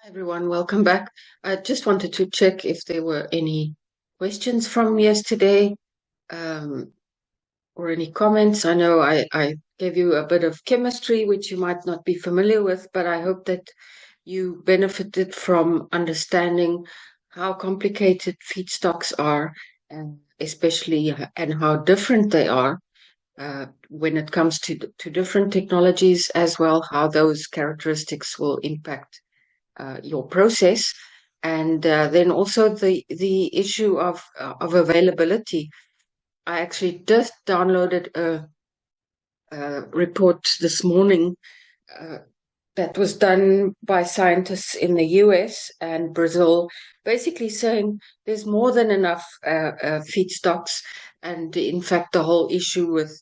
Hi everyone, welcome back. I just wanted to check if there were any questions from yesterday, um, or any comments. I know I gave you a bit of chemistry, which you might not be familiar with, but I hope that you benefited from understanding how complicated feedstocks are, and especially and how different they are when it comes to different technologies as well, how those characteristics will impact your process, and then also the issue of availability. I actually just downloaded a report this morning uh, that was done by scientists in the US and Brazil, basically saying there's more than enough feedstocks, and in fact, the whole issue with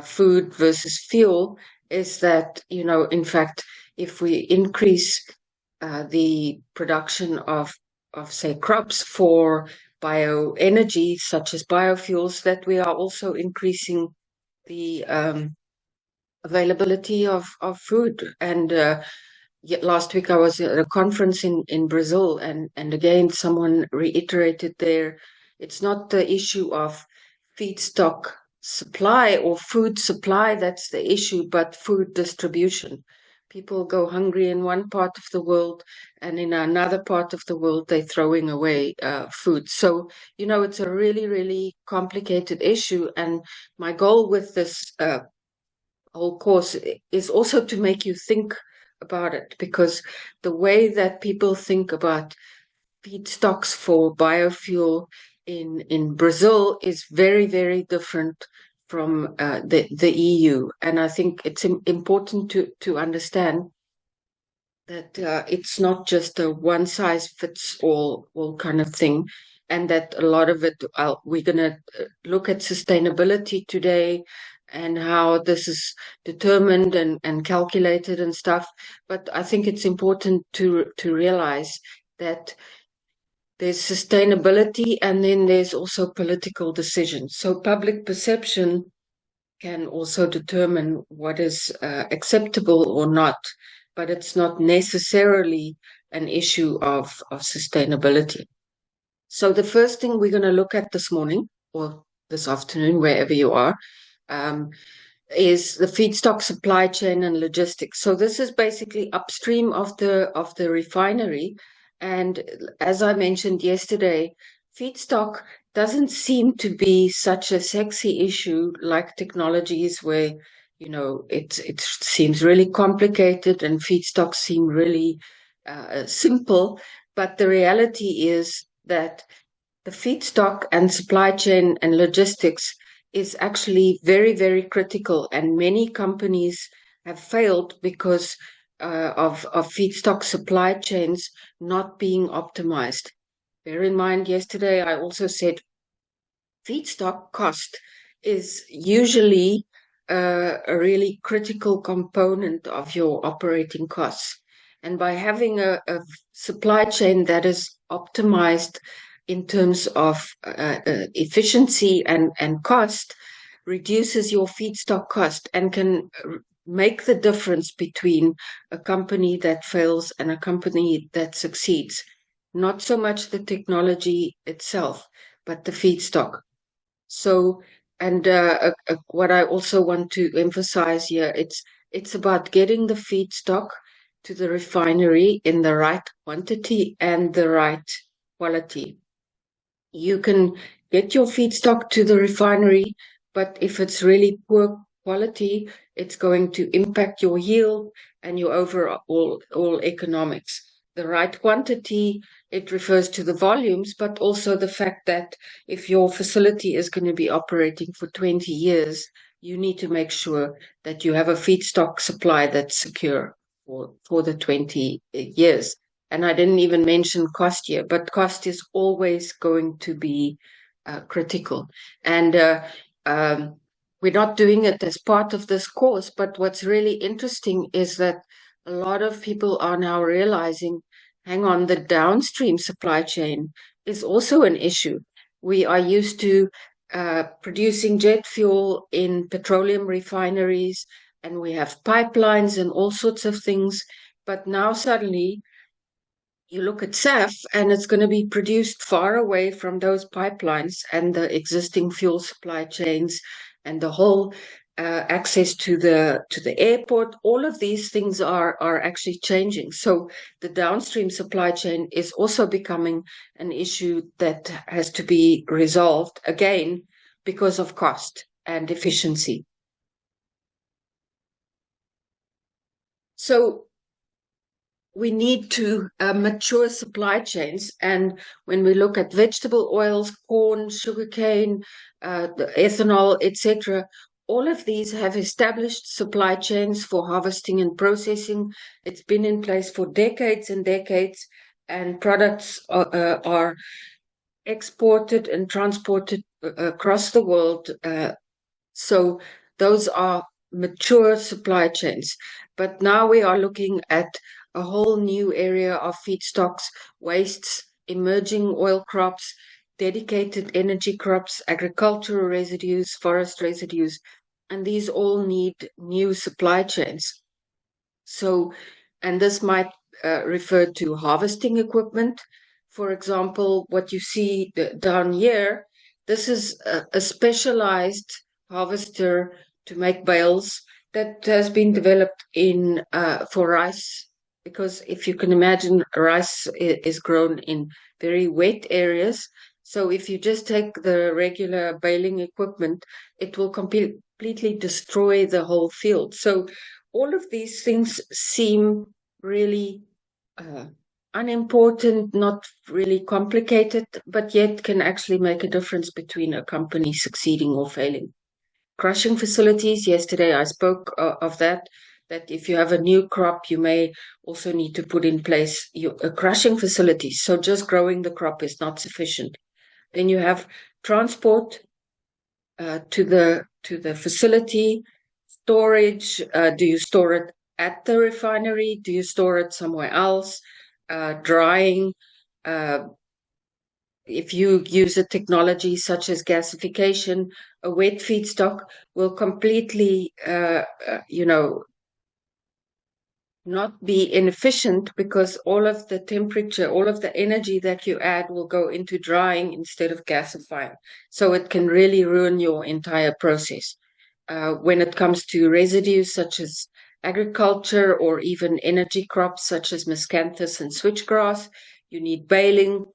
food versus fuel is that, in fact, if we increase the production of, say, crops for bioenergy, such as biofuels, that we are also increasing the availability of food. And last week I was at a conference in Brazil, and again, someone reiterated there, it's not the issue of feedstock supply or food supply that's the issue, but food distribution. People go hungry in one part of the world, and in another part of the world, they're throwing away food. So, it's a really, really complicated issue. And my goal with this whole course is also to make you think about it, because the way that people think about feedstocks for biofuel in Brazil is very, very different from the EU. And I think it's important to understand that it's not just a one size fits all kind of thing, and that a lot of it, we're going to look at sustainability today and how this is determined and calculated and stuff. But I think it's important to realize that there's sustainability, and then there's also political decisions. So public perception can also determine what is acceptable or not, but it's not necessarily an issue of sustainability. So the first thing we're going to look at this morning or this afternoon, wherever you are, um, is the feedstock supply chain and logistics. So this is basically upstream of the refinery. And as I mentioned yesterday, feedstock doesn't seem to be such a sexy issue like technologies where, it seems really complicated and feedstocks seem really simple. But the reality is that the feedstock and supply chain and logistics is actually very, very critical, and many companies have failed because of feedstock supply chains not being optimized. Bear in mind, yesterday I also said feedstock cost is usually a really critical component of your operating costs. And by having a supply chain that is optimized in terms of efficiency and cost, reduces your feedstock cost and can make the difference between a company that fails and a company that succeeds. Not so much the technology itself, but the feedstock. So, and what I also want to emphasize here, it's about getting the feedstock to the refinery in the right quantity and the right quality. You can get your feedstock to the refinery, but if it's really poor quality, it's going to impact your yield and your overall economics. The right quantity, it refers to the volumes, but also the fact that if your facility is going to be operating for 20 years, you need to make sure that you have a feedstock supply that's secure for the 20 years. And I didn't even mention cost here, but cost is always going to be critical. And we're not doing it as part of this course, but what's really interesting is that a lot of people are now realizing, hang on, the downstream supply chain is also an issue. We are used to producing jet fuel in petroleum refineries, and we have pipelines and all sorts of things. But now suddenly you look at SAF, and it's going to be produced far away from those pipelines and the existing fuel supply chains and the whole access to the airport. All of these things are actually changing. So the downstream supply chain is also becoming an issue that has to be resolved again because of cost and efficiency. So we need to mature supply chains. And when we look at vegetable oils, corn, sugarcane, the ethanol, etc., all of these have established supply chains for harvesting and processing. It's been in place for decades and decades, and products are exported and transported across the world. So those are mature supply chains. But now we are looking at a whole new area of feedstocks, wastes, emerging oil crops, dedicated energy crops, agricultural residues, forest residues, and these all need new supply chains. So, and this might refer to harvesting equipment. For example, what you see down here, this is a specialized harvester to make bales that has been developed in for rice, because if you can imagine, rice is grown in very wet areas. So if you just take the regular baling equipment, it will completely destroy the whole field. So all of these things seem really uh, unimportant, not really complicated, but yet can actually make a difference between a company succeeding or failing. Crushing facilities, yesterday I spoke of that, that if you have a new crop, you may also need to put in place a crushing facility. So just growing the crop is not sufficient. Then you have transport to the facility, storage. Do you store it at the refinery? Do you store it somewhere else? Drying. If you use a technology such as gasification, a wet feedstock will completely, not be inefficient, because all of the temperature, all of the energy that you add will go into drying instead of gasifying. So it can really ruin your entire process. When it comes to residues such as agriculture or even energy crops such as miscanthus and switchgrass, you need baling.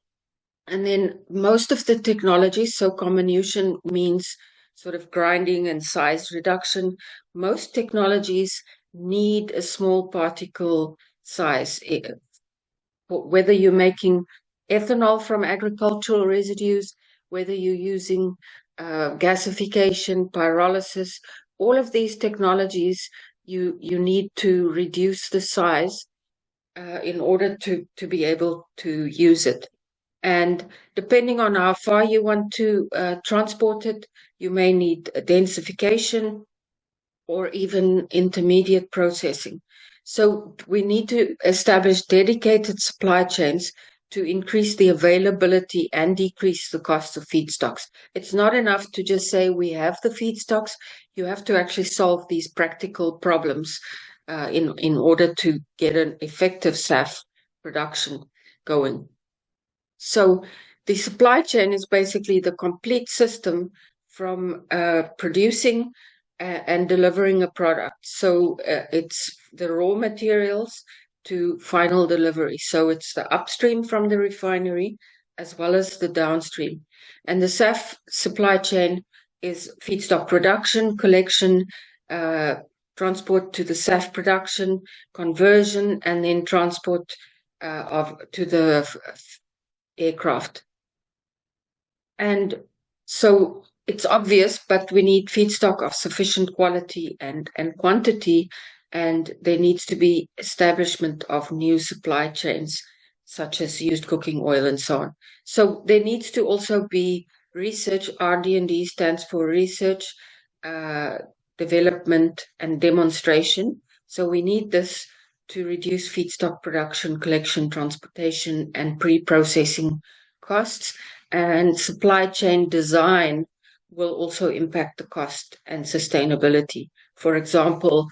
And then most of the technologies, so comminution means sort of grinding and size reduction. Most technologies need a small particle size. Whether you're making ethanol from agricultural residues, whether you're using gasification, pyrolysis, all of these technologies, you need to reduce the size in order to be able to use it. And depending on how far you want to transport it, you may need densification or even intermediate processing. So we need to establish dedicated supply chains to increase the availability and decrease the cost of feedstocks. It's not enough to just say we have the feedstocks. You have to actually solve these practical problems in order to get an effective SAF production going. So the supply chain is basically the complete system from producing and delivering a product. So it's the raw materials to final delivery. So it's the upstream from the refinery as well as the downstream. And the SAF supply chain is feedstock production, collection, transport to the SAF production, conversion, and then transport to the aircraft. And so it's obvious, but we need feedstock of sufficient quality and quantity, and there needs to be establishment of new supply chains, such as used cooking oil and so on. So there needs to also be research. RD&D stands for research, development, and demonstration. So we need this to reduce feedstock production, collection, transportation, and pre-processing costs. And supply chain design will also impact the cost and sustainability. For example,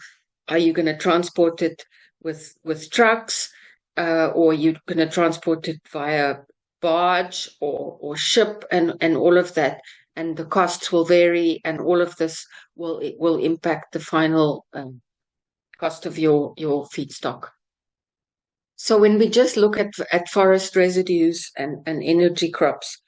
are you going to transport it with trucks? or you're going to transport it via barge or ship and all of that. And the costs will vary, and all of this will impact the final cost of your feedstock. So when we just look at forest residues and energy crops,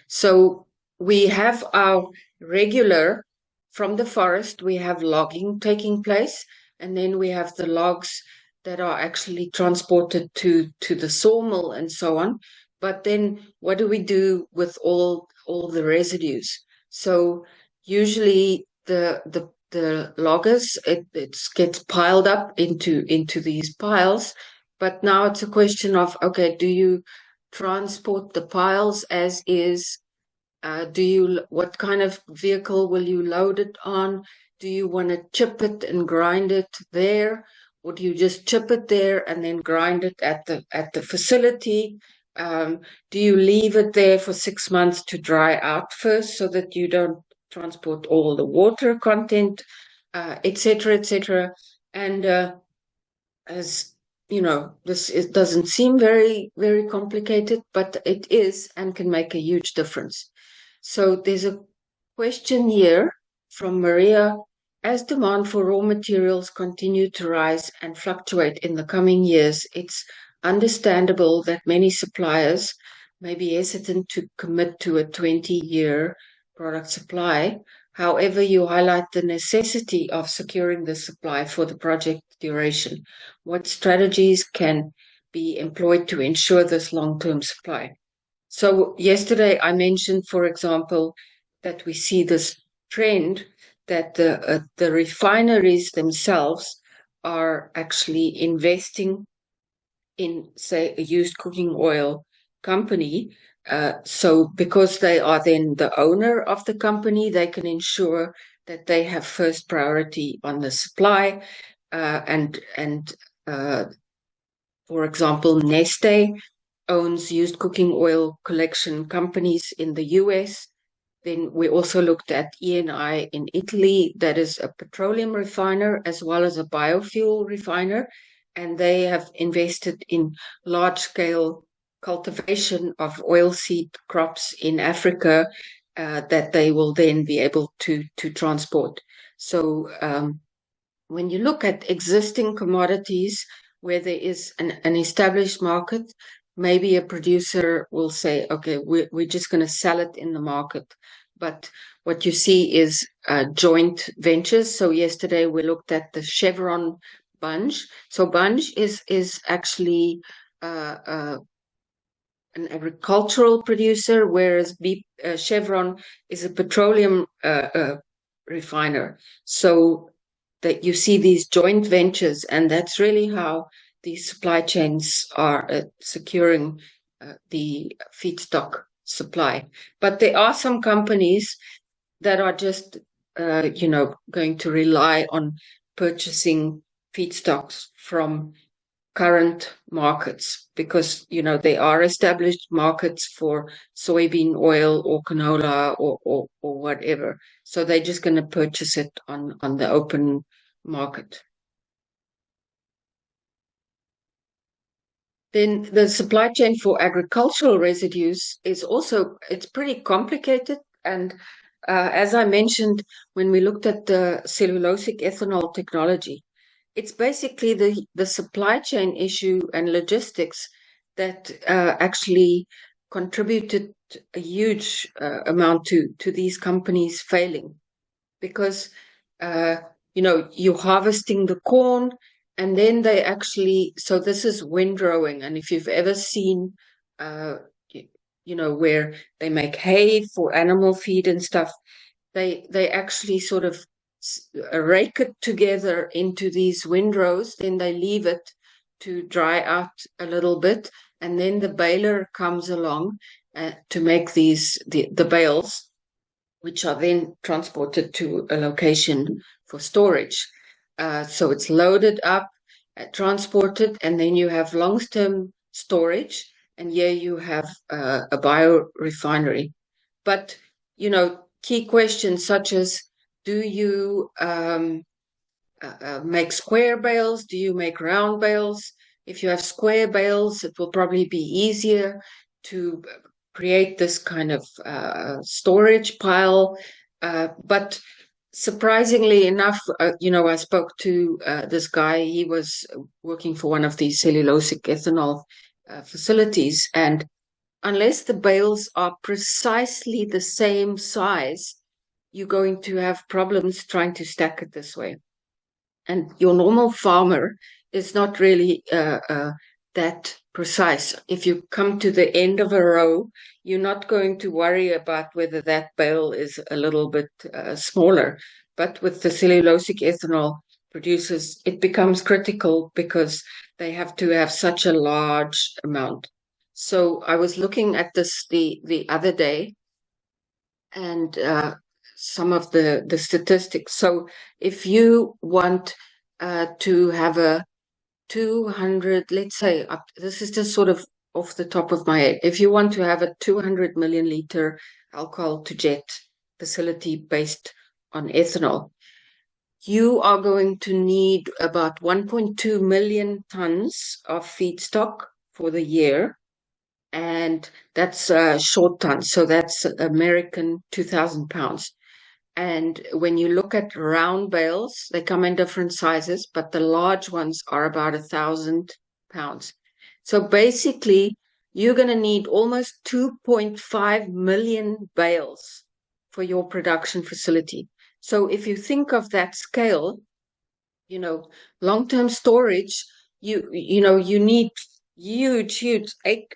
so we have our regular, from the forest, we have logging taking place, and then we have the logs that are actually transported to the sawmill and so on. But then what do we do with all the residues? So usually the loggers, it gets piled up into these piles. But now it's a question of, okay, do you transport the piles as is? What kind of vehicle will you load it on? Do you want to chip it and grind it there? Or do you just chip it there and then grind it at the facility? Do you leave it there for 6 months to dry out first so that you don't transport all the water content, et cetera, et cetera? And as you know, it doesn't seem very, very complicated, but it is and can make a huge difference. So there's a question here from Maria. As demand for raw materials continue to rise and fluctuate in the coming years, it's understandable that many suppliers may be hesitant to commit to a 20-year product supply. However, you highlight the necessity of securing the supply for the project duration. What strategies can be employed to ensure this long-term supply? So yesterday I mentioned, for example, that we see this trend that the refineries themselves are actually investing in, say, a used cooking oil company. So because they are then the owner of the company, they can ensure that they have first priority on the supply. And for example, Neste owns used cooking oil collection companies in the US. Then we also looked at Eni in Italy, that is a petroleum refiner as well as a biofuel refiner. And they have invested in large-scale cultivation of oilseed crops in Africa that they will then be able to transport. So when you look at existing commodities where there is an established market, maybe a producer will say, okay, we're just going to sell it in the market. But what you see is joint ventures. So yesterday we looked at the Chevron Bunge. So Bunge is actually an agricultural producer, whereas Chevron is a petroleum refiner. So that you see these joint ventures, and that's really how these supply chains are securing the feedstock supply. But there are some companies that are just, going to rely on purchasing feedstocks from current markets because, there are established markets for soybean oil or canola or whatever. So they're just going to purchase it on the open market. Then the supply chain for agricultural residues is also, it's pretty complicated. And as I mentioned, when we looked at the cellulosic ethanol technology, it's basically the supply chain issue and logistics that actually contributed a huge amount to these companies failing. Because, you're harvesting the corn, and then they actually, so this is windrowing. And if you've ever seen, where they make hay for animal feed and stuff, they actually sort of rake it together into these windrows, then they leave it to dry out a little bit, and then the baler comes along to make the bales, which are then transported to a location for storage. So it's loaded up, transported, and then you have long-term storage, and here you have a biorefinery. But, key questions such as, do you make square bales? Do you make round bales? If you have square bales, it will probably be easier to create this kind of storage pile. But surprisingly enough, I spoke to this guy. He was working for one of these cellulosic ethanol facilities, and unless the bales are precisely the same size, you're going to have problems trying to stack it this way. And your normal farmer is not really that precise. If you come to the end of a row, you're not going to worry about whether that bale is a little bit smaller. But with the cellulosic ethanol producers, it becomes critical because they have to have such a large amount. So I was looking at this the other day, and some of the statistics. So if you want to have a 200, let's say, this is just sort of off the top of my head. If you want to have a 200 million liter alcohol to jet facility based on ethanol, you are going to need about 1.2 million tons of feedstock for the year. And that's short tons. So that's American 2,000 pounds. And when you look at round bales, they come in different sizes, but the large ones are about 1,000 pounds. So basically, you're going to need almost 2.5 million bales for your production facility. So if you think of that scale, long-term storage, you need huge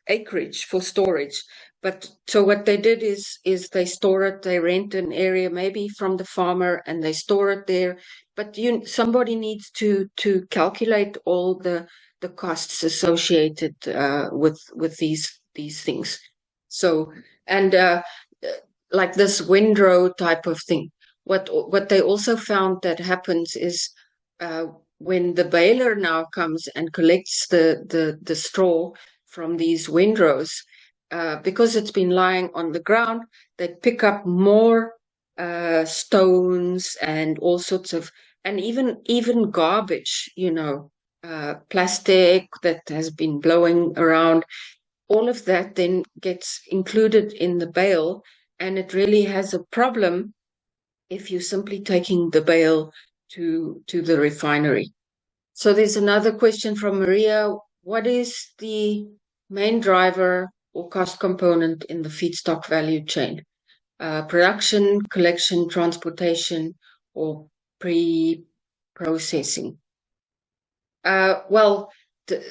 acreage for storage. But so what they did is they store it, they rent an area maybe from the farmer and they store it there. But somebody needs to calculate all the costs associated with these things. So, and like this windrow type of thing. What they also found that happens is when the baler now comes and collects the straw from these windrows, because it's been lying on the ground, they pick up more stones and all sorts of, and even garbage, plastic that has been blowing around. All of that then gets included in the bale, and it really has a problem if you're simply taking the bale to the refinery. So there's another question from Maria. What is the main driver or cost component in the feedstock value chain? Production, collection, transportation, or pre-processing? Well, the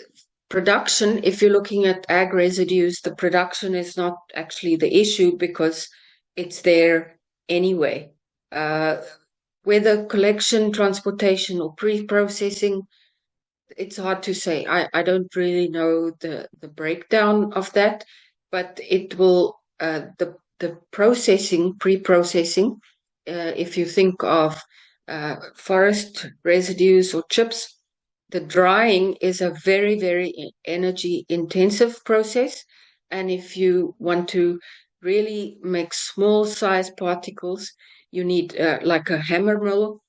production, if you're looking at ag residues, the production is not actually the issue because it's there anyway. Whether collection, transportation, or pre-processing, it's hard to say. I don't really know the breakdown of that, but it will the processing, pre-processing. If you think of forest residues or chips, the drying is a very energy intensive process, and if you want to really make small size particles, you need like a hammer mill,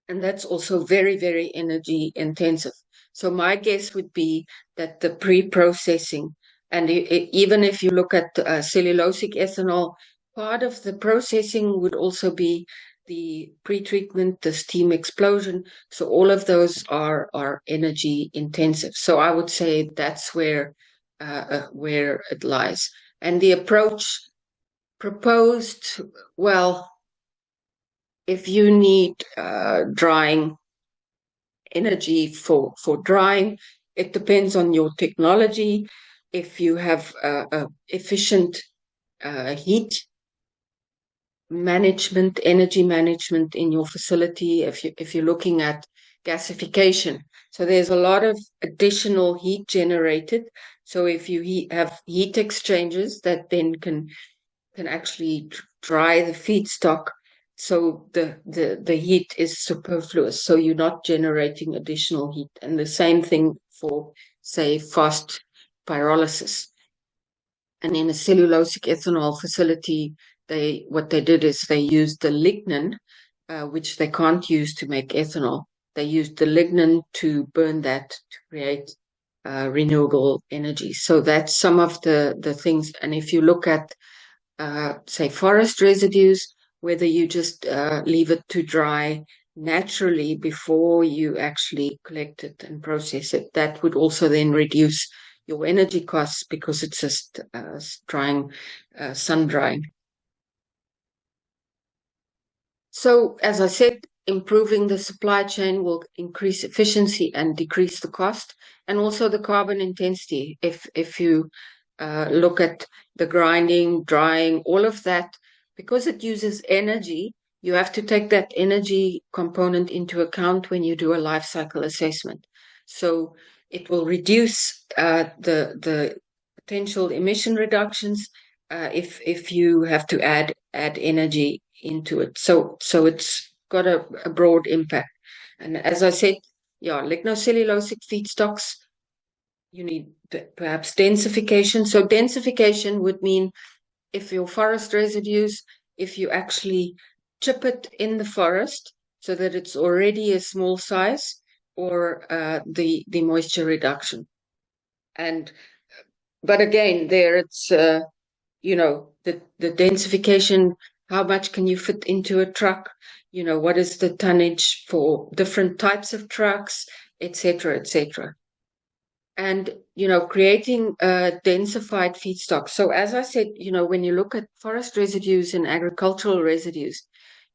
and that's also very energy intensive. So my guess would be that the pre-processing, and even if you look at cellulosic ethanol, part of the processing would also be the pre-treatment, the steam explosion. So all of those are energy intensive. So I would say that's where it lies. And the approach proposed, well, if you need drying energy for drying, it depends on your technology. If you have efficient heat management, energy management in your facility, if you're looking at gasification, so there's a lot of additional heat generated. So if you have heat exchangers that then can actually dry the feedstock, so the heat is superfluous, so you're not generating additional heat. And the same thing for, say, fast pyrolysis. And in a cellulosic ethanol facility, what they did is they used the lignin, which they can't use to make ethanol. They used the lignin to burn that to create renewable energy. So that's some of the things. And if you look at, say, forest residues, whether you just leave it to dry naturally before you actually collect it and process it, that would also then reduce your energy costs because it's just drying, sun drying. So, as I said, improving the supply chain will increase efficiency and decrease the cost, and also the carbon intensity. If you look at the grinding, drying, all of that, because it uses energy, you have to take that energy component into account when you do a life cycle assessment. So it will reduce the potential emission reductions if you have to add energy into it. So it's got a broad impact. And as I said, yeah, lignocellulosic feedstocks, you need perhaps densification. So densification would mean if your forest residues, if you actually chip it in the forest so that it's already a small size, or the moisture reduction. And but again, there it's the densification. How much can you fit into a truck? What is the tonnage for different types of trucks, etc., etc. And creating a densified feedstock. So as I said, when you look at forest residues and agricultural residues,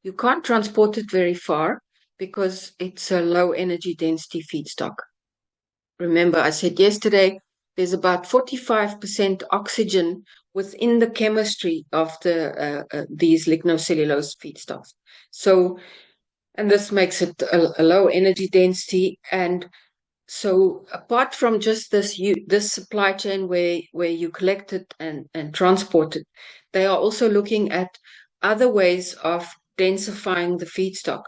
you can't transport it very far because it's a low energy density feedstock. Remember, I said yesterday, there's about 45% oxygen within the chemistry of these lignocellulose feedstocks. So, and this makes it a low energy density. And so, apart from just this supply chain where you collect it and transport it, they are also looking at other ways of densifying the feedstock.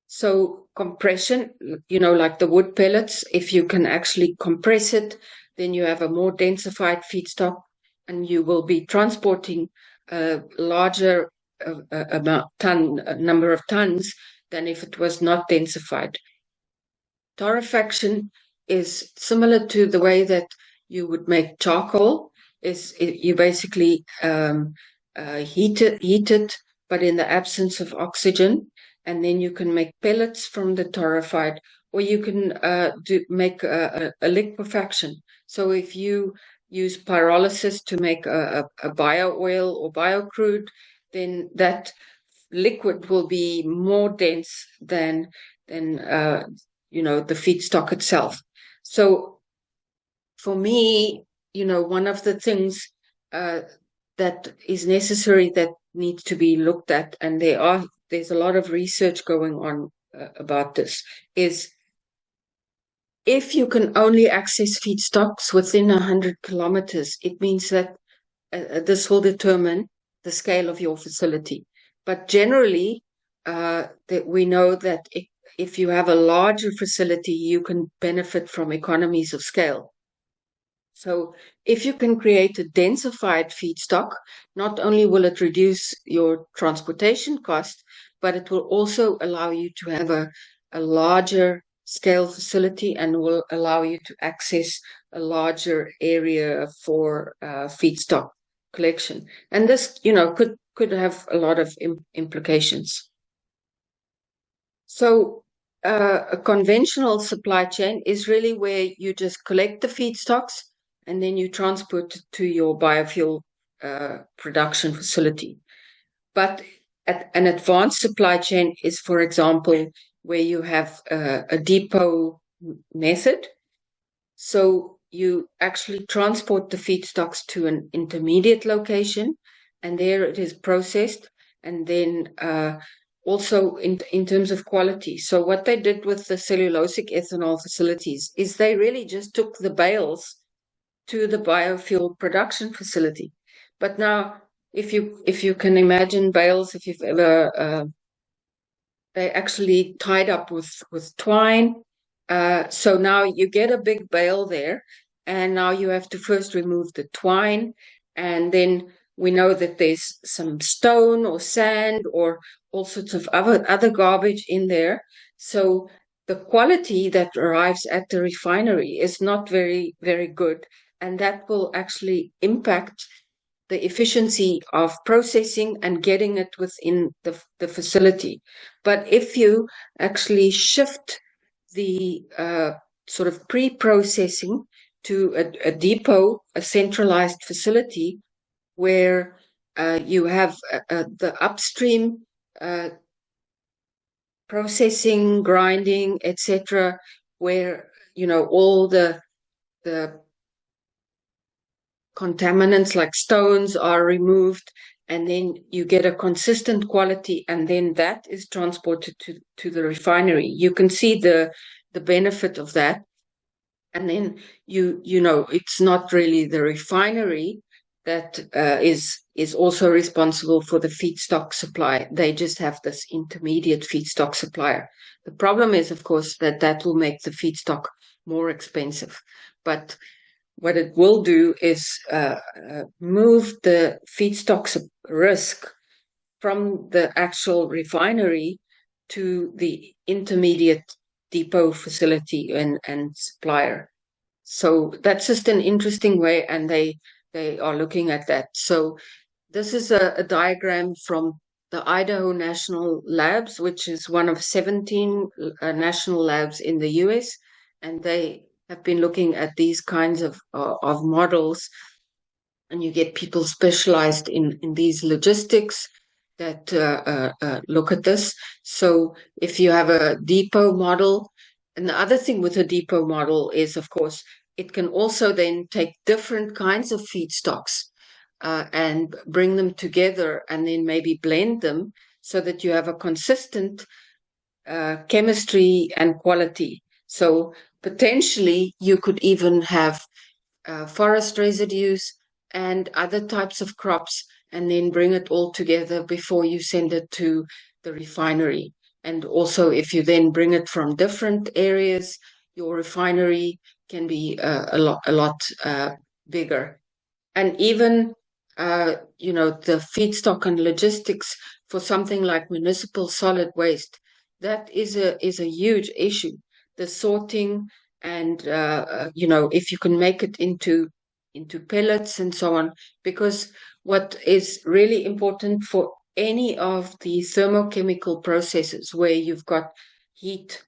So compression, like the wood pellets, if you can actually compress it, then you have a more densified feedstock, and you will be transporting a larger number of tons than if it was not densified. Torrefaction is similar to the way that you would make charcoal. You basically heat it, but in the absence of oxygen, and then you can make pellets from the torrefied, or you can make a liquefaction. So if you use pyrolysis to make a bio oil or bio crude, then that liquid will be more dense than the feedstock itself. So for me, one of the things that is necessary, that needs to be looked at, and there's a lot of research going on about this, is if you can only access feedstocks within 100 kilometers, it means that this will determine the scale of your facility. But generally, that we know that if you have a larger facility, you can benefit from economies of scale. So if you can create a densified feedstock, not only will it reduce your transportation cost, but it will also allow you to have a larger scale facility, and will allow you to access a larger area for feedstock collection. And this, could have a lot of implications. So a conventional supply chain is really where you just collect the feedstocks and then you transport it to your biofuel production facility. But an advanced supply chain is, for example, where you have a depot method. So you actually transport the feedstocks to an intermediate location, and there it is processed, and then also in terms of quality. So what they did with the cellulosic ethanol facilities is they really just took the bales to the biofuel production facility. But now, if you can imagine bales, if you've ever, they actually tied up with twine. So now you get a big bale there, and now you have to first remove the twine, and then we know that there's some stone or sand or all sorts of other garbage in there. So the quality that arrives at the refinery is not very, very good. And that will actually impact the efficiency of processing and getting it within the facility. But if you actually shift the sort of pre-processing to a depot, a centralized facility, where you have the upstream processing, grinding, etc., where all the contaminants like stones are removed, and then you get a consistent quality, and then that is transported to the refinery. You can see the benefit of that. And then it's not really the refinery that is also responsible for the feedstock supply. They just have this intermediate feedstock supplier. The problem is, of course, that will make the feedstock more expensive. But what it will do is move the feedstock risk from the actual refinery to the intermediate depot facility and supplier. So that's just an interesting way, and they are looking at that. So this is a diagram from the Idaho National Labs, which is one of 17 national labs in the US, and they have been looking at these kinds of models, and you get people specialized in these logistics that look at this. So if you have a depot model, and the other thing with a depot model is, of course, it can also then take different kinds of feedstocks and bring them together and then maybe blend them so that you have a consistent chemistry and quality. So potentially you could even have forest residues and other types of crops, and then bring it all together before you send it to the refinery. And also, if you then bring it from different areas, your refinery can be a lot bigger. And even the feedstock and logistics for something like municipal solid waste, that is a huge issue. The sorting and if you can make it into pellets and so on, because what is really important for any of the thermochemical processes where you've got heat,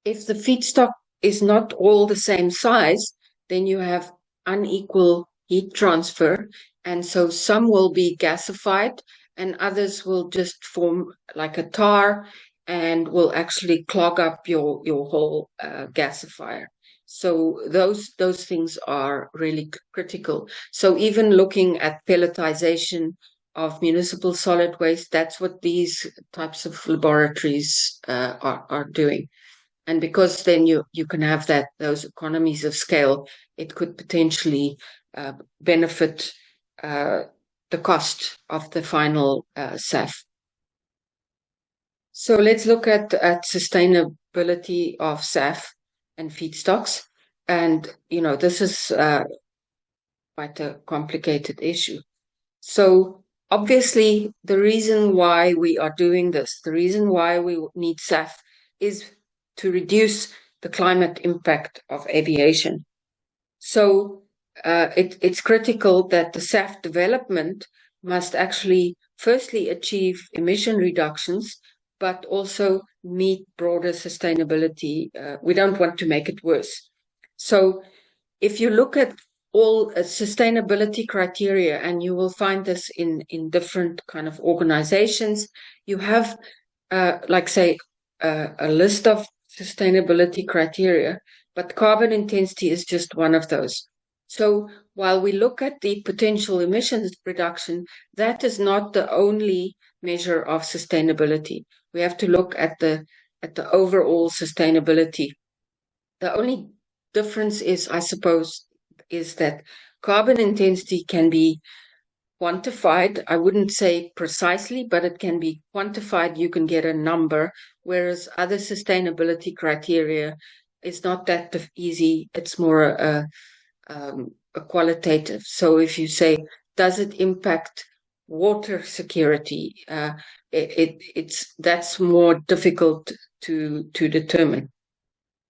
if the feedstock is not all the same size, then you have unequal heat transfer, and so some will be gasified and others will just form like a tar and will actually clog up your whole gasifier. So those things are really critical. So even looking at pelletization of municipal solid waste, that's what these types of laboratories are doing. And because then you can have those economies of scale, it could potentially benefit the cost of the final SAF. So let's look at sustainability of SAF and feedstocks. And, this is quite a complicated issue. So obviously, the reason why we are doing this, the reason why we need SAF is to reduce the climate impact of aviation. So it's critical that the SAF development must actually firstly achieve emission reductions, but also meet broader sustainability. We don't want to make it worse. So if you look at all sustainability criteria, and you will find this in different kind of organizations, you have a list of sustainability criteria, but carbon intensity is just one of those. So while we look at the potential emissions reduction, that is not the only measure of sustainability. We have to look at the overall sustainability. The only difference is, I suppose, is that carbon intensity can be quantified. I wouldn't say precisely, but it can be quantified. You can get a number, whereas other sustainability criteria is not that easy. It's more a qualitative. So if you say, does it impact water security? That's more difficult to determine.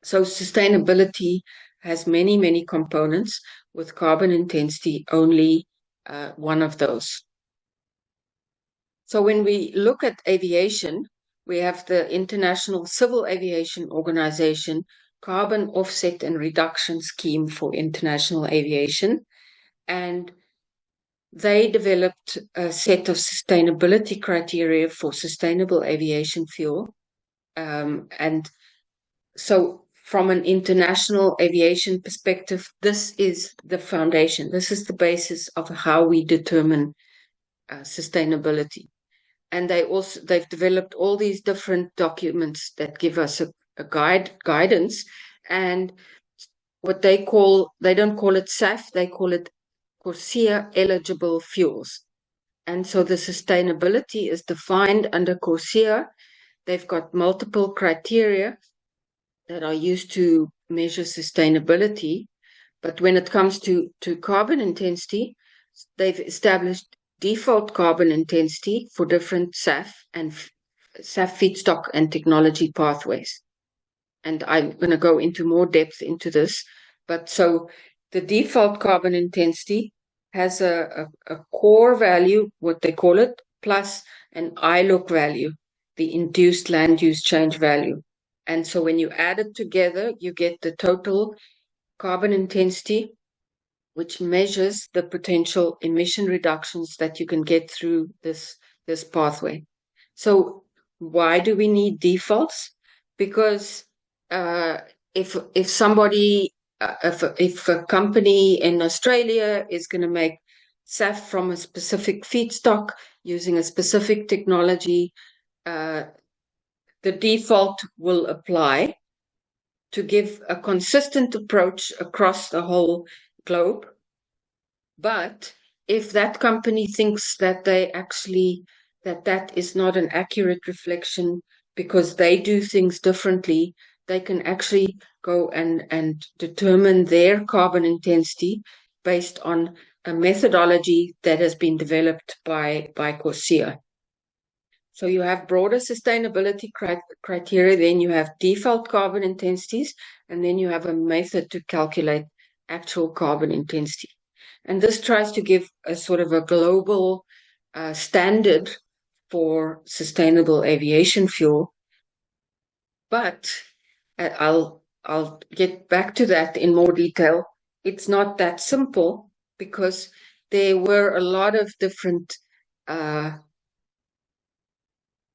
So sustainability has many, many components, with carbon intensity only one of those. So when we look at aviation, we have the International Civil Aviation Organization Carbon Offset and Reduction Scheme for International Aviation. And they developed a set of sustainability criteria for sustainable aviation fuel. And so from an international aviation perspective, this is the foundation. This is the basis of how we determine sustainability. And they've developed all these different documents that give us a guidance. And what they don't call it SAF, they call it CORSIA eligible fuels. And so the sustainability is defined under CORSIA. They've got multiple criteria that are used to measure sustainability. But when it comes to carbon intensity, they've established default carbon intensity for different SAF and SAF feedstock and technology pathways. And I'm going to go into more depth into this. But so the default carbon intensity has a core value, what they call it, plus an ILUC value, the induced land use change value. And so when you add it together, you get the total carbon intensity, which measures the potential emission reductions that you can get through this pathway. So why do we need defaults? Because if a company in Australia is going to make SAF from a specific feedstock using a specific technology, the default will apply to give a consistent approach across the whole globe. But if that company thinks that that is not an accurate reflection because they do things differently, they can actually go and determine their carbon intensity based on a methodology that has been developed by CORSIA. So you have broader sustainability criteria, then you have default carbon intensities, and then you have a method to calculate actual carbon intensity. And this tries to give a sort of a global standard for sustainable aviation fuel. But I'll get back to that in more detail. It's not that simple because there were a lot of different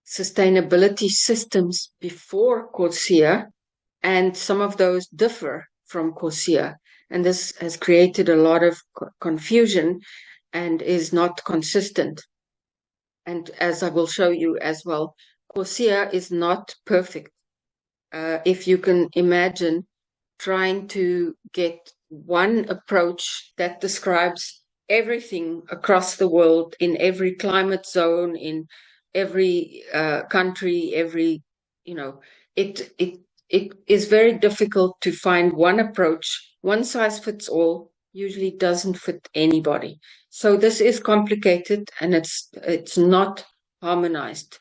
sustainability systems before CORSIA, and some of those differ from CORSIA. And this has created a lot of confusion and is not consistent. And as I will show you as well, CORSIA is not perfect. If you can imagine trying to get one approach that describes everything across the world, in every climate zone, in every country, it is very difficult to find one approach. One size fits all usually doesn't fit anybody. So this is complicated and it's not harmonized.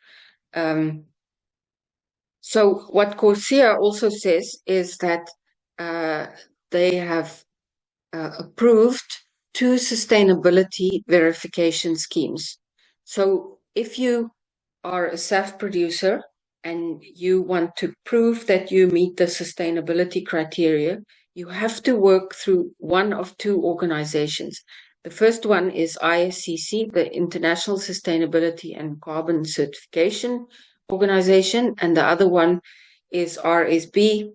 So what CORSIA also says is that they have approved 2 sustainability verification schemes. So if you are a SAF producer and you want to prove that you meet the sustainability criteria, you have to work through one of 2 organizations. The first one is ISCC, the International Sustainability and Carbon Certification Organization, and the other one is RSB,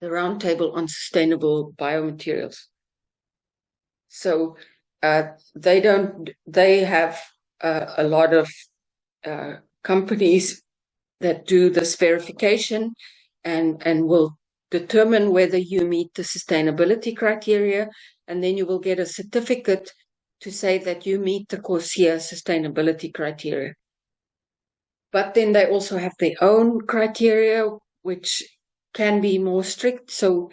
the Roundtable on Sustainable Biomaterials. So they have a lot of companies that do this verification and will determine whether you meet the sustainability criteria, and then you will get a certificate to say that you meet the CORSIA sustainability criteria. But then they also have their own criteria, which can be more strict. So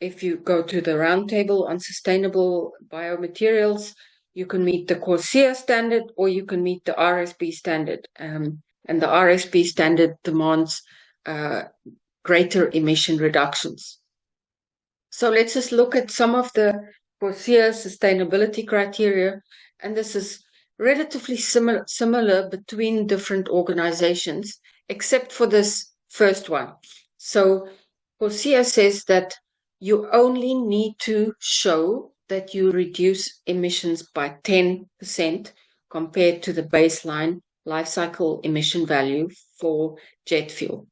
if you go to the Roundtable on Sustainable Biomaterials, you can meet the CORSIA standard or you can meet the RSB standard. And the RSB standard demands greater emission reductions. So let's just look at some of the CORSIA sustainability criteria, and this is relatively similar between different organizations, except for this first one. So CORSIA says that you only need to show that you reduce emissions by 10% compared to the baseline life cycle emission value for jet fuel.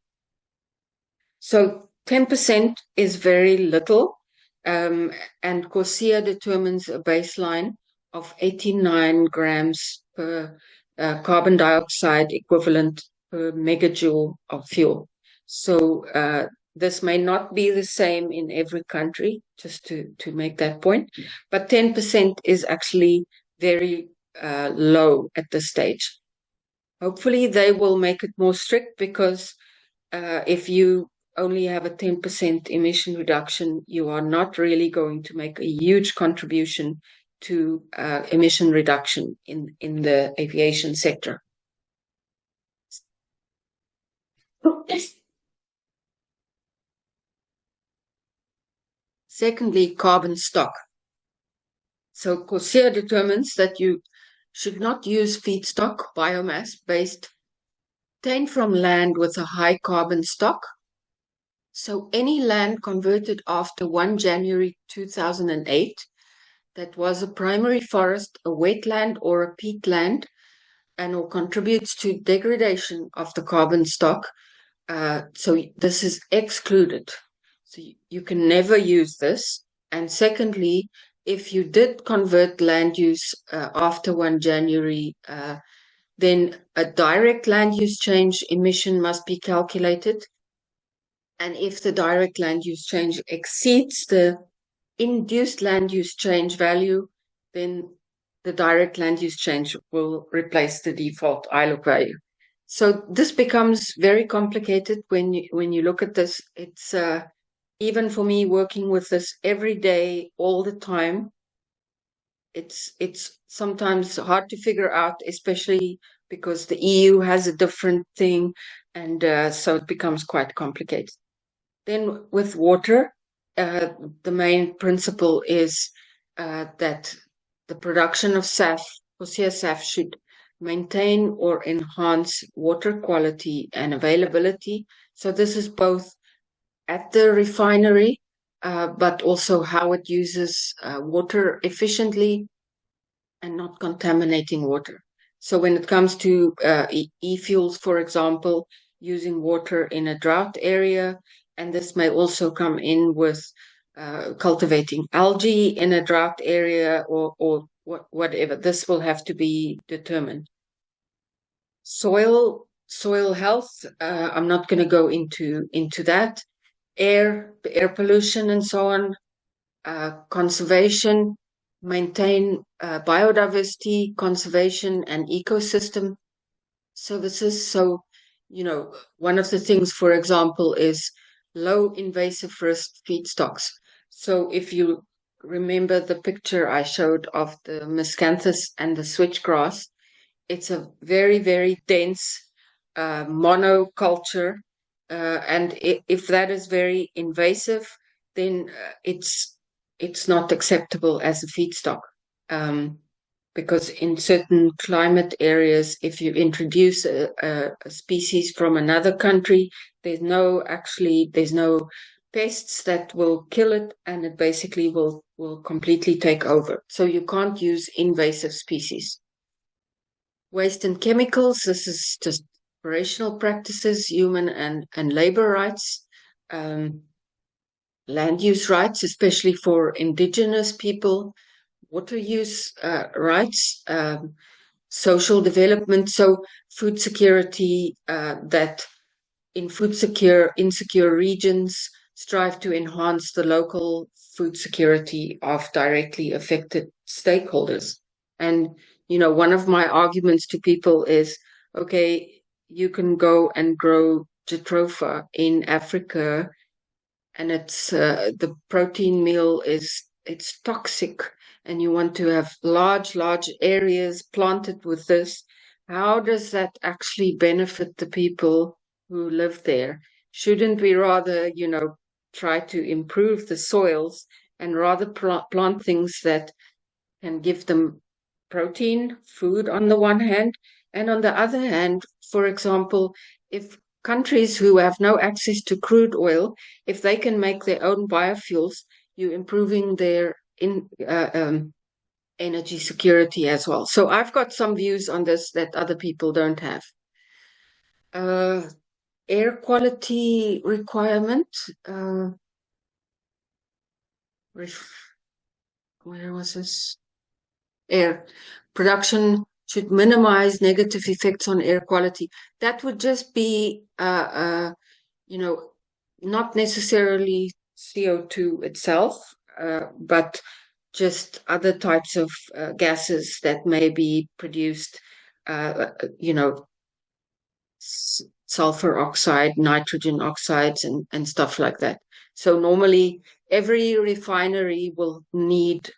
So 10% is very little, and CORSIA determines a baseline of 89 grams per carbon dioxide equivalent per megajoule of fuel. So this may not be the same in every country, just to make that point, but 10% is actually very low at this stage. Hopefully they will make it more strict, because if you only have a 10% emission reduction, you are not really going to make a huge contribution to emission reduction in the aviation sector. Secondly, carbon stock. So CORSIA determines that you should not use feedstock biomass based obtained from land with a high carbon stock. So any land converted after 1 January 2008 that was a primary forest, a wetland, or a peatland, and or contributes to degradation of the carbon stock. So this is excluded. So you can never use this. And secondly, if you did convert land use after 1 January, then a direct land use change emission must be calculated. And if the direct land use change exceeds the induced land use change value, then the direct land use change will replace the default ILOC value. So this becomes very complicated when you look at this. It's even for me working with this every day, all the time, it's sometimes hard to figure out, especially because the EU has a different thing, and so it becomes quite complicated. Then with water, the main principle is that the production of SAF, CORSIA SAF, should maintain or enhance water quality and availability. So this is both at the refinery, but also how it uses water efficiently and not contaminating water. So when it comes to e-fuels, for example, using water in a drought area, and this may also come in with cultivating algae in a drought area, or whatever. This will have to be determined. Soil health, I'm not going to go into that. Air pollution and so on. Conservation, maintain biodiversity, conservation, and ecosystem services. So, one of the things, for example, is low invasive risk feedstocks. So if you remember the picture I showed of the miscanthus and the switchgrass, it's a very, very dense monoculture. And if that is very invasive, then it's not acceptable as a feedstock. Because in certain climate areas, if you introduce a species from another country, there's no pests that will kill it, and it basically will completely take over. So you can't use invasive species. Waste and chemicals, this is just operational practices, human and labor rights, land use rights, especially for indigenous people, water use rights, social development, so food security, that in insecure regions strive to enhance the local food security of directly affected stakeholders. And, one of my arguments to people is, okay, you can go and grow jatropha in Africa, and it's the protein meal it's toxic, and you want to have large areas planted with this. How does that actually benefit the people who live there? shouldn't we rather, try to improve the soils and rather plant things that can give them protein, food on the one hand, and on the other hand, for example, if countries who have no access to crude oil, if they can make their own biofuels, you're improving their energy security as well. So I've got some views on this that other people don't have. Air quality requirement. Where was this? Air production should minimize negative effects on air quality. That would just be, not necessarily CO2 itself, but just other types of gases that may be produced, sulfur oxide, nitrogen oxides, and stuff like that. So normally every refinery will need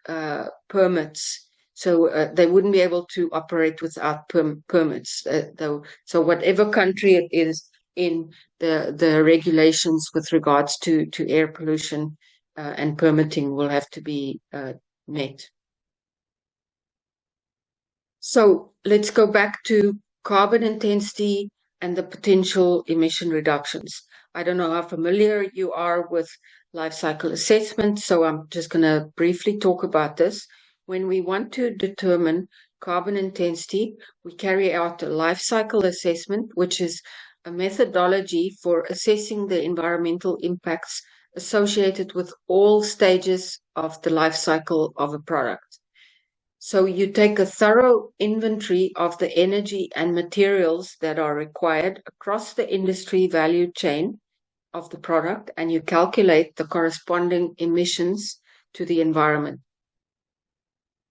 permits. So they wouldn't be able to operate without permits. Though. So whatever country it is in, the regulations with regards to air pollution and permitting will have to be met. So let's go back to carbon intensity and the potential emission reductions. I don't know how familiar you are with life cycle assessment, so I'm just going to briefly talk about this. When we want to determine carbon intensity, we carry out a life cycle assessment, which is a methodology for assessing the environmental impacts associated with all stages of the life cycle of a product. So you take a thorough inventory of the energy and materials that are required across the industry value chain of the product, and you calculate the corresponding emissions to the environment.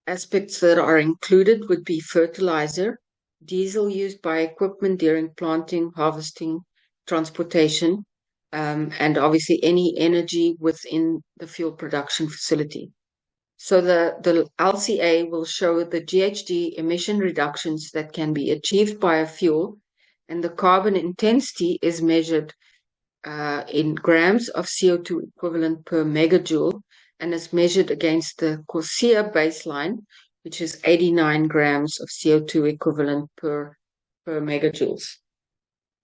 Aspects that are included would be fertilizer, diesel used by equipment during planting, harvesting, transportation, and obviously any energy within the fuel production facility. So the LCA will show the GHG emission reductions that can be achieved by a fuel, and the carbon intensity is measured in grams of CO2 equivalent per megajoule, and is measured against the CORSIA baseline, which is 89 grams of CO2 equivalent per megajoules.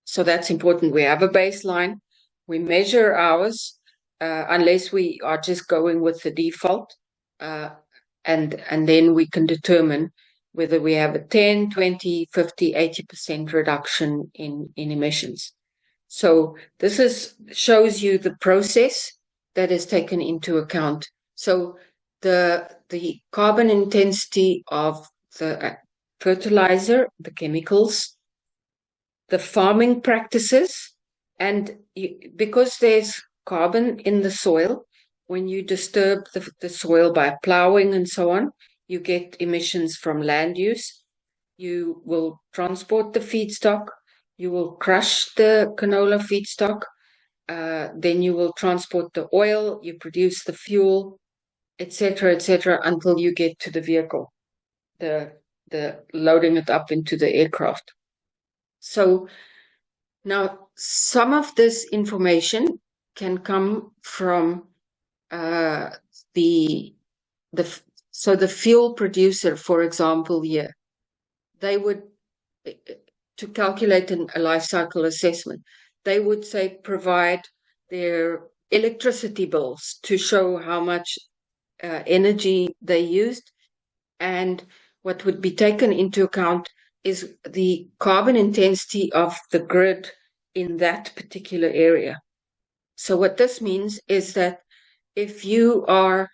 So that's important. We have a baseline. We measure ours, unless we are just going with the default. And then we can determine whether we have a 10, 20, 50, 80% reduction in emissions. So this shows you the process that is taken into account. So the carbon intensity of the fertilizer, the chemicals, the farming practices, and because there's carbon in the soil, when you disturb the soil by plowing and so on, you get emissions from land use. You will transport the feedstock. You will crush the canola feedstock. Then you will transport the oil. You produce the fuel, etc., until you get to the vehicle, the loading it up into the aircraft. So now some of this information can come from the fuel producer, for example, here, they would, to calculate a life cycle assessment, they would say provide their electricity bills to show how much energy they used, and what would be taken into account is the carbon intensity of the grid in that particular area. So what this means is that if you are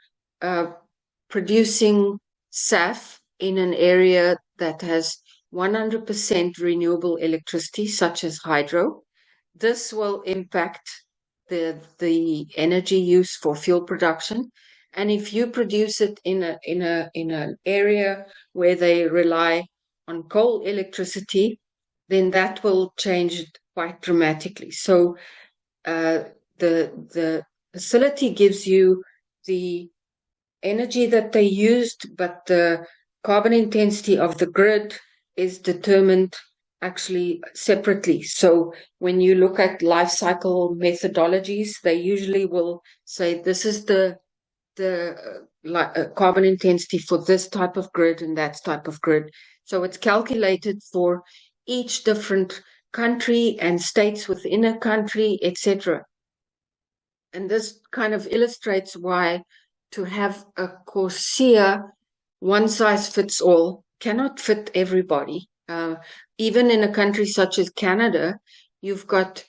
producing SAF in an area that has 100% renewable electricity, such as hydro, this will impact the energy use for fuel production. And if you produce it in an area where they rely on coal electricity, then that will change it quite dramatically. So the facility gives you the energy that they used, but the carbon intensity of the grid is determined actually separately. So when you look at life cycle methodologies, they usually will say this is the carbon intensity for this type of grid and that type of grid. So it's calculated for each different country and states within a country, etc. And this kind of illustrates why to have a CORSIA one size fits all cannot fit everybody. Even in a country such as Canada, you've got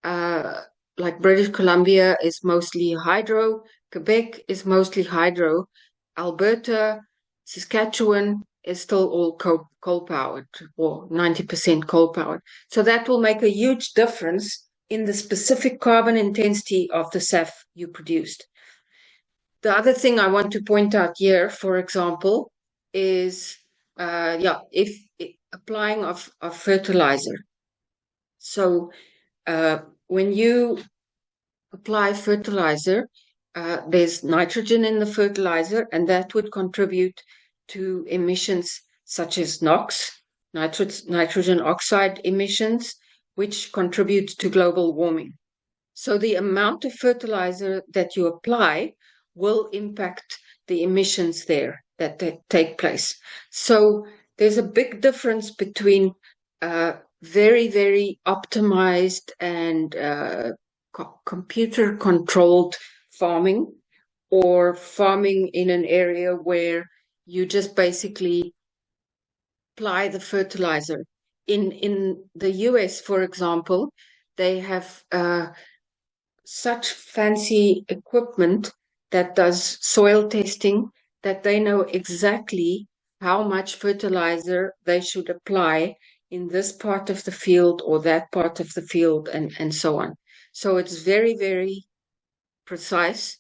like British Columbia is mostly hydro, Quebec is mostly hydro, Alberta, Saskatchewan is still all coal powered or 90% coal powered. So that will make a huge difference in the specific carbon intensity of the SAF you produced. The other thing I want to point out here, for example, is if applying of fertilizer. So when you apply fertilizer, there's nitrogen in the fertilizer, and that would contribute to emissions such as NOx, nitrogen oxide emissions, which contribute to global warming. So the amount of fertilizer that you apply will impact the emissions there that take place. So there's a big difference between very, very optimized and computer-controlled farming or farming in an area where you just basically apply the fertilizer. In the US, for example, they have such fancy equipment that does soil testing that they know exactly how much fertilizer they should apply in this part of the field or that part of the field and so on. So it's very, very precise.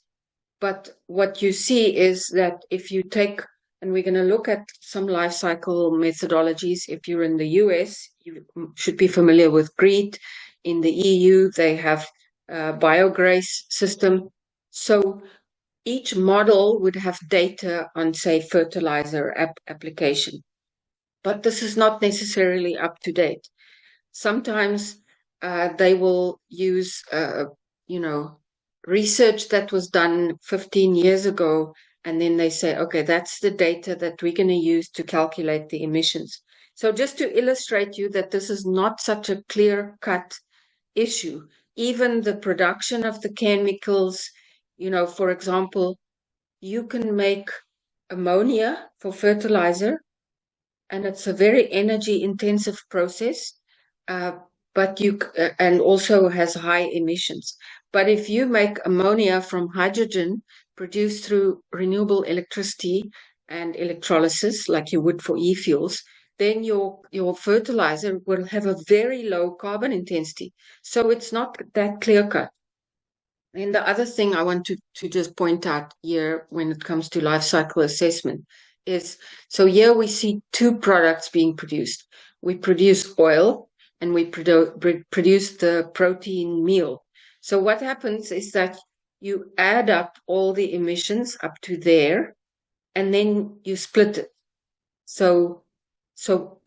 But what you see is that if you take, and we're going to look at some life cycle methodologies. If you're in the US, you should be familiar with GREET. In the EU, they have biograce system. So each model would have data on, say, fertilizer application. But this is not necessarily up to date. Sometimes they will use, research that was done 15 years ago, and then they say, okay, that's the data that we're going to use to calculate the emissions. So just to illustrate you that this is not such a clear-cut issue. Even the production of the chemicals, for example, you can make ammonia for fertilizer, and it's a very energy intensive process, but and also has high emissions. But if you make ammonia from hydrogen produced through renewable electricity and electrolysis, like you would for e-fuels, then your fertilizer will have a very low carbon intensity. So it's not that clear cut. And the other thing I want to just point out here when it comes to life cycle assessment is, so here we see two products being produced. We produce oil and we produce the protein meal. So what happens is that you add up all the emissions up to there, and then you split it. So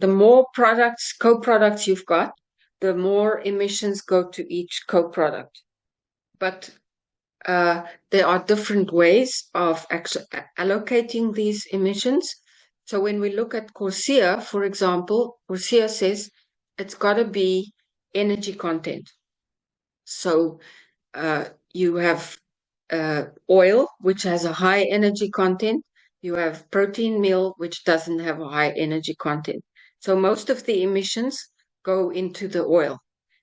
the more products, co-products you've got, the more emissions go to each co-product. But there are different ways of allocating these emissions. So when we look at CORSIA, for example, CORSIA says it's got to be energy content. So you have oil, which has a high energy content. You have protein meal, which doesn't have a high energy content. So most of the emissions go into the oil.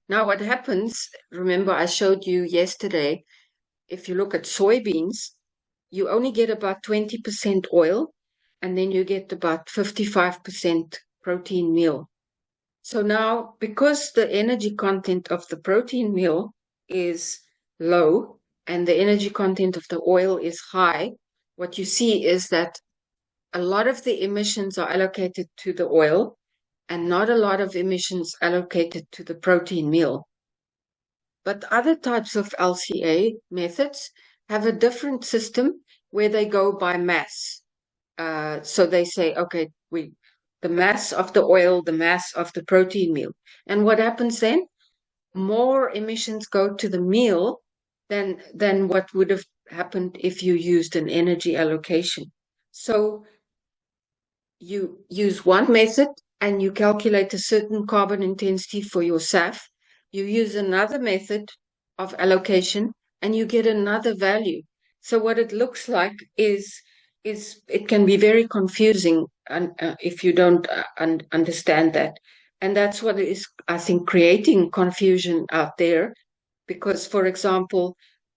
Now what happens, remember I showed you yesterday, if you look at soybeans, you only get about 20% oil, and then you get about 55% protein meal. So now, because the energy content of the protein meal is low and the energy content of the oil is high, what you see is that a lot of the emissions are allocated to the oil and not a lot of emissions allocated to the protein meal. But other types of LCA methods have a different system where they go by mass. So they say, okay, the mass of the oil, the mass of the protein meal. And what happens then? More emissions go to the meal than what would have happened if you used an energy allocation. So you use one method and you calculate a certain carbon intensity for your SAF. You use another method of allocation and you get another value. So what it looks like is it can be very confusing if you don't understand that. And that's what is, I think, creating confusion out there. Because, for example,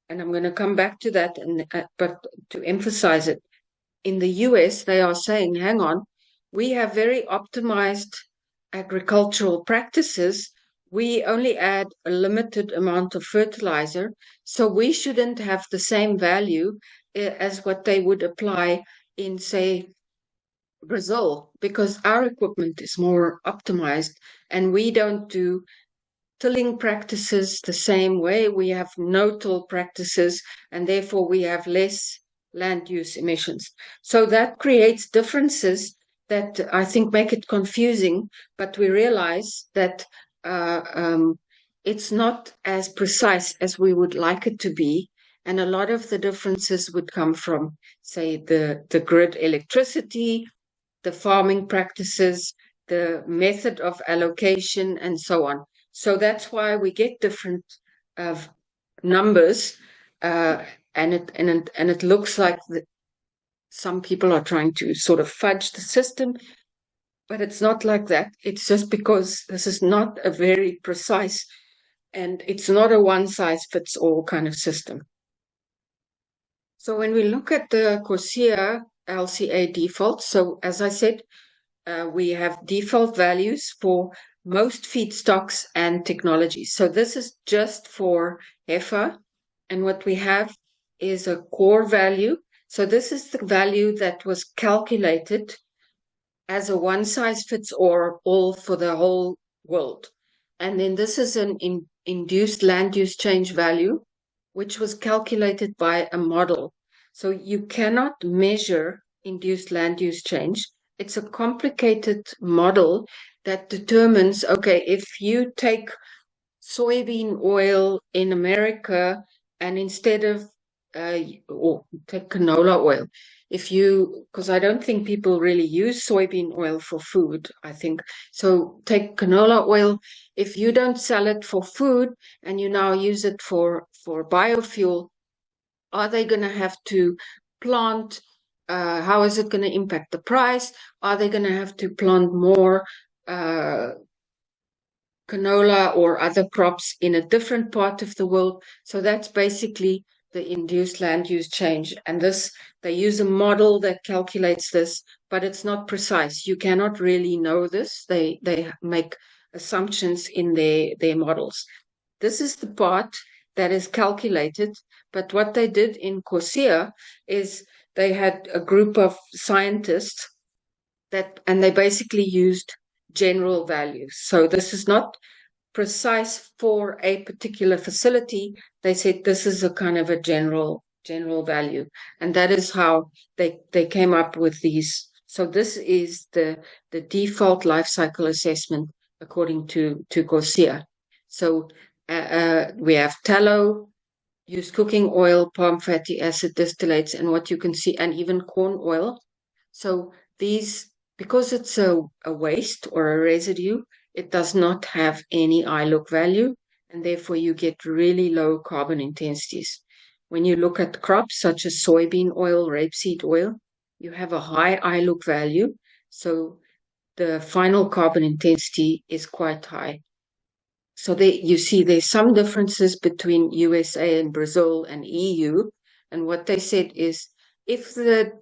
and I'm going to come back to that, but to emphasize it, in the US, they are saying, hang on, we have very optimized agricultural practices. We only add a limited amount of fertilizer, so we shouldn't have the same value as what they would apply in, say, Brazil, because our equipment is more optimized and we don't do tilling practices the same way. We have no-till practices, and therefore we have less land use emissions. So that creates differences that I think make it confusing, but we realize that it's not as precise as we would like it to be. And a lot of the differences would come from, say, the grid electricity, the farming practices, the method of allocation, and so on. So that's why we get different numbers, and it looks like some people are trying to sort of fudge the system, but it's not like that. It's just because this is not a very precise, and it's not a one-size-fits-all kind of system. So when we look at the CORSIA LCA default, so as I said, we have default values for most feedstocks and technologies. So this is just for heifer. And what we have is a core value. So this is the value that was calculated as a one-size-fits-all for the whole world. And then this is an induced land use change value, which was calculated by a model. So you cannot measure induced land use change. It's a complicated model that determines, okay, if you take soybean oil in America and instead of, or take canola oil, because I don't think people really use soybean oil for food, I think. So take canola oil. If you don't sell it for food and you now use it for biofuel, are they going to have to plant? How is it going to impact the price? Are they going to have to plant more canola or other crops in a different part of the world? So that's basically the induced land use change. And this, they use a model that calculates this, but it's not precise. You cannot really know this. They make assumptions in their models. This is the part that is calculated. But what they did in CORSIA is they had a group of scientists and they basically used general values. So this is not precise for a particular facility. They said this is a kind of a general value. And that is how they came up with these. So this is the default life cycle assessment according to CORSIA. So we have tallow, used cooking oil, palm fatty acid, distillates, and what you can see, and even corn oil. So these, because it's a waste or a residue, it does not have any iLook value, and therefore you get really low carbon intensities. When you look at crops such as soybean oil, rapeseed oil, you have a high iLook value, so the final carbon intensity is quite high. So you see there's some differences between USA and Brazil and EU, and what they said is if the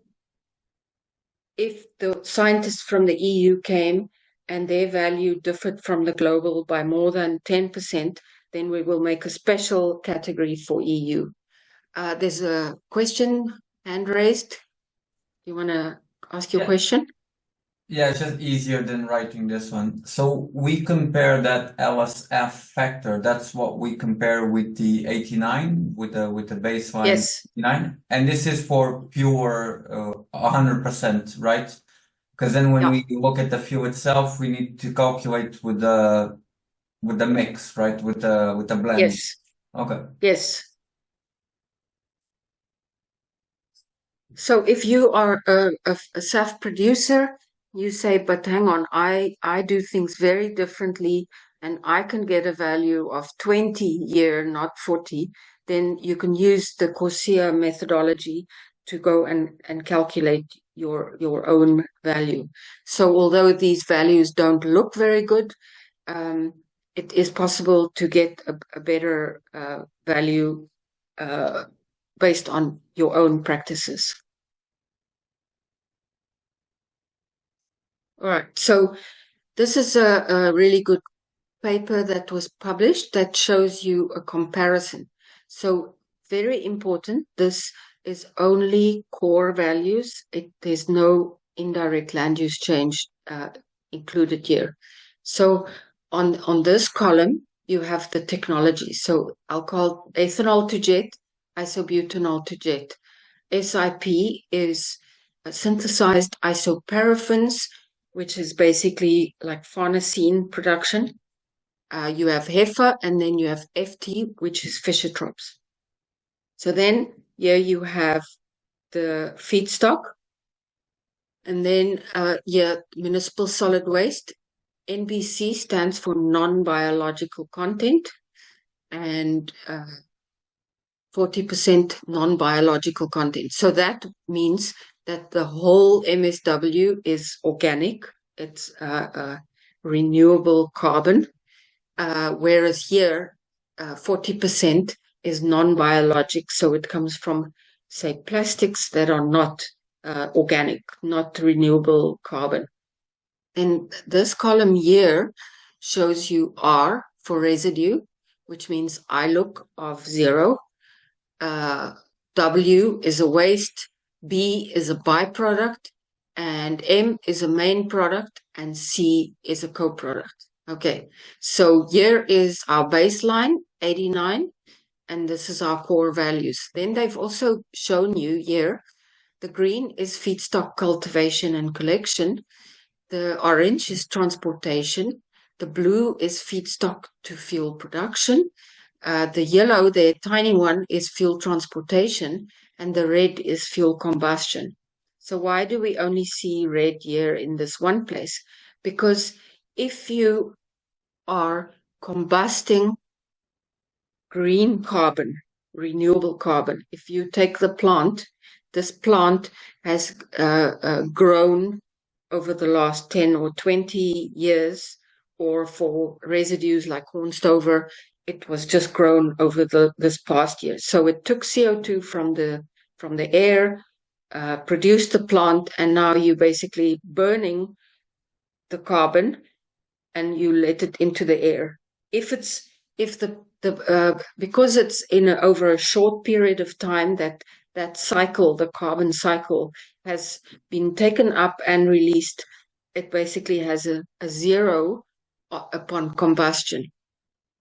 scientists from the EU came and their value differed from the global by more than 10%, then we will make a special category for EU. There's a question, hand raised. You want to ask your question? Yeah, it's just easier than writing this one. So we compare that LSF factor. That's what we compare with the 89, with the baseline. Yes. 89. And this is for pure 100%, right? Because then when Yeah. we look at the fuel itself, we need to calculate with the mix, right? With the blend. Yes. Okay. Yes. So if you are a SAF producer, you say, but hang on, I do things very differently and I can get a value of 20 year, not 40, then you can use the CORSIA methodology to go and calculate your own value. So although these values don't look very good, it is possible to get a better value uh, based on your own practices. All right. So this is a really good paper that was published that shows you a comparison. So very important. This is only core values. There's no indirect land use change included here. So on this column, you have the technology. So alcohol, ethanol to jet, isobutanol to jet. SIP is synthesized isoparaffins, which is basically like farnesene production. You have HEFA, and then you have FT, which is Fischer-Tropsch. So then here you have the feedstock, and then municipal solid waste. NBC stands for non-biological content, and 40% non-biological content. So that means that the whole MSW is organic. It's renewable carbon, whereas here 40% is non-biologic. So it comes from, say, plastics that are not organic, not renewable carbon. And this column here shows you R for residue, which means ILUC of 0. W is a waste, B is a byproduct, and M is a main product, and C is a co-product. Okay, so here is our baseline, 89, and this is our core values. Then they've also shown you here, the green is feedstock cultivation and collection, the orange is transportation, the blue is feedstock to fuel production, the yellow, the tiny one, is fuel transportation, and the red is fuel combustion. So why do we only see red here in this one place? Because if you are combusting green carbon, renewable carbon, if you take the plant, this plant has grown over the last 10 or 20 years, or for residues like corn stover, it was just grown over this past year. So it took CO2 from the air, produced the plant, and now you're basically burning the carbon and you let it into the air. If because it's over a short period of time that cycle, the carbon cycle, has been taken up and released, it basically has a zero upon combustion.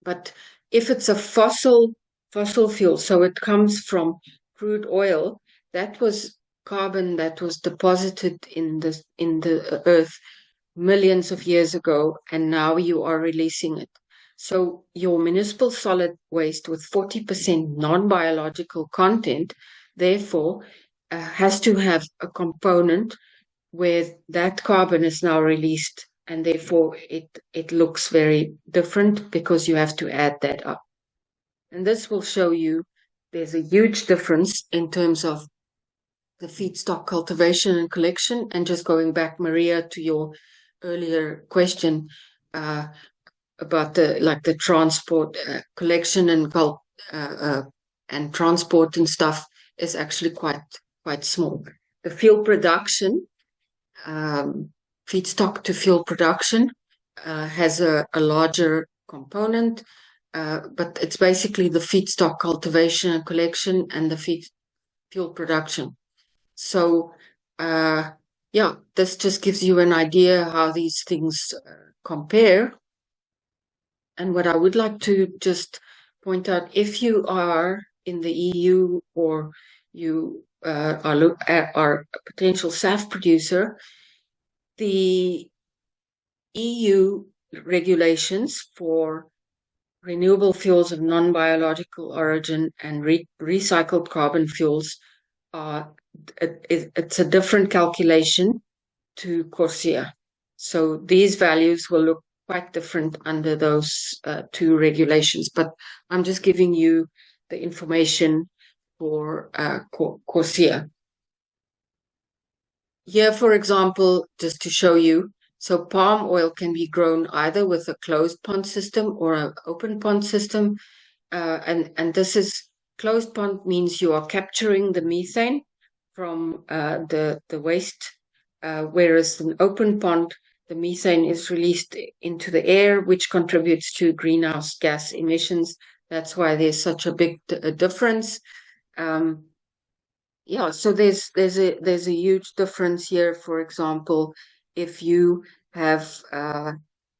But if it's a fossil fuel, so it comes from crude oil, that was carbon that was deposited in the earth millions of years ago, and now you are releasing it. So your municipal solid waste with 40% non-biological content, therefore, has to have a component where that carbon is now released, and therefore it looks very different because you have to add that up. And this will show you there's a huge difference in terms of the feedstock cultivation and collection. And just going back, Maria, to your earlier question about the transport, collection and transport and stuff is actually quite small. The fuel production, feedstock to fuel production, has a larger component, but it's basically the feedstock cultivation and collection and the fuel production. So, this just gives you an idea how these things compare. And what I would like to just point out, if you are in the EU or you are a potential SAF producer, the EU regulations for renewable fuels of non-biological origin and recycled carbon fuels are it's a different calculation to CORSIA. So these values will look quite different under those two regulations, but I'm just giving you the information for CORSIA. Here, for example, just to show you, so palm oil can be grown either with a closed pond system or an open pond system. And this is closed pond means you are capturing the methane from the waste, whereas an open pond, the methane is released into the air, which contributes to greenhouse gas emissions. That's why there's such a big difference. Yeah, so there's a huge difference here. For example, if you have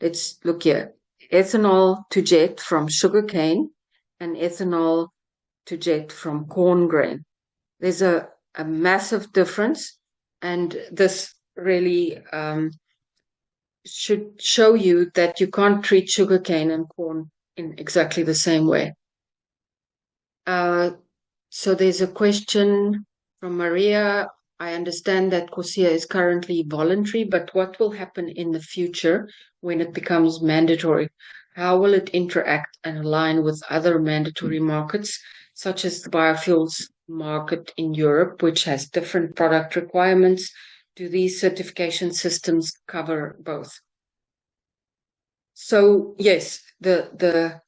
let's look here, ethanol to jet from sugarcane and ethanol to jet from corn grain. There's a massive difference, and this really should show you that you can't treat sugarcane and corn in exactly the same way. So there's a question from Maria. I understand that CORSIA is currently voluntary, but what will happen in the future when it becomes mandatory? How will it interact and align with other mandatory markets, such as the biofuels market in Europe, which has different product requirements? Do these certification systems cover both? So yes, the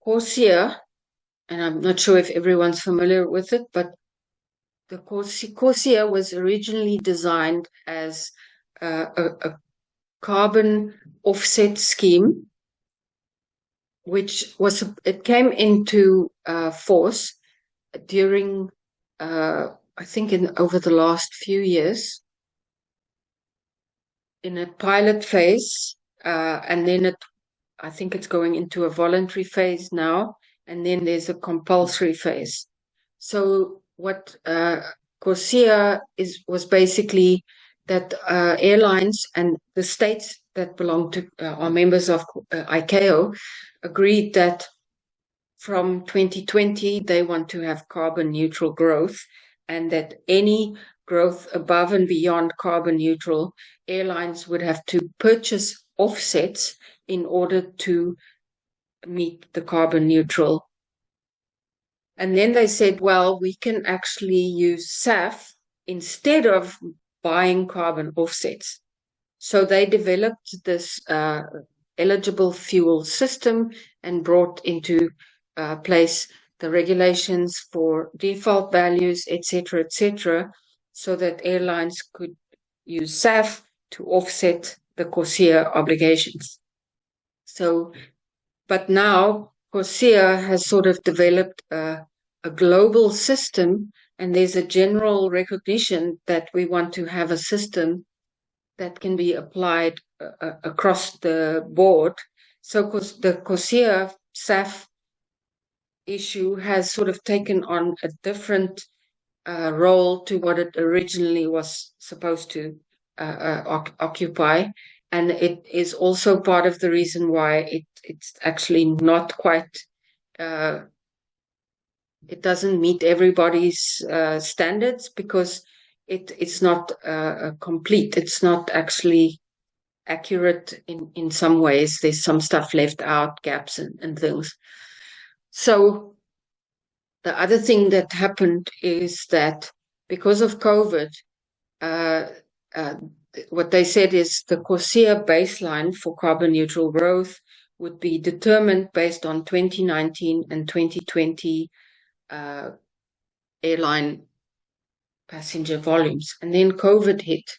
CORSIA, and I'm not sure if everyone's familiar with it, but the CORSIA was originally designed as a carbon offset scheme, which was it came into force during I think over the last few years in a pilot phase, and then I think it's going into a voluntary phase now, and then there's a compulsory phase. So what CORSIA was basically that airlines and the states that belong to are members of ICAO agreed that from 2020 they want to have carbon neutral growth, and that any growth above and beyond carbon neutral, airlines would have to purchase offsets in order to meet the carbon neutral. And then they said, well, we can actually use SAF instead of buying carbon offsets. So they developed this eligible fuel system and brought into place the regulations for default values, etc., so that airlines could use SAF to offset the CORSIA obligations. So, but now CORSIA has sort of developed a global system, and there's a general recognition that we want to have a system that can be applied across the board. So the CORSIA SAF issue has sort of taken on a different role to what it originally was supposed to occupy. And it is also part of the reason why it's actually not quite, it doesn't meet everybody's standards, because it's not complete. It's not actually accurate in some ways. There's some stuff left out, gaps and things. So the other thing that happened is that because of COVID, what they said is the CORSIA baseline for carbon neutral growth would be determined based on 2019 and 2020 airline passenger volumes. And then COVID hit.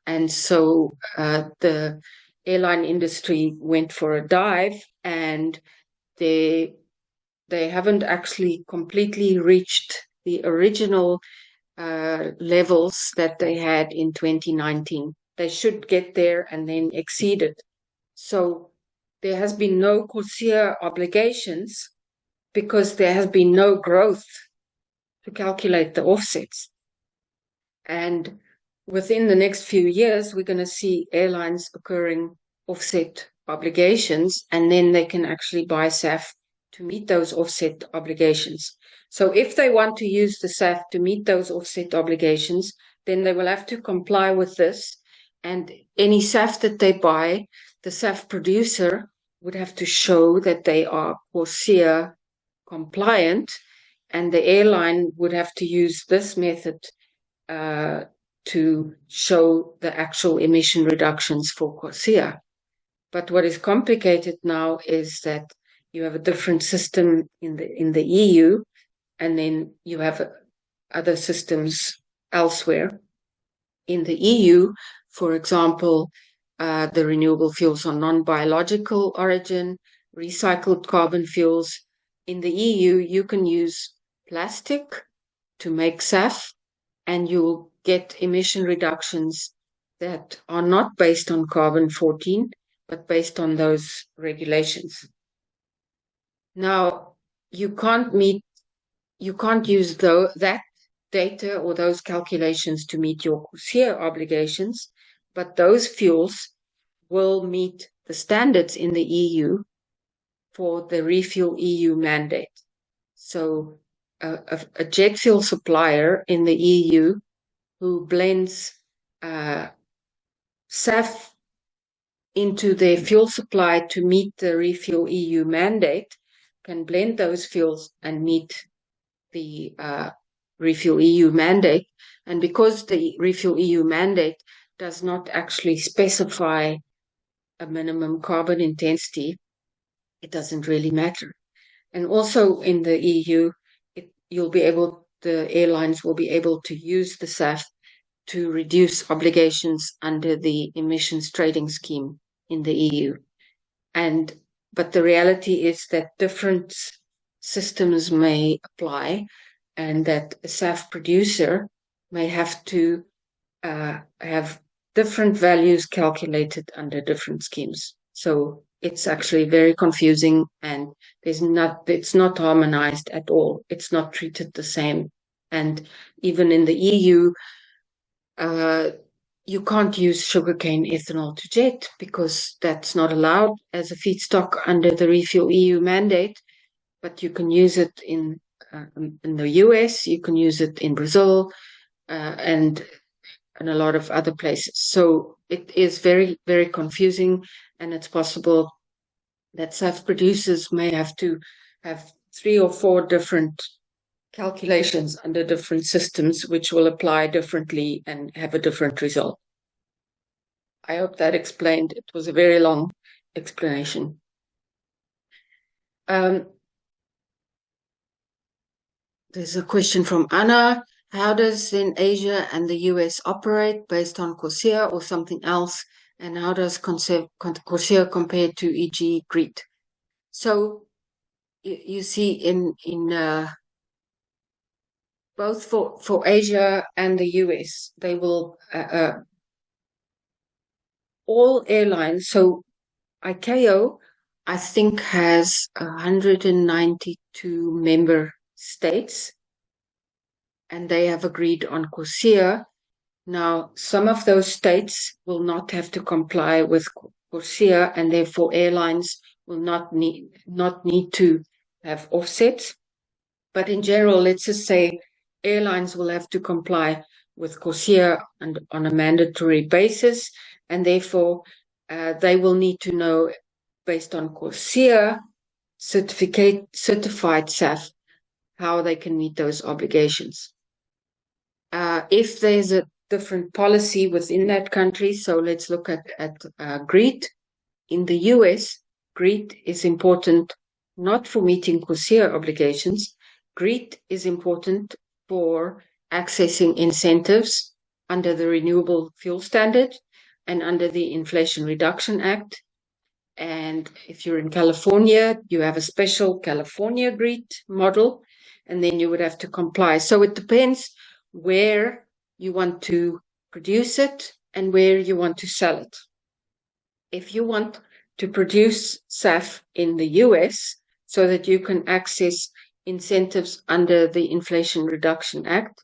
And so the airline industry went for a dive, and they haven't actually completely reached the original levels that they had in 2019. They should get there and then exceed it. So there has been no CORSIA obligations because there has been no growth to calculate the offsets. And within the next few years, we're going to see airlines occurring offset obligations, and then they can actually buy SAF to meet those offset obligations. So if they want to use the SAF to meet those offset obligations, then they will have to comply with this. And any SAF that they buy, the SAF producer would have to show that they are CORSIA compliant, and the airline would have to use this method to show the actual emission reductions for CORSIA. But what is complicated now is that you have a different system in the EU, and then you have other systems elsewhere. In the EU, for example, the renewable fuels are non-biological origin, recycled carbon fuels. In the EU, you can use plastic to make SAF, and you'll get emission reductions that are not based on carbon 14, but based on those regulations. Now, you can't use that data or those calculations to meet your CORSIA obligations, but those fuels will meet the standards in the EU for the Refuel EU mandate. So a jet fuel supplier in the EU who blends SAF into their fuel supply to meet the Refuel EU mandate can blend those fuels and meet the Refuel EU mandate. And because the Refuel EU mandate does not actually specify a minimum carbon intensity, it doesn't really matter. And also in the EU, the airlines will be able to use the SAF to reduce obligations under the emissions trading scheme in the EU. But the reality is that different systems may apply, and that a SAF producer may have to have different values calculated under different schemes. So it's actually very confusing, and it's not harmonized at all. It's not treated the same. And even in the EU, you can't use sugarcane ethanol to jet because that's not allowed as a feedstock under the Refuel EU mandate. But you can use it in the US, you can use it in Brazil, and a lot of other places. So it is very, very confusing, and it's possible that SAF producers may have to have 3 or 4 different calculations under different systems, which will apply differently and have a different result. I hope that explained. It was a very long explanation. There's a question from Anna. How does then Asia and the US operate based on CORSIA or something else? And how does CORSIA compare to, e.g., GREET? So you see in both for Asia and the US, they will all airlines. So ICAO, I think, has 192 member states, and they have agreed on CORSIA. Now, some of those states will not have to comply with CORSIA, and therefore airlines will not need to have offsets. But in general, let's just say airlines will have to comply with CORSIA and on a mandatory basis, and therefore they will need to know, based on CORSIA certified SAF, how they can meet those obligations. If there's a different policy within that country, so let's look at GREET. In the US, GREET is important not for meeting CORSIA obligations. GREET is important for accessing incentives under the Renewable Fuel Standard and under the Inflation Reduction Act. And if you're in California, you have a special California GREET model, and then you would have to comply. So it depends where you want to produce it and where you want to sell it. If you want to produce SAF in the US so that you can access incentives under the Inflation Reduction Act,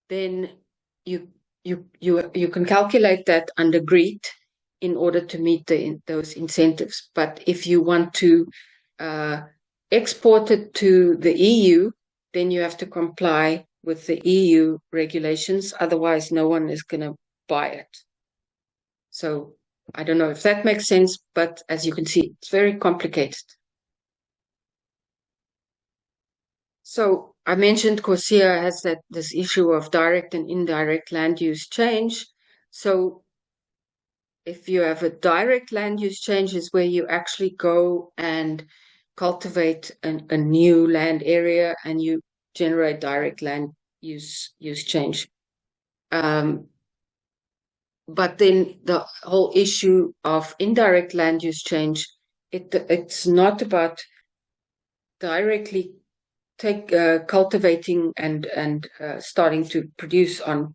then you you can calculate that under GREET in order to meet those incentives. But if you want to export it to the EU, then you have to comply with the EU regulations. Otherwise, no one is going to buy it. So I don't know if that makes sense, but as you can see, it's very complicated. So I mentioned CORSIA has this issue of direct and indirect land use change. So if you have a direct land use change is where you actually go and cultivate a new land area and you generate direct land use change. But then the whole issue of indirect land use change, it's not about directly cultivating and starting to produce on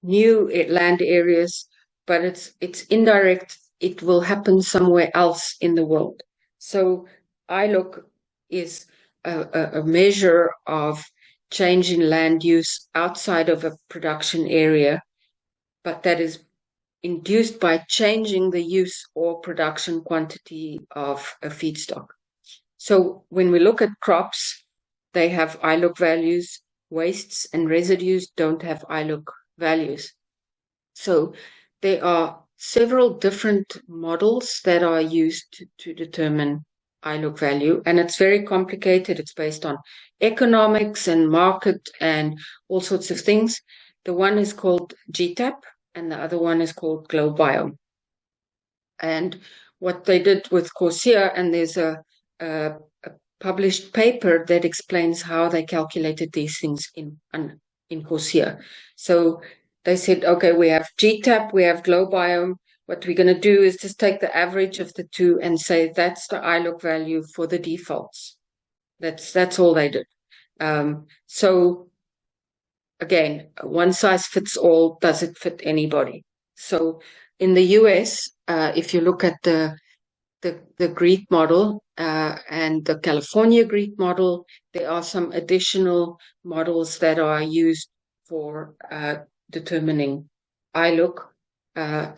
new land areas, but it's indirect. It will happen somewhere else in the world. So ILUC is a measure of change in land use outside of a production area, but that is induced by changing the use or production quantity of a feedstock. So when we look at crops, they have ILUC values. Wastes and residues don't have ILUC values. So there are several different models that are used to determine ILUC value, and it's very complicated. It's based on economics and market and all sorts of things. The one is called GTAP, and the other one is called GLOBIOME. And what they did with CORSIA, and there's a published paper that explains how they calculated these things in CORSIA. So they said, okay, we have GTAP, we have GLOBIOME. What we're going to do is just take the average of the two and say that's the ILUC value for the defaults. That's all they did. So again, one size fits all. Does it fit anybody? So in the US, if you look at the GREET model and the California GREET model, there are some additional models that are used for determining ILUC.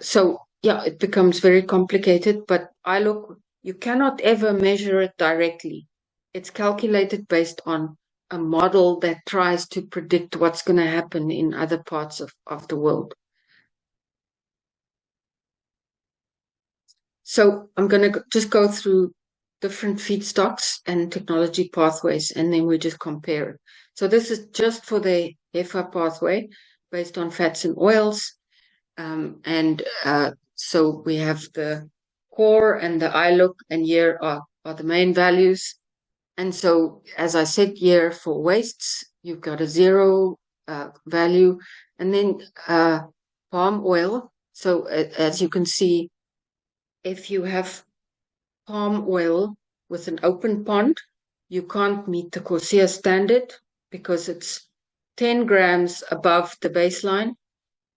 So yeah, it becomes very complicated, but ILUC, you cannot ever measure it directly. It's calculated based on a model that tries to predict what's going to happen in other parts of the world. So I'm going to just go through different feedstocks and technology pathways, and then we just compare it. So this is just for the HEFA pathway based on fats and oils. So we have the core and the ILUC, and here are the main values. And so, as I said, here for wastes, you've got a 0 value, and then palm oil. So as you can see, if you have palm oil with an open pond, you can't meet the CORSIA standard because it's 10 grams above the baseline.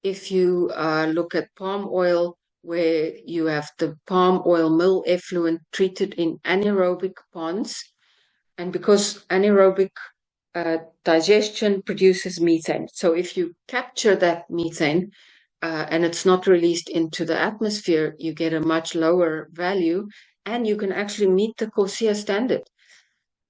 If you look at palm oil, where you have the palm oil mill effluent treated in anaerobic ponds, and because anaerobic digestion produces methane. So if you capture that methane and it's not released into the atmosphere, you get a much lower value, and you can actually meet the CORSIA standard.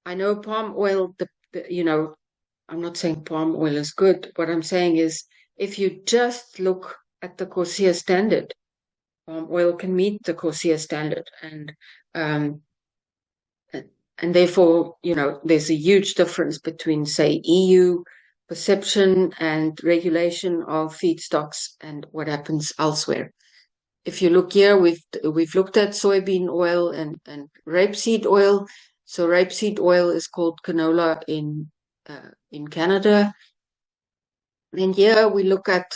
I know palm oil, I'm not saying palm oil is good. What I'm saying is, if you just look at the CORSIA standard, palm oil can meet the CORSIA standard, and therefore, there's a huge difference between, say, EU perception and regulation of feedstocks and what happens elsewhere. If you look here, we've looked at soybean oil and rapeseed oil. So rapeseed oil is called canola in Canada. And here we look at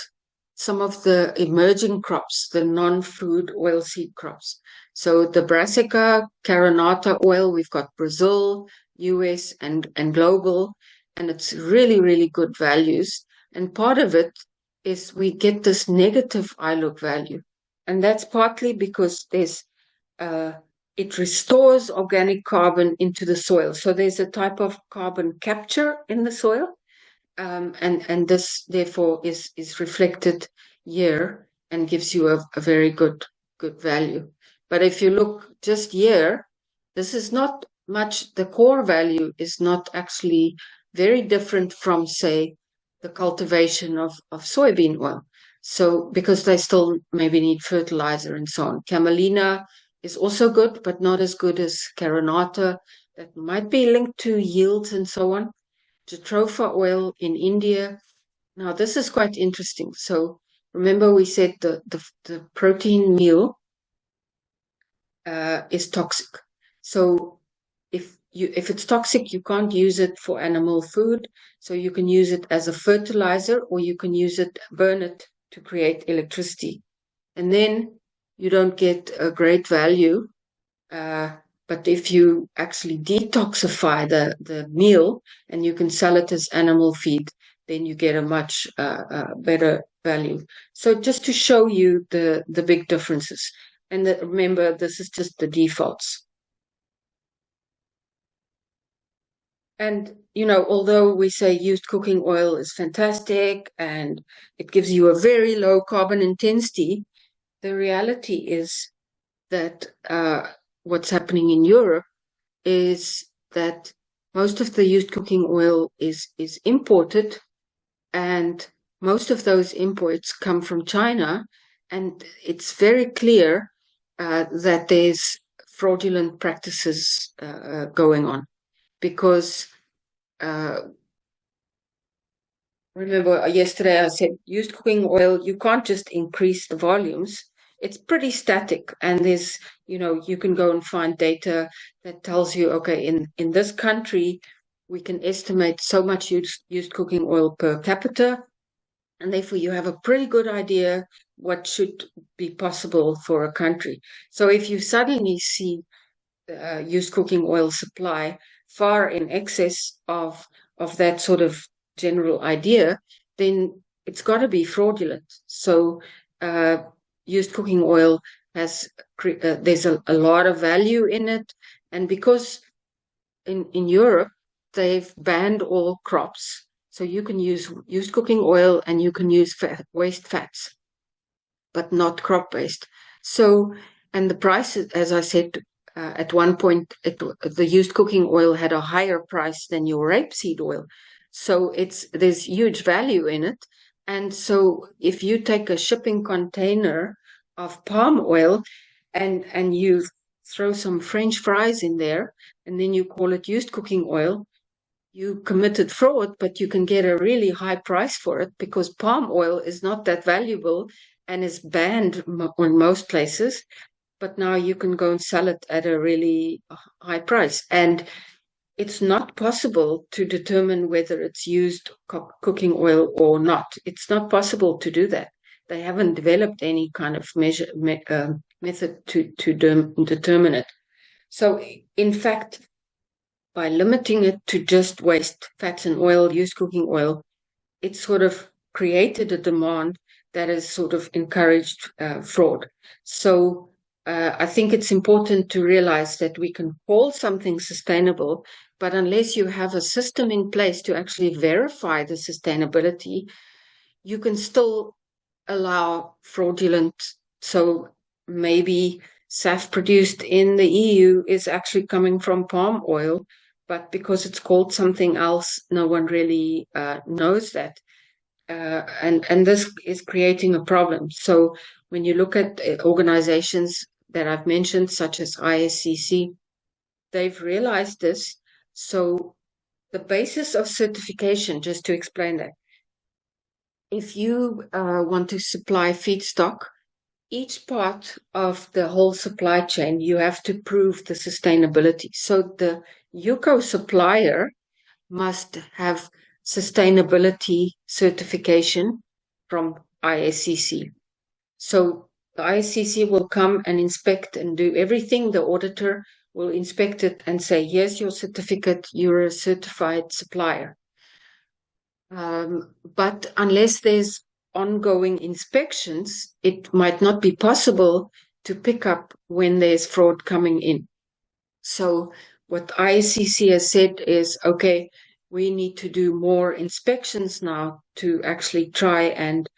some of the emerging crops, the non-food oilseed crops. So the Brassica carinata oil, we've got Brazil, US, and global, and it's really, really good values. And part of it is we get this negative ILUC value. And that's partly because it restores organic carbon into the soil. So there's a type of carbon capture in the soil. and this therefore is reflected here and gives you a very good value. But if you look just here, this is not much. The core value is not actually very different from, say, the cultivation of soybean oil. So because they still maybe need fertilizer and so on. Camelina is also good, but not as good as Carinata. That might be linked to yields and so on. Jatropha oil in India. Now, this is quite interesting. So, remember, we said the protein meal is toxic. So, if it's toxic, you can't use it for animal food. So, you can use it as a fertilizer, or you can use it, burn it to create electricity. And then you don't get a great value. But if you actually detoxify the meal and you can sell it as animal feed, then you get a much better value. So just to show you the big differences. And remember, this is just the defaults. And, although we say used cooking oil is fantastic and it gives you a very low carbon intensity, the reality is that what's happening in Europe is that most of the used cooking oil is imported, and most of those imports come from China, and it's very clear that there's fraudulent practices going on because remember yesterday I said used cooking oil, you can't just increase the volumes. It's pretty static, and there's, you can go and find data that tells you, okay, in this country, we can estimate so much used cooking oil per capita, and therefore you have a pretty good idea what should be possible for a country. So if you suddenly see used cooking oil supply far in excess of that sort of general idea, then it's got to be fraudulent. So used cooking oil has there's a lot of value in it, and because in Europe they've banned all crops, so you can use used cooking oil and you can use waste fats, but not crop based. So, and the price, as I said, at one point, the used cooking oil had a higher price than your rapeseed oil. So there's huge value in it. And so if you take a shipping container of palm oil and you throw some French fries in there, and then you call it used cooking oil, you committed fraud, but you can get a really high price for it because palm oil is not that valuable and is banned in most places. But now you can go and sell it at a really high price. And it's not possible to determine whether it's used cooking oil or not. It's not possible to do that. They haven't developed any kind of method to determine it. So, in fact, by limiting it to just waste fats and oil, used cooking oil, it sort of created a demand that has sort of encouraged fraud. So I think it's important to realize that we can call something sustainable, but unless you have a system in place to actually verify the sustainability, you can still allow fraudulent. So maybe SAF produced in the EU is actually coming from palm oil, but because it's called something else, no one really knows that. And this is creating a problem. So when you look at organizations that I've mentioned, such as ISCC, they've realized this. So the basis of certification, just to explain that, if you want to supply feedstock, each part of the whole supply chain, you have to prove the sustainability. So the UCO supplier must have sustainability certification from ISCC. So the ISCC will come and inspect and do everything. The auditor will inspect it and say, here's your certificate, you're a certified supplier. But unless there's ongoing inspections, it might not be possible to pick up when there's fraud coming in. So what ISCC has said is, okay, we need to do more inspections now to actually try and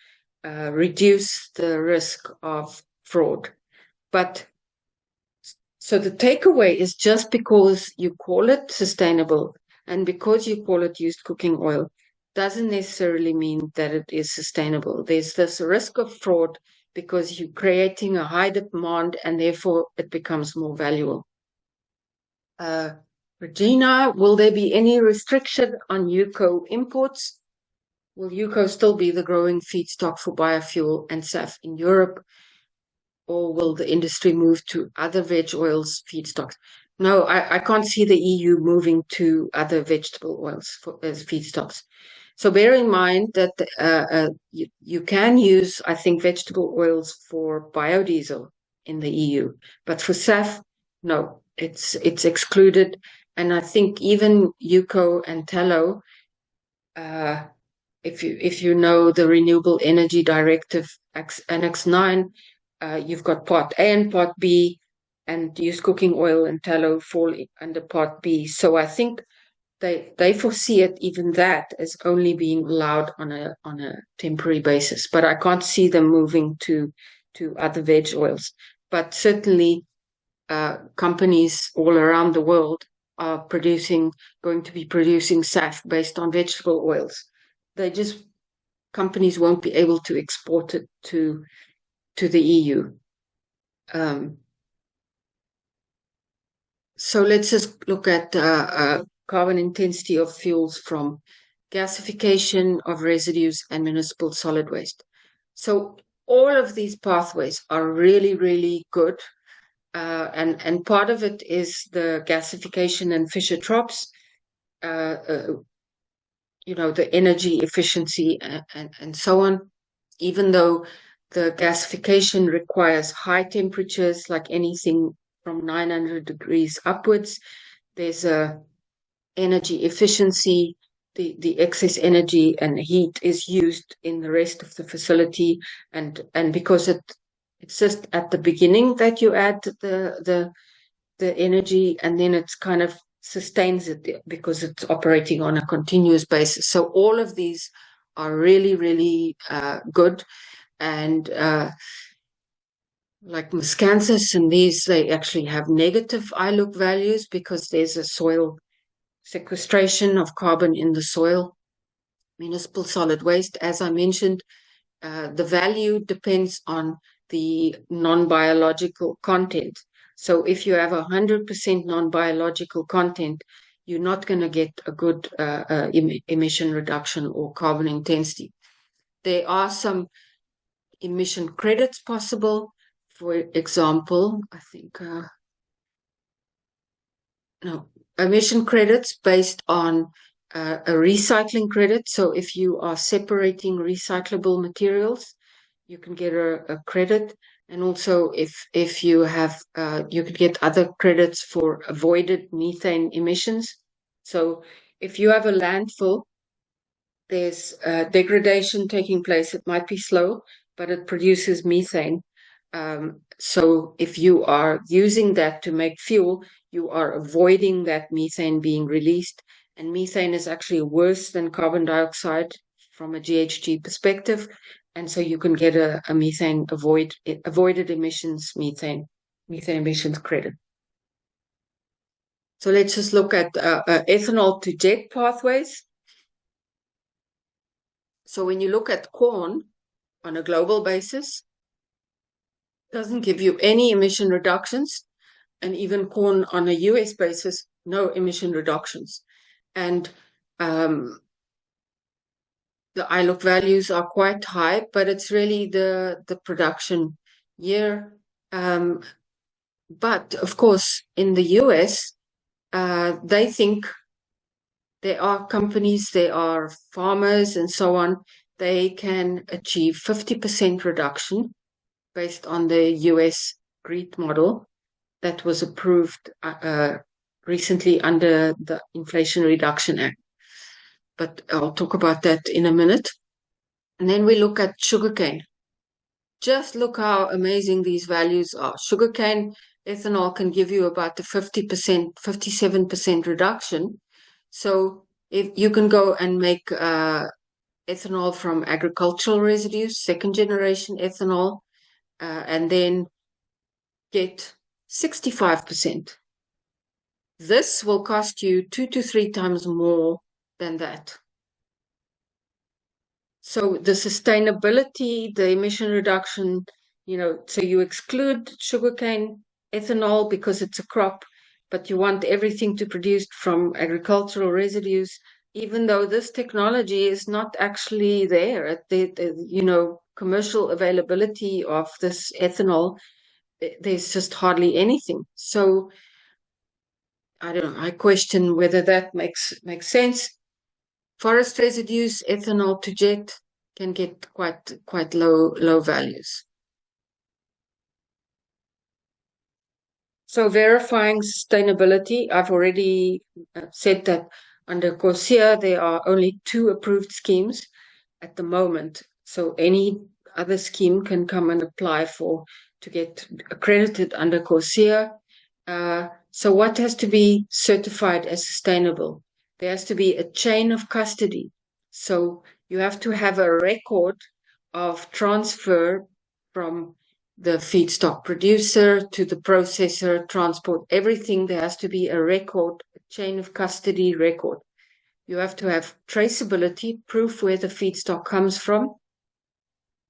reduce the risk of fraud. But so the takeaway is, just because you call it sustainable and because you call it used cooking oil doesn't necessarily mean that it is sustainable. There's this risk of fraud because you're creating a high demand and therefore it becomes more valuable. Regina, will there be any restriction on UCO imports? Will UCO still be the growing feedstock for biofuel and SAF in Europe? Or will the industry move to other veg oils feedstocks? No, I can't see the EU moving to other vegetable oils as feedstocks. So bear in mind that you can use, I think, vegetable oils for biodiesel in the EU, but for SAF, no, it's excluded. And I think even UCO and tallow, if you know the Renewable Energy Directive Annex 9, you've got Part A and Part B, and used cooking oil and tallow fall under Part B. So I think they foresee it, even that, as only being allowed on a temporary basis. But I can't see them moving to other veg oils. But certainly, companies all around the world are going to be producing SAF based on vegetable oils. Companies won't be able to export it to the EU. So let's just look at carbon intensity of fuels from gasification of residues and municipal solid waste. So all of these pathways are really, really good. And part of it is the gasification and Fischer-Tropsch, the energy efficiency and so on, even though the gasification requires high temperatures, like anything from 900 degrees upwards. There's a energy efficiency. The excess energy and heat is used in the rest of the facility, and because it's just at the beginning that you add the energy, and then it's kind of sustains it because it's operating on a continuous basis. So all of these are really, really good. And like Miscanthus and these, they actually have negative iLUC values because there's a soil sequestration of carbon in the soil. Municipal solid waste, as I mentioned, the value depends on the non-biological content. So if you have 100% non-biological content, you're not going to get a good emission reduction or carbon intensity. There are some emission credits possible. For example, I think emission credits based on a recycling credit. So if you are separating recyclable materials, you can get a credit. And also if you have, you could get other credits for avoided methane emissions. So if you have a landfill, there's degradation taking place. It might be slow, but it produces methane. So if you are using that to make fuel, you are avoiding that methane being released. And methane is actually worse than carbon dioxide from a GHG perspective. And so you can get a methane avoided emissions methane emissions credit. So let's just look at ethanol to jet pathways. So when you look at corn on a global basis, it doesn't give you any emission reductions, and even corn on a US basis, no emission reductions. And the iLUC values are quite high, but it's really the production year. But of course, in the US, they think there are companies, there are farmers and so on, they can achieve 50% reduction based on the US GREET model that was approved recently under the Inflation Reduction Act. But I'll talk about that in a minute. And then we look at sugarcane. Just look how amazing these values are. Sugarcane ethanol can give you about the 50%, 57% reduction. So If you can go and make ethanol from agricultural residues, second generation ethanol, and then get 65%. This will cost you 2 to 3 times more than that. So the sustainability, the emission reduction, so you exclude sugarcane ethanol because it's a crop, but you want everything to produce from agricultural residues, even though this technology is not actually there at the commercial availability of this ethanol. There's just hardly anything. So I don't know. I question whether that makes sense. Forest residues, ethanol to jet can get quite low values. So verifying sustainability, I've already said that under CORSIA there are only 2 approved schemes at the moment. So any other scheme can come and apply to get accredited under CORSIA. So what has to be certified as sustainable? There has to be a chain of custody. So you have to have a record of transfer from the feedstock producer to the processor, transport, everything. There has to be a record, a chain of custody record. You have to have traceability, proof where the feedstock comes from,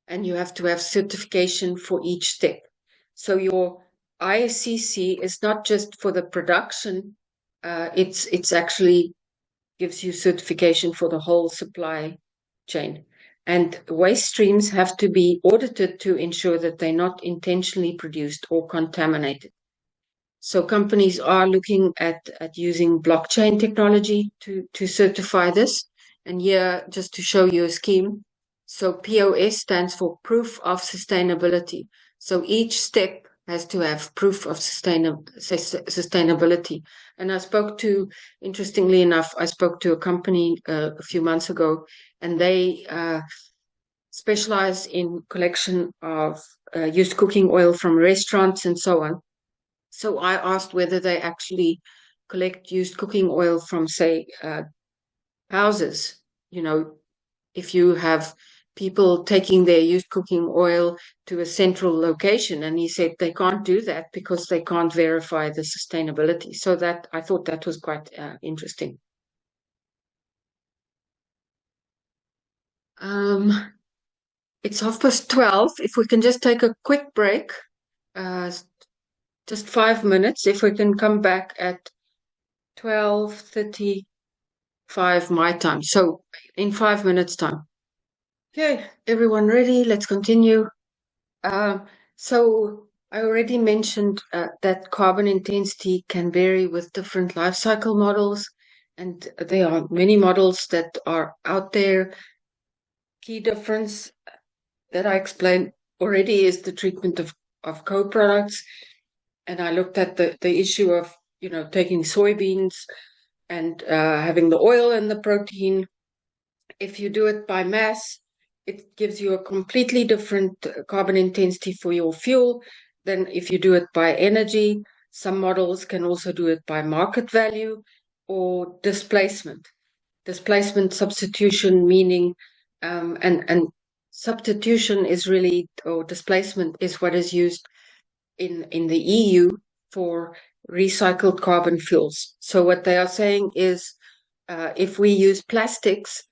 and you have to have certification for each step. So your ISCC is not just for the production, it's actually gives you certification for the whole supply chain. And waste streams have to be audited to ensure that they're not intentionally produced or contaminated. So companies are looking at using blockchain technology to certify this. And here, just to show you a scheme. So POS stands for Proof of Sustainability. So each step has to have proof of sustainability. And interestingly enough, I spoke to a company a few months ago, and they specialize in collection of used cooking oil from restaurants and so on. So I asked whether they actually collect used cooking oil from, say, houses. If you have people taking their used cooking oil to a central location, and he said they can't do that because they can't verify the sustainability. So that I thought that was quite interesting. It's 12:30. If we can just take a quick break, just 5 minutes. If we can come back at 12:35 my time. So in 5 minutes time. Okay, everyone ready? Let's continue. So I already mentioned that carbon intensity can vary with different life cycle models, and there are many models that are out there. Key difference that I explained already is the treatment of co-products. And I looked at the issue of, taking soybeans and having the oil and the protein. If you do it by mass, it gives you a completely different carbon intensity for your fuel than if you do it by energy. Some models can also do it by market value or displacement. Displacement substitution, meaning, and substitution is really, or displacement is what is used in the EU for recycled carbon fuels. So what they are saying is, if we use plastics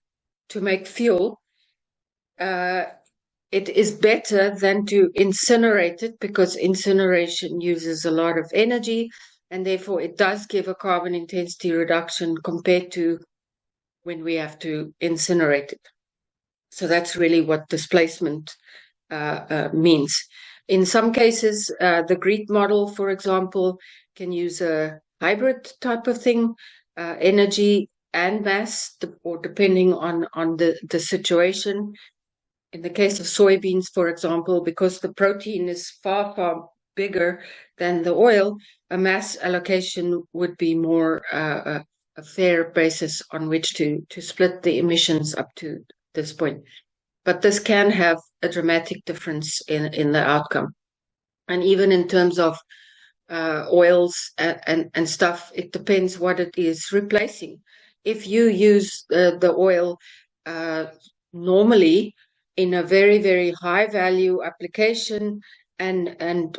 to make fuel, it is better than to incinerate it, because incineration uses a lot of energy, and therefore it does give a carbon intensity reduction compared to when we have to incinerate it. So that's really what displacement means. In some cases, the GREET model, for example, can use a hybrid type of thing, energy and mass, or depending on the situation. In the case of soybeans, for example, because the protein is far, far bigger than the oil, a mass allocation would be more a fair basis on which to split the emissions up to this point. But this can have a dramatic difference in the outcome. And even in terms of oils and stuff, it depends what it is replacing. if you use the oil normally in a very, very high value application and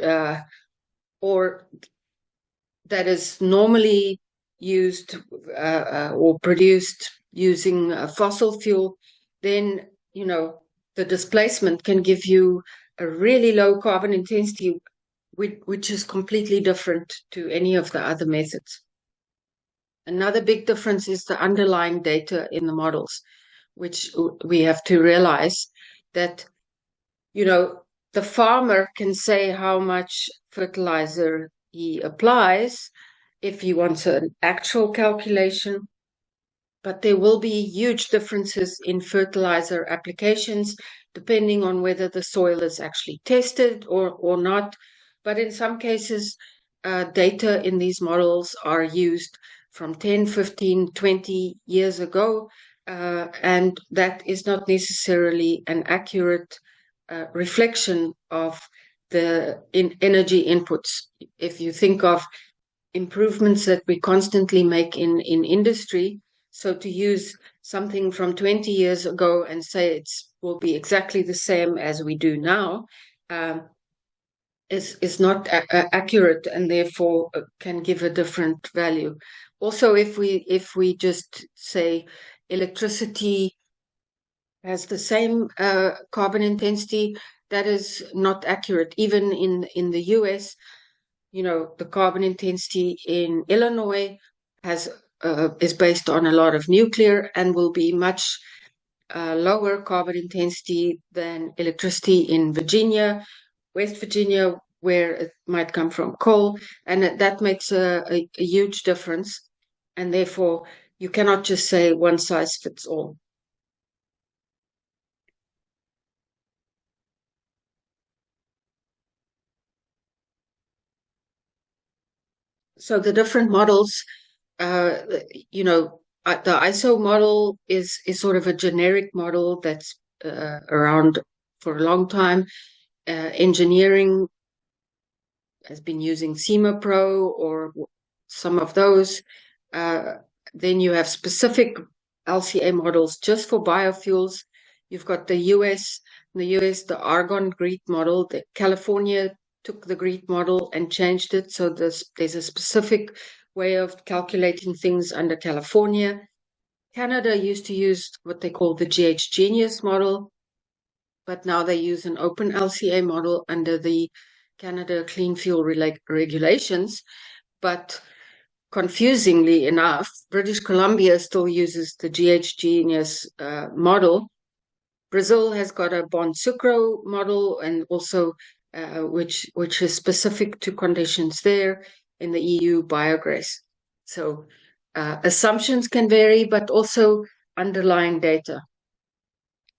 or that is normally used or produced using fossil fuel, then, the displacement can give you a really low carbon intensity, which is completely different to any of the other methods. Another big difference is the underlying data in the models, which we have to realize that, the farmer can say how much fertilizer he applies if he wants an actual calculation, but there will be huge differences in fertilizer applications depending on whether the soil is actually tested or not. But in some cases, data in these models are used from 10, 15, 20 years ago, and that is not necessarily an accurate reflection of the energy inputs. If you think of improvements that we constantly make in industry, so to use something from 20 years ago and say it will be exactly the same as we do now is not accurate, and therefore can give a different value. Also, if we just say electricity has the same carbon intensity, that is not accurate. Even in the US, the carbon intensity in Illinois is based on a lot of nuclear and will be much lower carbon intensity than electricity in Virginia, West Virginia, where it might come from coal, and that makes a huge difference. And therefore, you cannot just say one size fits all. So the different models, the ISO model is sort of a generic model that's around for a long time. Engineering has been using CIMA Pro or some of those. Then you have specific LCA models just for biofuels. You've got the US, the Argonne GREET model. The California took the GREET model and changed it. So there's a specific way of calculating things under California. Canada used to use what they call the GH Genius model, but now they use an open LCA model under the Canada Clean Fuel regulations. But confusingly enough, British Columbia still uses the GH Genius model. Brazil has got a Bonsucro model, and also which is specific to conditions there. In the EU, biogas. So assumptions can vary, but also underlying data.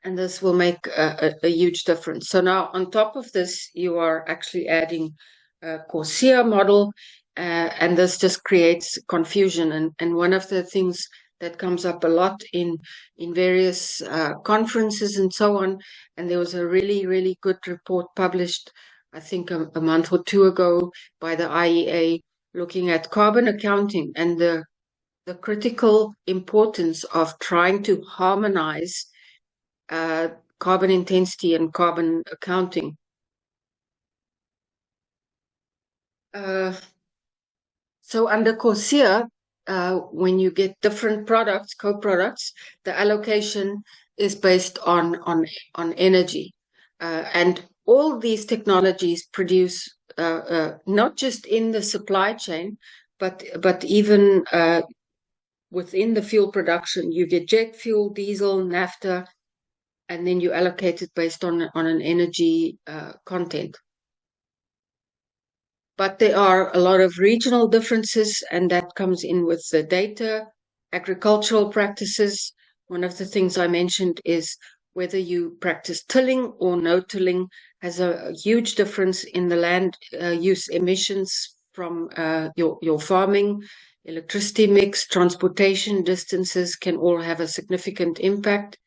And this will make a huge difference. So now on top of this, you are actually adding a CORSIA model, and this just creates confusion. And one of the things that comes up a lot in various conferences and so on, and there was a really, really good report published, I think a month or two ago, by the IEA, looking at carbon accounting and the critical importance of trying to harmonize carbon intensity and carbon accounting. So under CORSIA, when you get different products, co-products, the allocation is based on energy. And all these technologies produce not just in the supply chain, but even within the fuel production. You get jet fuel, diesel, naphtha, and then you allocate it based on an energy content. But there are a lot of regional differences, and that comes in with the data. Agricultural practices, one of the things I mentioned is whether you practice tilling or no tilling has a huge difference in the land use emissions from your farming. Electricity mix, transportation distances can all have a significant impact,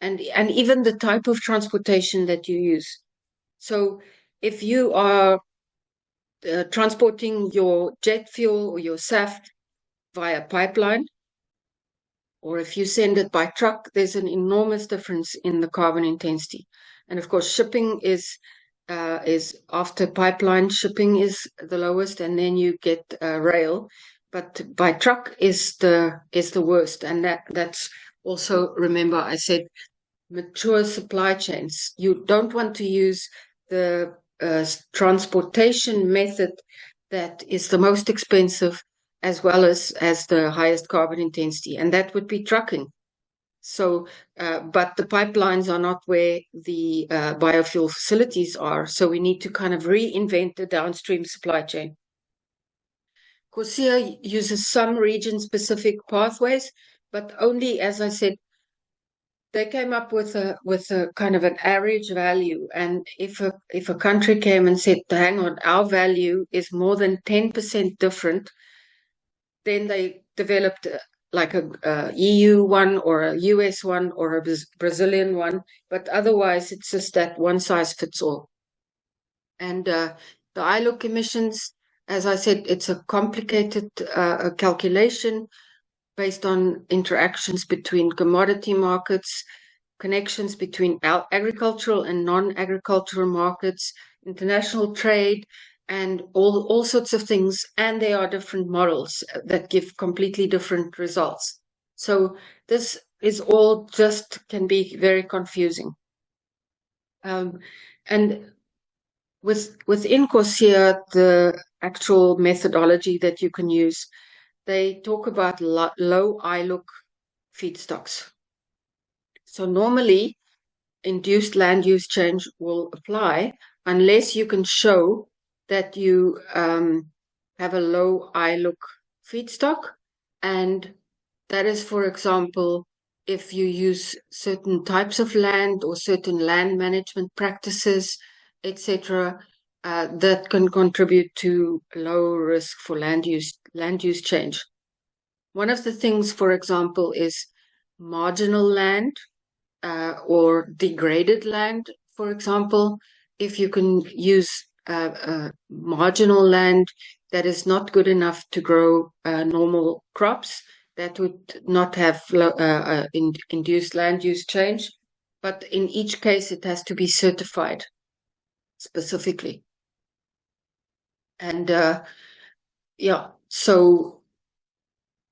and even the type of transportation that you use. So if you are transporting your jet fuel or your SAF via pipeline, or if you send it by truck, there's an enormous difference in the carbon intensity. And of course, shipping is after pipeline, shipping is the lowest, and then you get rail. But by truck is the worst, and that's also, remember I said mature supply chains. You don't want to use the transportation method that is the most expensive as well as the highest carbon intensity, and that would be trucking. So, but the pipelines are not where the biofuel facilities are, so we need to kind of reinvent the downstream supply chain. CORSIA uses some region-specific pathways, but only, as I said, they came up with a kind of an average value, and if a country came and said, hang on, our value is more than 10% different, then they developed like a EU one or a US one or a Brazilian one, but otherwise it's just that one size fits all. And the ILUC emissions, as I said, it's a complicated calculation based on interactions between commodity markets, connections between agricultural and non-agricultural markets, international trade, and all sorts of things. And there are different models that give completely different results. So this is all just can be very confusing. And within CORSIA, the actual methodology that you can use, they talk about low ILUC feedstocks. So normally, induced land use change will apply unless you can show that you have a low ILUC feedstock. And that is, for example, if you use certain types of land or certain land management practices, etc., that can contribute to low risk for land use change. One of the things, for example, is marginal land or degraded land, for example. If you can use marginal land that is not good enough to grow normal crops, that would not have induced land use change. But in each case, it has to be certified specifically. And yeah, so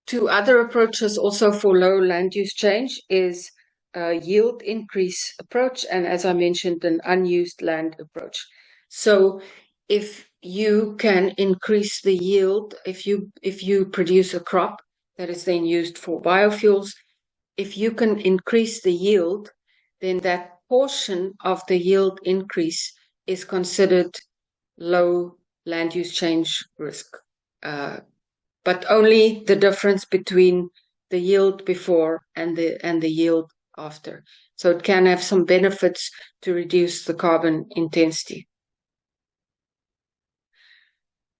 two other approaches also for low land use change is a yield increase approach, and as I mentioned, an unused land approach. So if you can increase the yield, if you produce a crop that is then used for biofuels, if you can increase the yield, then that portion of the yield increase is considered low land use change risk. But only the difference between the yield before and the yield after. So it can have some benefits to reduce the carbon intensity.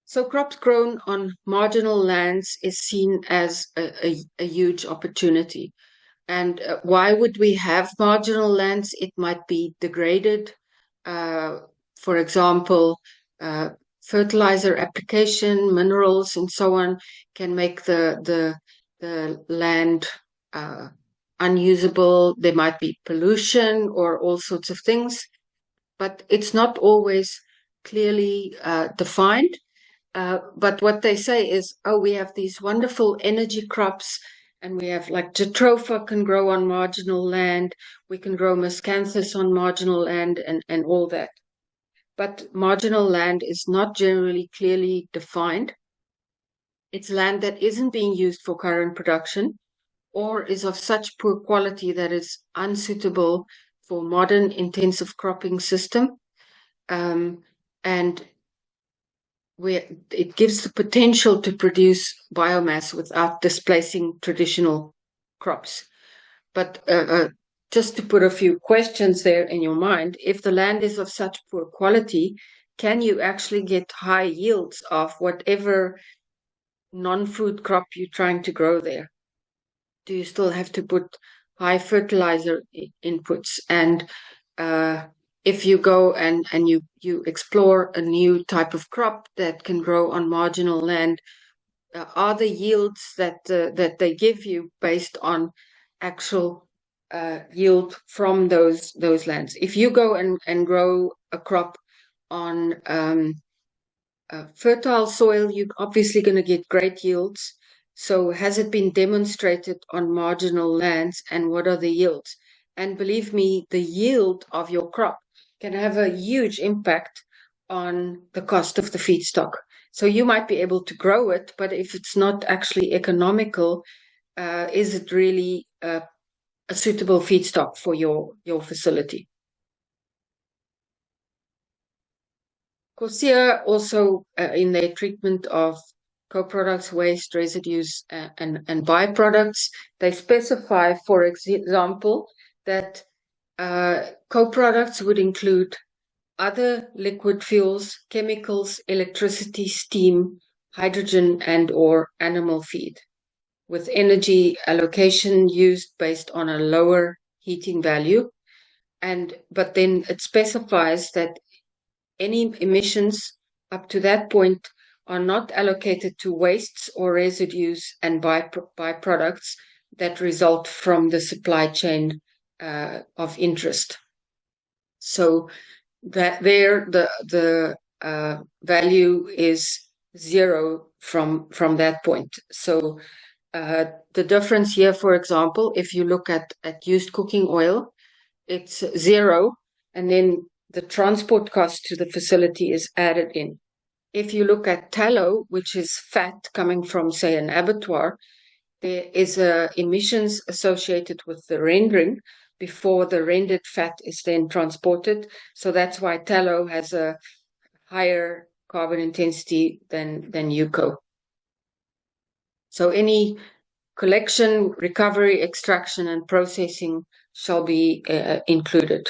So crops grown on marginal lands is seen as a huge opportunity. And why would we have marginal lands? It might be degraded. For example, fertilizer application, minerals, and so on can make the land unusable. There might be pollution or all sorts of things, but it's not always clearly defined. But what they say is, oh, we have these wonderful energy crops, and we have like jatropha can grow on marginal land. We can grow miscanthus on marginal land and all that. But marginal land is not generally clearly defined. It's land that isn't being used for current production or is of such poor quality that it's unsuitable for modern intensive cropping system. And where it gives the potential to produce biomass without displacing traditional crops. But just to put a few questions there in your mind, if the land is of such poor quality, can you actually get high yields of whatever non-food crop you're trying to grow there? Do you still have to put high fertilizer inputs? And if you go and you explore a new type of crop that can grow on marginal land, are the yields that they give you based on actual yield from those lands. If you go and grow a crop on fertile soil, you're obviously going to get great yields. So has it been demonstrated on marginal lands, and what are the yields? And believe me, the yield of your crop can have a huge impact on the cost of the feedstock. So you might be able to grow it, but if it's not actually economical, is it really a suitable feedstock for your facility? Corsia also, in their treatment of co-products, waste, residues, and byproducts, they specify, for example, that co-products would include other liquid fuels, chemicals, electricity, steam, hydrogen, and/or animal feed, with energy allocation used based on a lower heating value. But then it specifies that any emissions up to that point are not allocated to wastes or residues and byproducts that result from the supply chain of interest. So that there the value is zero from that point. So the difference here, for example, if you look at used cooking oil, it's zero, and then the transport cost to the facility is added in. If you look at tallow, which is fat coming from, say, an abattoir, there is emissions associated with the rendering before the rendered fat is then transported. So that's why tallow has a higher carbon intensity than UCO. So any collection, recovery, extraction, and processing shall be included.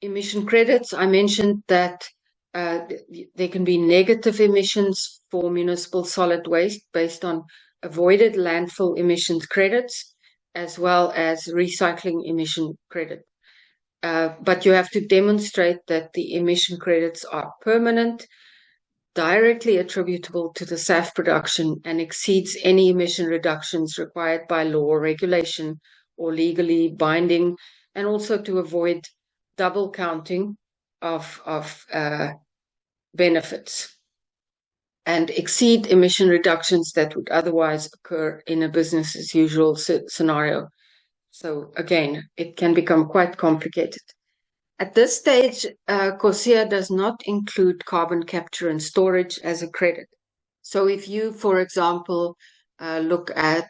Emission credits, I mentioned that there can be negative emissions for municipal solid waste based on avoided landfill emissions credits, as well as recycling emission credit. But you have to demonstrate that the emission credits are permanent, directly attributable to the SAF production, and exceeds any emission reductions required by law or regulation or legally binding, and also to avoid double counting of benefits, and exceed emission reductions that would otherwise occur in a business as usual scenario. So again, it can become quite complicated. At this stage, CORSIA does not include carbon capture and storage as a credit. So if you, for example, look at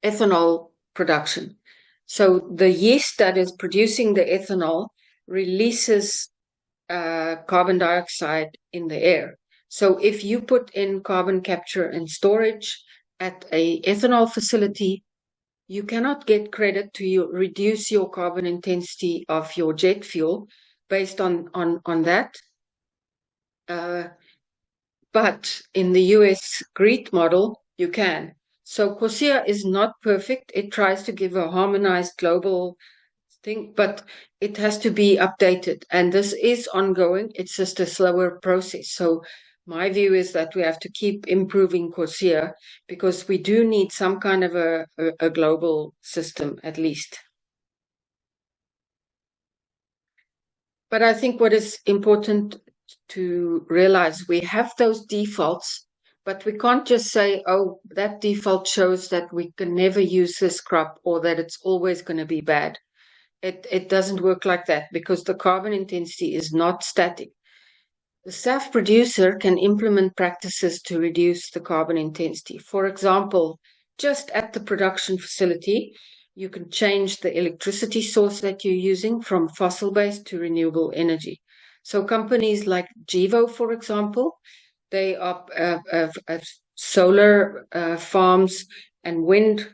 ethanol production, so the yeast that is producing the ethanol releases carbon dioxide in the air. So if you put in carbon capture and storage at a ethanol facility, you cannot get credit to reduce your carbon intensity of your jet fuel based on that. But in the US GREET model, you can. So CORSIA is not perfect. It tries to give a harmonized global thing, but it has to be updated. And this is ongoing. It's just a slower process. So my view is that we have to keep improving CORSIA, because we do need some kind of a global system at least. But I think what is important to realize, we have those defaults, but we can't just say, oh, that default shows that we can never use this crop, or that it's always going to be bad. It doesn't work like that, because the carbon intensity is not static. The SAF producer can implement practices to reduce the carbon intensity. For example, just at the production facility, you can change the electricity source that you're using from fossil-based to renewable energy. So companies like Gevo, for example, they are solar farms and wind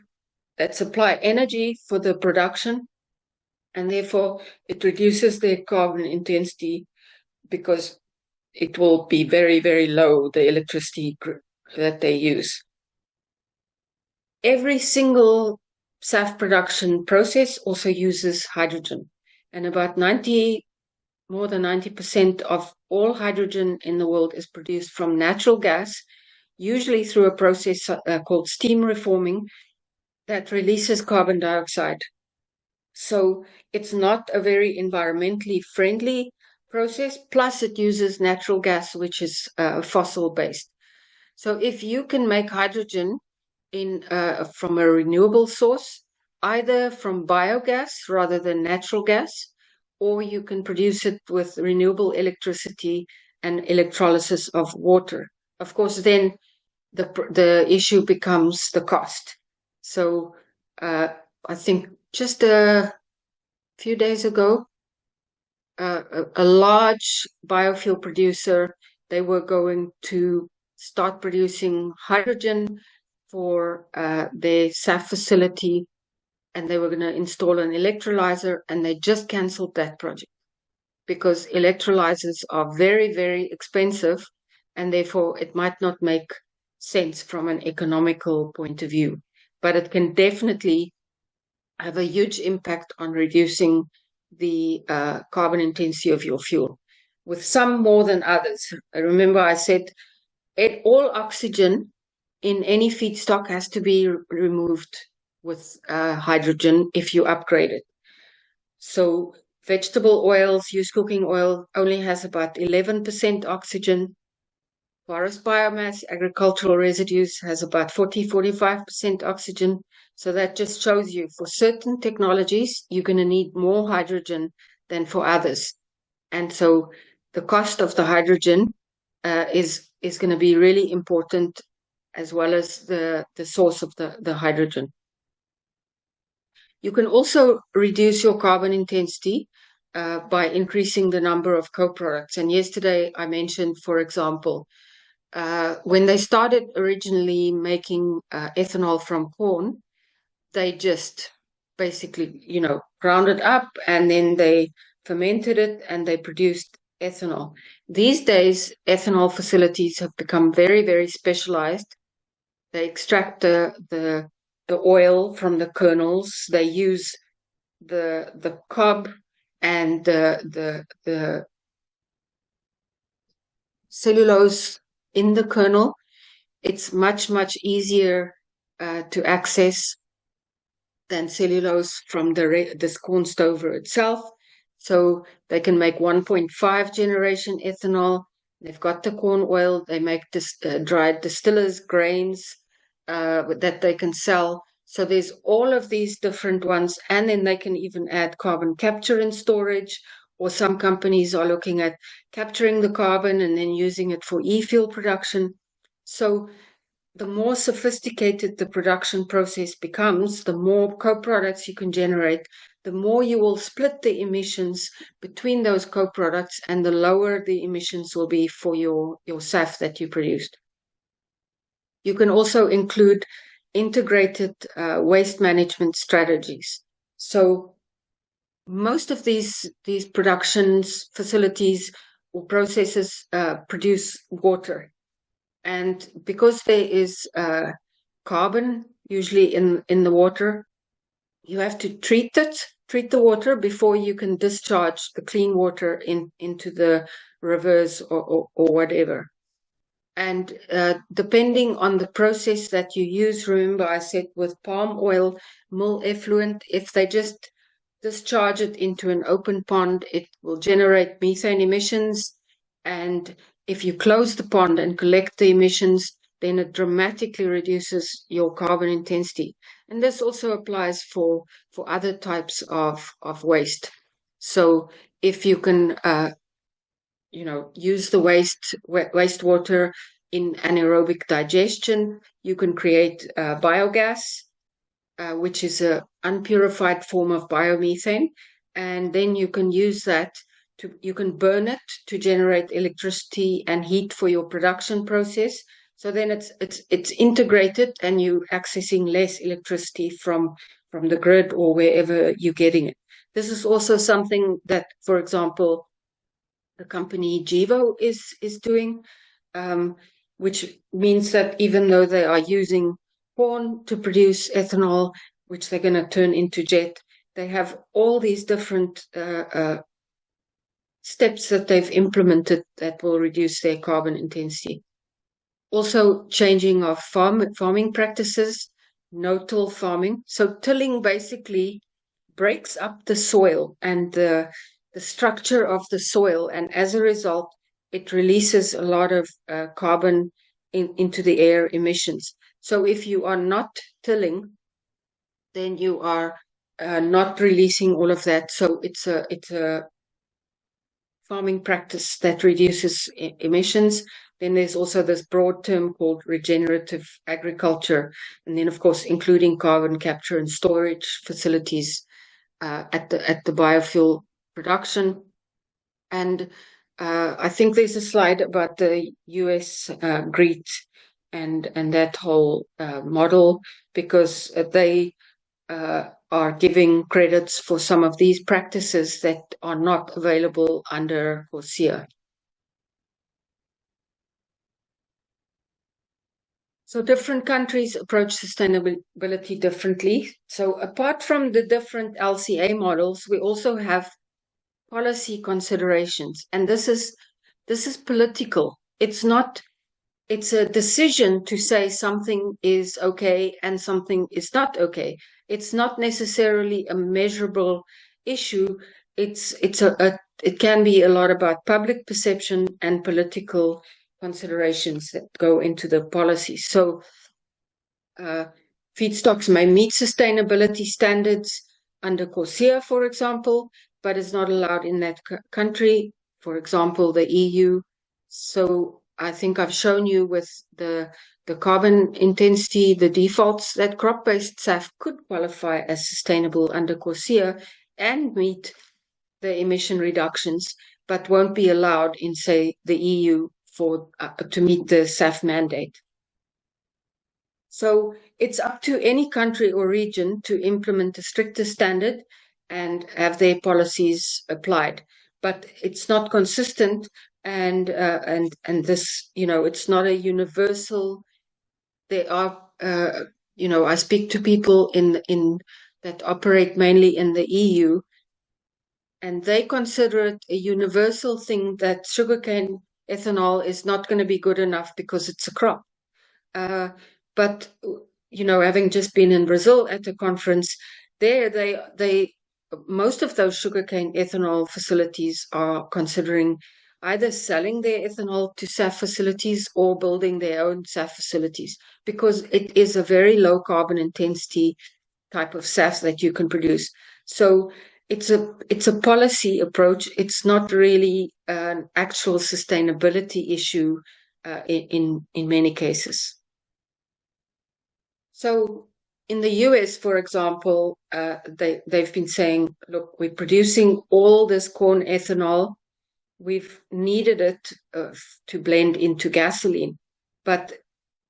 that supply energy for the production, and therefore it reduces their carbon intensity, because it will be very, very low, the electricity that they use. Every single SAF production process also uses hydrogen, and about 90 more than 90% of all hydrogen in the world is produced from natural gas, usually through a process called steam reforming that releases carbon dioxide. So it's not a very environmentally friendly process, plus it uses natural gas, which is fossil based. So if you can make hydrogen from a renewable source, either from biogas rather than natural gas, or you can produce it with renewable electricity and electrolysis of water. Of course, then the issue becomes the cost. So I think just a few days ago, a large biofuel producer, they were going to start producing hydrogen for their SAF facility, and they were going to install an electrolyzer, and they just cancelled that project because electrolyzers are very, very expensive, and therefore it might not make sense from an economical point of view. But it can definitely have a huge impact on reducing the carbon intensity of your fuel, with some more than others. Remember, I said all oxygen in any feedstock has to be removed with hydrogen if you upgrade it. So vegetable oils, used cooking oil, only has about 11% oxygen. Forest biomass, agricultural residues has about 40-45% oxygen. So that just shows you for certain technologies, you're going to need more hydrogen than for others. And so the cost of the hydrogen is going to be really important, as well as the source of the hydrogen. You can also reduce your carbon intensity by increasing the number of co-products. And yesterday I mentioned, for example, when they started originally making ethanol from corn, they just basically, ground it up and then they fermented it and they produced ethanol. These days, ethanol facilities have become very, very specialized. They extract the oil from the kernels. They use the cob and the cellulose in the kernel. It's much, much easier to access than cellulose from this corn stover itself. So they can make 1.5 generation ethanol. They've got the corn oil. They make dried distillers grains that they can sell. So there's all of these different ones. And then they can even add carbon capture and storage, or some companies are looking at capturing the carbon and then using it for e-fuel production. So the more sophisticated the production process becomes, the more co-products you can generate, the more you will split the emissions between those co-products, and the lower the emissions will be for your SAF that you produced. You can also include integrated waste management strategies. So most of these productions facilities or processes produce water. And because there is carbon usually in the water, you have to treat the water before you can discharge the clean water into the rivers or whatever. And depending on the process that you use, remember I said with palm oil, mill effluent, if they just discharge it into an open pond, it will generate methane emissions. And if you close the pond and collect the emissions, then it dramatically reduces your carbon intensity. And this also applies for other types of waste. So if you can, use the wastewater in anaerobic digestion, you can create biogas, which is an unpurified form of biomethane. And then you can use that you can burn it to generate electricity and heat for your production process. So then it's integrated, and you're accessing less electricity from the grid or wherever you're getting it. This is also something that, for example, the company Gevo is doing, which means that even though they are using corn to produce ethanol, which they're going to turn into jet, they have all these different steps that they've implemented that will reduce their carbon intensity. Also, changing of farming practices, no-till farming. So tilling basically breaks up the soil and the structure of the soil, and as a result, it releases a lot of carbon into the air emissions. So if you are not tilling, then you are not releasing all of that. So it's a farming practice that reduces emissions. Then there's also this broad term called regenerative agriculture, and then of course including carbon capture and storage facilities at the biofuel production. And I think there's a slide about the US GREET and that whole model, because they are giving credits for some of these practices that are not available under CORSIA. So different countries approach sustainability differently. So apart from the different LCA models, we also have policy considerations, and this is political. It's a decision to say something is okay and something is not okay. It's not necessarily a measurable issue. It can be a lot about public perception and political considerations that go into the policy. So feedstocks may meet sustainability standards under CORSIA, for example, but it's not allowed in that country, for example, the EU. So I think I've shown you with the carbon intensity, the defaults, that crop-based SAF could qualify as sustainable under CORSIA and meet the emission reductions, but won't be allowed in, say, the EU to meet the SAF mandate. So it's up to any country or region to implement a stricter standard and have their policies applied. But it's not consistent, and this, it's not a universal. There are, I speak to people in that operate mainly in the EU, and they consider it a universal thing that sugarcane ethanol is not going to be good enough because it's a crop. But having just been in Brazil at a conference, there they most of those sugarcane ethanol facilities are considering either selling their ethanol to SAF facilities or building their own SAF facilities, because it is a very low carbon intensity type of SAF that you can produce. So it's a policy approach. It's not really an actual sustainability issue in many cases. So in the US, for example, they've been saying, look, we're producing all this corn ethanol. We've needed it to blend into gasoline, but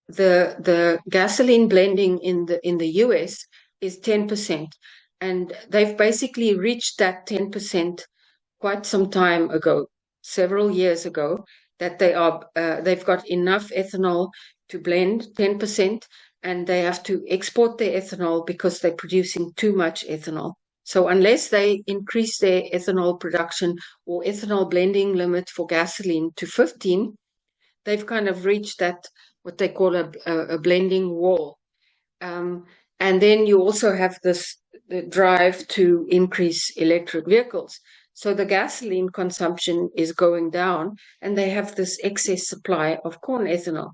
the gasoline blending in the US is 10%, and they've basically reached that 10% quite some time ago, several years ago, that they've got enough ethanol to blend 10%, and they have to export their ethanol because they're producing too much ethanol. So unless they increase their ethanol production or ethanol blending limit for gasoline to 15, they've kind of reached that, what they call a blending wall. And then you also have the drive to increase electric vehicles. So the gasoline consumption is going down, and they have this excess supply of corn ethanol.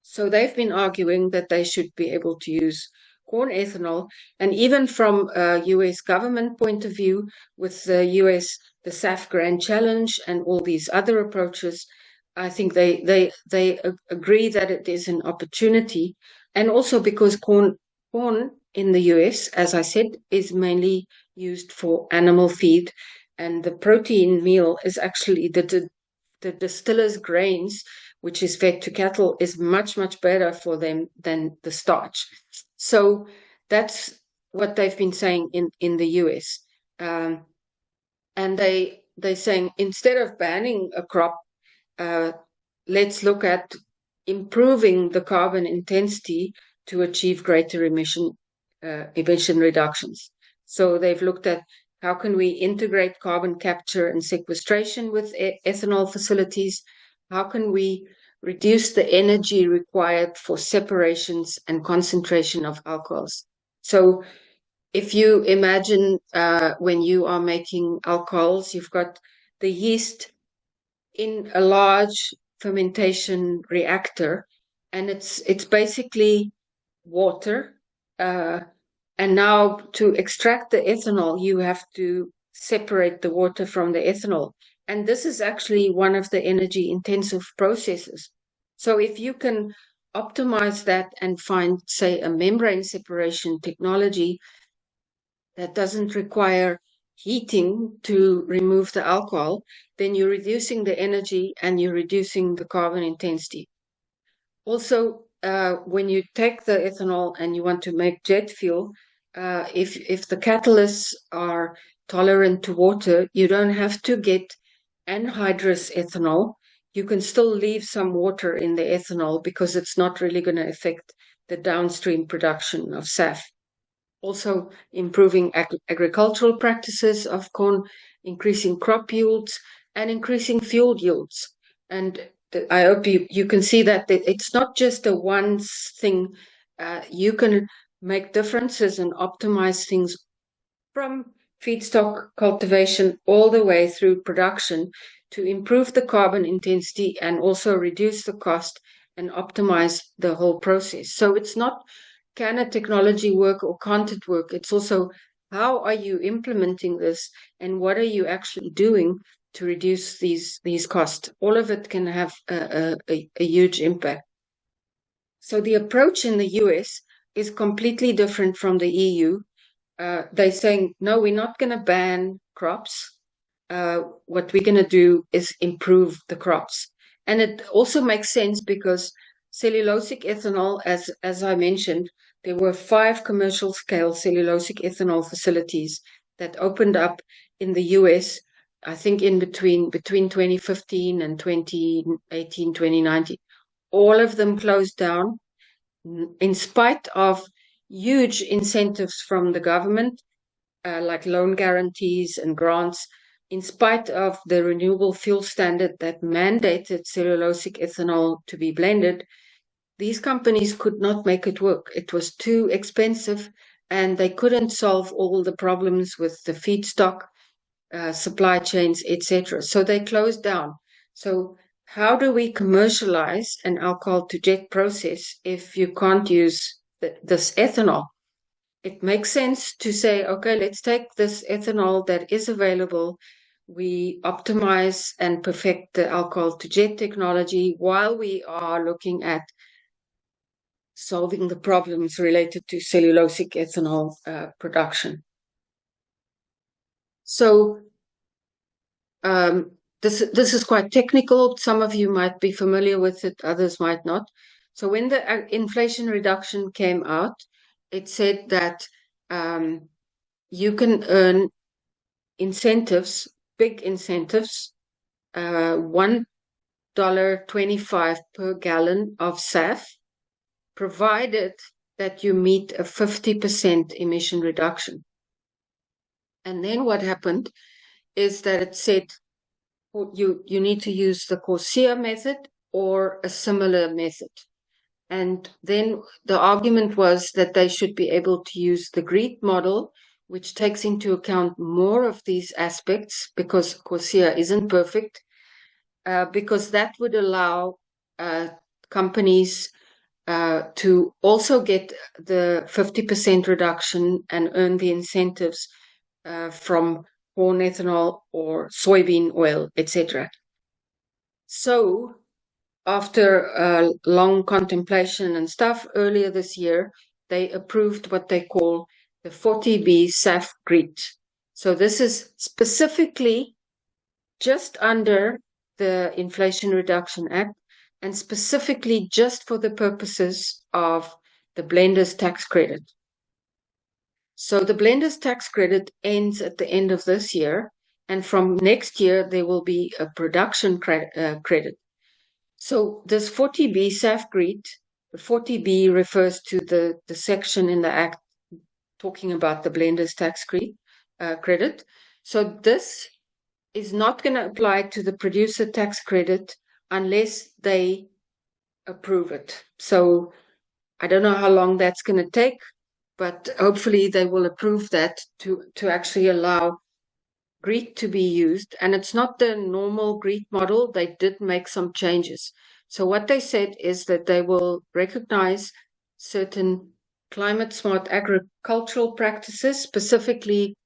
So they've been arguing that they should be able to use corn ethanol. And even from a US government point of view, with the SAF Grand Challenge and all these other approaches, I think they agree that it is an opportunity. And also because corn in the US, as I said, is mainly used for animal feed, and the protein meal is actually the distiller's grains, which is fed to cattle, is much, much better for them than the starch. So that's what they've been saying in the US. And they're saying, instead of banning a crop, let's look at improving the carbon intensity to achieve greater emission reductions. So they've looked at How can we integrate carbon capture and sequestration with ethanol facilities? How can we reduce the energy required for separations and concentration of alcohols? So if you imagine when you are making alcohols, you've got the yeast in a large fermentation reactor, and it's basically water. And now to extract the ethanol, you have to separate the water from the ethanol. And this is actually one of the energy intensive processes. So if you can optimize that and find, say, a membrane separation technology that doesn't require heating to remove the alcohol, then you're reducing the energy and you're reducing the carbon intensity. Also, when you take the ethanol and you want to make jet fuel, if the catalysts are tolerant to water, you don't have to get anhydrous ethanol. You can still leave some water in the ethanol because it's not really going to affect the downstream production of SAF. Also improving agricultural practices of corn, increasing crop yields, and increasing fuel yields. And I hope you can see that it's not just a one thing. You can make differences and optimize things from feedstock cultivation all the way through production to improve the carbon intensity and also reduce the cost and optimize the whole process. So it's not can a technology work or can't it work? It's also how are you implementing this and what are you actually doing to reduce these costs? All of it can have a huge impact. So the approach in the US is completely different from the EU. They're saying, no, we're not going to ban crops. What we're going to do is improve the crops. And it also makes sense because cellulosic ethanol, as I mentioned, there were 5 commercial scale cellulosic ethanol facilities that opened up in the US, I think in between 2015 and 2018, 2019. All of them closed down in spite of huge incentives from the government, like loan guarantees and grants, in spite of the renewable fuel standard that mandated cellulosic ethanol to be blended. These companies could not make it work. It was too expensive, and they couldn't solve all the problems with the feedstock, supply chains, etc. So they closed down. So how do we commercialize an alcohol to jet process if you can't use this ethanol? It makes sense to say, okay, let's take this ethanol that is available. We optimize and perfect the alcohol to jet technology while we are looking at solving the problems related to cellulosic ethanol production. So this is quite technical. Some of you might be familiar with it, others might not. So when the Inflation Reduction came out, it said that you can earn incentives, big incentives, $1.25 per gallon of SAF, provided that you meet a 50% emission reduction. And then what happened is that it said you need to use the CORSIA method or a similar method. And then the argument was that they should be able to use the GREET model, which takes into account more of these aspects because CORSIA isn't perfect, because that would allow companies to also get the 50% reduction and earn the incentives from corn ethanol or soybean oil, etc. So after long contemplation and stuff, earlier this year, they approved what they call the 40B SAF GREET. So this is specifically just under the Inflation Reduction Act and specifically just for the purposes of the blender's tax credit. So the blender's tax credit ends at the end of this year, and from next year, there will be a production credit. So this 40B SAF GREET, the 40B refers to the section in the Act talking about the blender's tax credit. credit. So this is not going to apply to the producer tax credit unless they approve it. So I don't know how long that's going to take, but hopefully they will approve that to actually allow GREET to be used. And it's not the normal GREET model. They did make some changes. So what they said is that they will recognize certain climate smart agricultural practices, specifically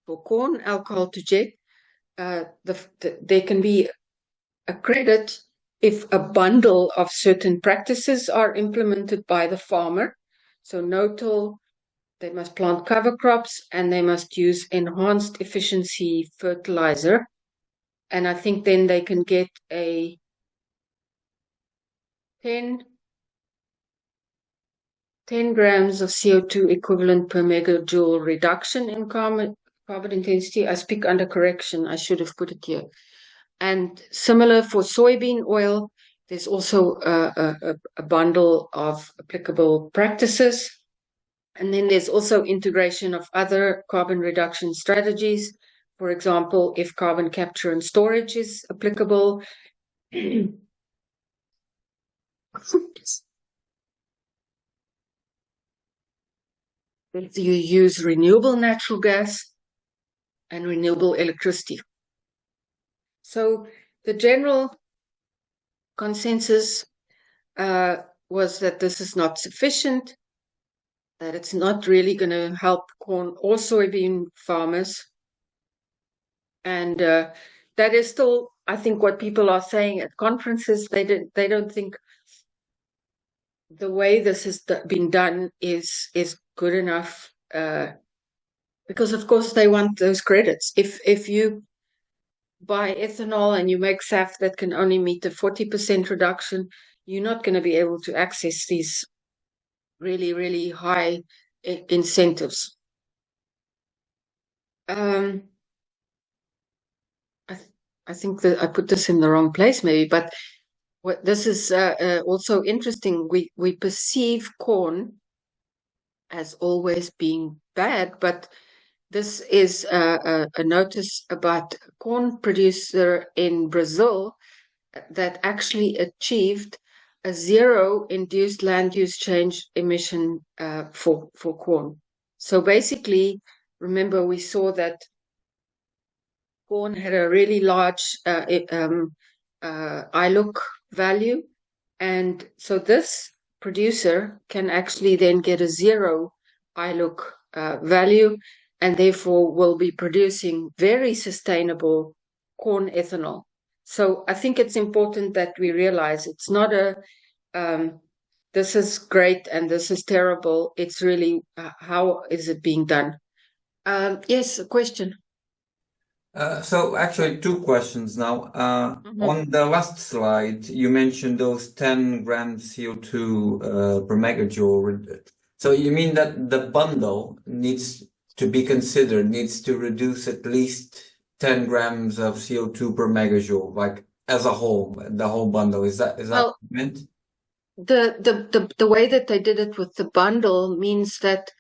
for corn, alcohol to jet. There can be a credit if a bundle of certain practices are implemented by the farmer. So no-till, they must plant cover crops, and they must use enhanced efficiency fertilizer. And I think then they can get a 10 grams of CO2 equivalent per megajoule reduction in carbon intensity. I speak under correction. I should have put it here. And similar for soybean oil, there's also a bundle of applicable practices. And then there's also integration of other carbon reduction strategies. For example, if carbon capture and storage is applicable. If you use renewable natural gas and renewable electricity. So the general consensus was that this is not sufficient, that it's not really going to help corn or soybean farmers. And that is still, I think, what people are saying at conferences. They don't think the way this has been done is good enough, because of course they want those credits. If you buy ethanol and you make SAF that can only meet the 40% reduction, you're not going to be able to access these really, really high incentives. I think that I put this in the wrong place maybe, but what this is also interesting. We perceive corn as always being bad, but this is a notice about a corn producer in Brazil that actually achieved a zero induced land use change emission for corn. So basically, remember we saw that corn had a really large ILUC value, and so this producer can actually then get a zero ILUC value, and therefore will be producing very sustainable corn ethanol. So I think it's important that we realize it's not a this is great and this is terrible. It's really how is it being done? Yes, a question. So actually two questions now. Mhm. On the last slide, you mentioned those 10 grams CO2 per megajoule. So you mean that the bundle needs to be considered, needs to reduce at least 10 grams of CO2 per megajoule, like as a whole, the whole bundle. Is that Well, what you meant? the way that they did it with the bundle means that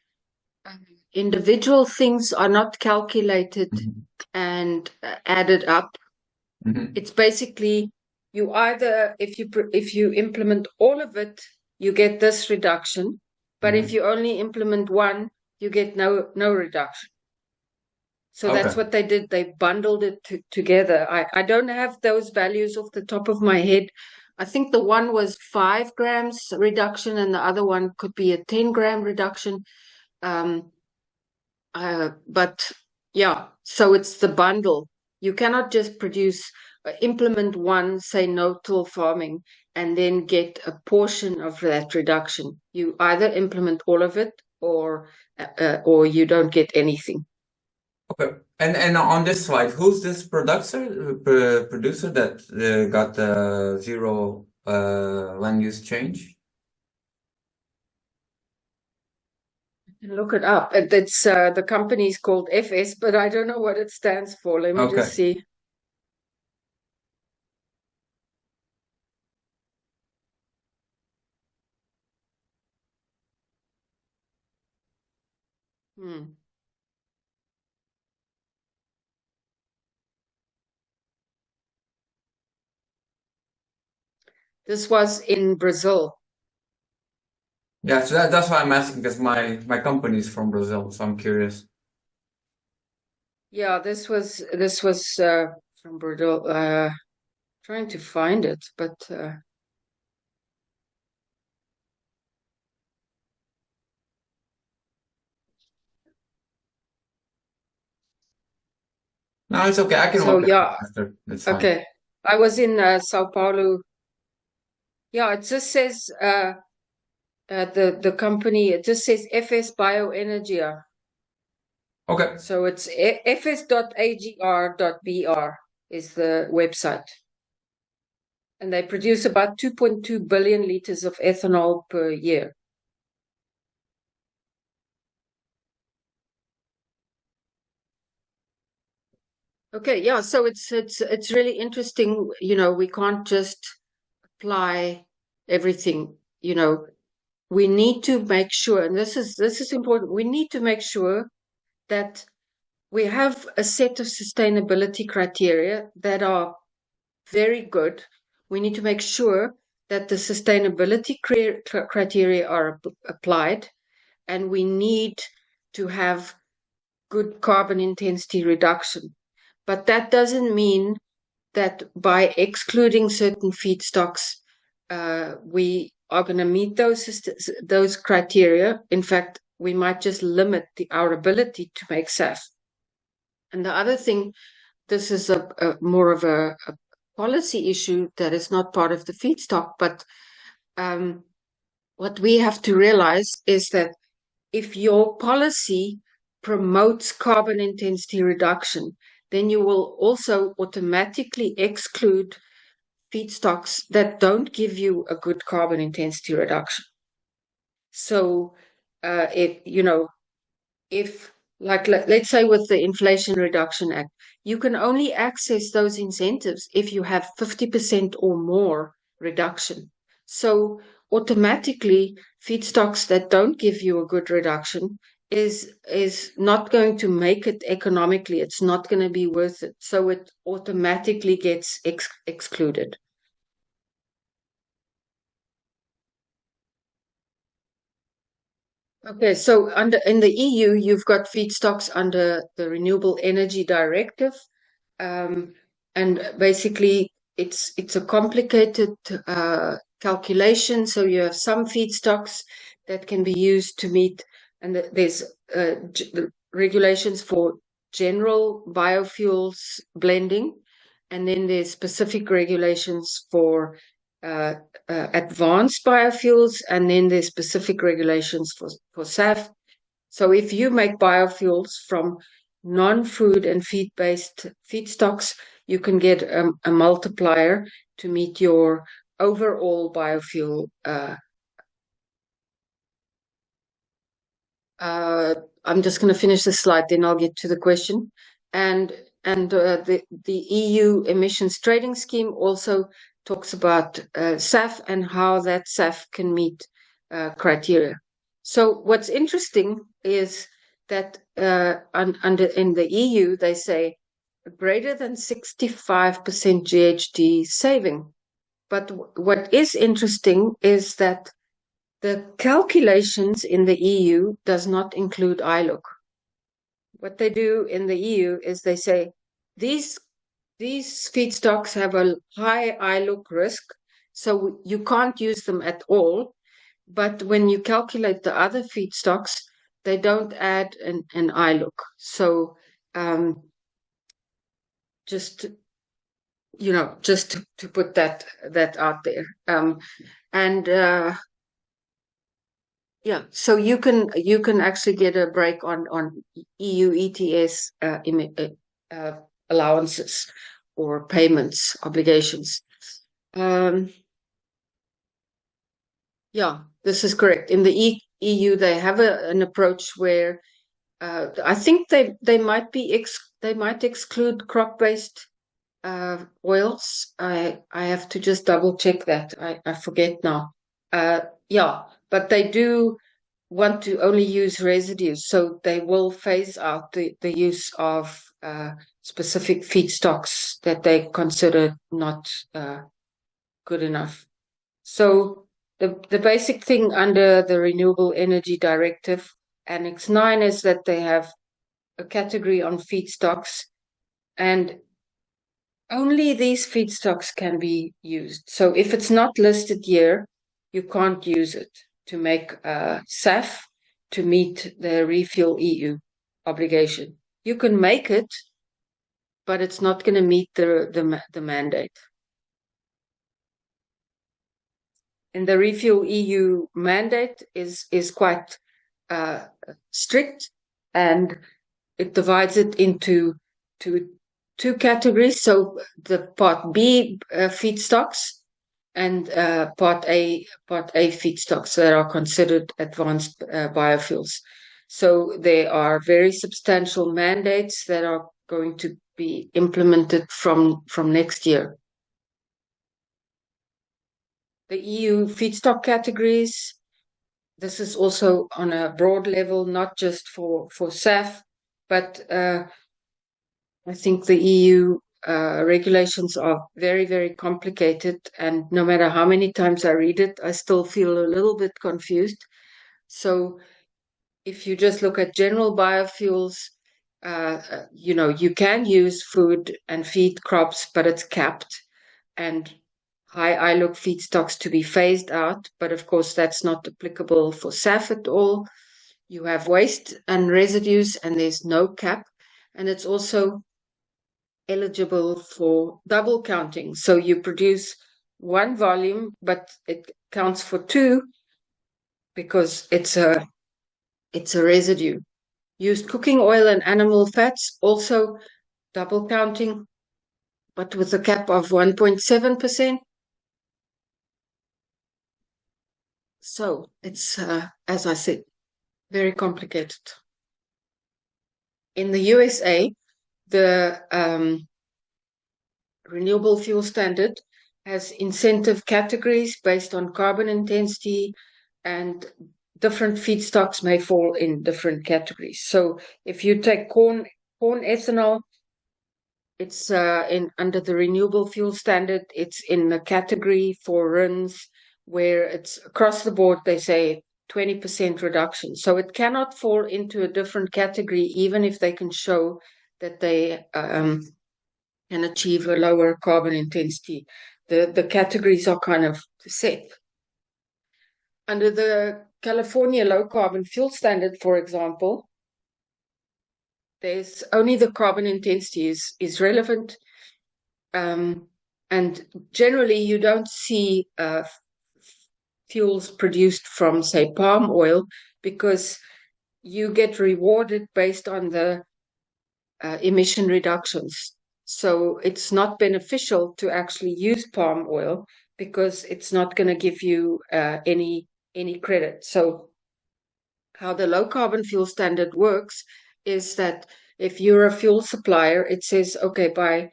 individual things are not calculated Mhm. and added up. Mhm. It's basically you either if you implement all of it, you get this reduction, but if Mhm. you only implement one, you get no reduction. So that's Okay. what they did. They bundled it together. I don't have those values off the top of my head. I think the one was 5 grams reduction and the other one could be a 10-gram reduction. But yeah, so it's the bundle. You cannot just implement one, say no-till farming, and then get a portion of that reduction. You either implement all of it or you don't get anything. Okay. And on this slide, who's this producer that got the zero land use change? Look it up. It's the company is called FS, but I don't know what it stands for. Let me just Okay. see. Hmm. This was in Brazil. Yeah, so that's why I'm asking, because my company is from Brazil, so I'm curious. Yeah, this was from Brazil. Trying to find it, but No, it's okay. I can so look it up yeah, after. It's fine. okay. I was in Sao Paulo. Yeah, it just says the company. It just says FS Bioenergia. Okay. So it's fs.agr.br is the website. And they produce about 2.2 billion liters of ethanol per year. Okay, yeah, so it's really interesting, we can't just apply everything, we need to make sure, and this is important, we need to make sure that we have a set of sustainability criteria that are very good. We need to make sure that the sustainability criteria are applied, and we need to have good carbon intensity reduction. But that doesn't mean that by excluding certain feedstocks, we are going to meet those criteria. In fact, we might just limit our ability to make SAF. And the other thing, this is a more of a policy issue that is not part of the feedstock, but what we have to realize is that if your policy promotes carbon intensity reduction, then you will also automatically exclude feedstocks that don't give you a good carbon intensity reduction. So, if like let's say with the Inflation Reduction Act, you can only access those incentives if you have 50% or more reduction. So automatically, feedstocks that don't give you a good reduction is not going to make it economically. It's not going to be worth it. So it automatically gets excluded. Okay, so in the EU, you've got feedstocks under the Renewable Energy Directive, um, and basically it's a complicated calculation. So you have some feedstocks that can be used to meet, and there's regulations for general biofuels blending, and then there's specific regulations for uh, advanced biofuels, and then there's specific regulations for SAF. So if you make biofuels from non-food and feed-based feedstocks, you can get a multiplier to meet your overall biofuel. I'm just going to finish the slide, then I'll get to the question. And the EU emissions trading scheme also talks about SAF and how that SAF can meet criteria. So what's interesting is that in the EU, they say greater than 65% GHG saving. But what is interesting is that the calculations in the EU does not include ILUC. What they do in the EU is they say these feedstocks have a high ILUC risk, so you can't use them at all. But when you calculate the other feedstocks, they don't add an ILUC. So just just to put that out there, and yeah, so you can actually get a break on EU ETS allowances or payments obligations. Yeah, this is correct. In the EU, they have an approach where I think they might exclude crop-based oils. I have to just double check that. I forget now. Yeah, but they do want to only use residues, so they will phase out the use of specific feedstocks that they consider not good enough. So the basic thing under the Renewable Energy Directive, Annex 9, is that they have a category on feedstocks, and only these feedstocks can be used. So if it's not listed here, you can't use it to make SAF to meet the Refuel EU obligation. You can make it, but it's not going to meet the mandate. And the Refuel EU mandate is quite strict, and it divides it into two categories. So the Part B feedstocks and Part A feedstocks that are considered advanced biofuels. So there are very substantial mandates that are going to be implemented from next year. The EU feedstock categories, this is also on a broad level, not just for SAF, but I think the EU regulations are very, very complicated, and no matter how many times I read it, I still feel a little bit confused. So if you just look at general biofuels, you can use food and feed crops, but it's capped, and high ILUC feedstocks to be phased out. But of course, that's not applicable for SAF at all. You have waste and residues, and there's no cap. And it's also eligible for double counting. So you produce one volume, but it counts for two because it's a residue. Used cooking oil and animal fats, also double counting, but with a cap of 1.7%. So it's, as I said, very complicated. In the USA, the Renewable Fuel Standard has incentive categories based on carbon intensity, and different feedstocks may fall in different categories. So if you take corn ethanol, it's under the Renewable Fuel Standard, it's in the category for RINs, where it's across the board, they say 20% reduction. So it cannot fall into a different category, even if they can show that they can achieve a lower carbon intensity. The categories are kind of set. Under the California Low Carbon Fuel Standard, for example, there's only the carbon intensity is relevant. And generally, you don't see fuels produced from, say, palm oil, because you get rewarded based on the emission reductions. So it's not beneficial to actually use palm oil because it's not going to give you any credit. So how the low carbon fuel standard works is that if you're a fuel supplier, it says, okay, by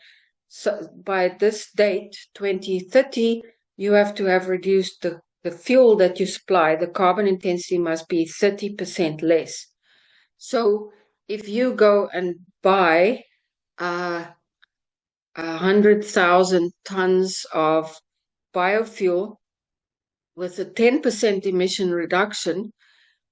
this date, 2030, you have to have reduced the fuel that you supply. The carbon intensity must be 30% less. So if you go and buy 100,000 tons of biofuel with a 10% emission reduction,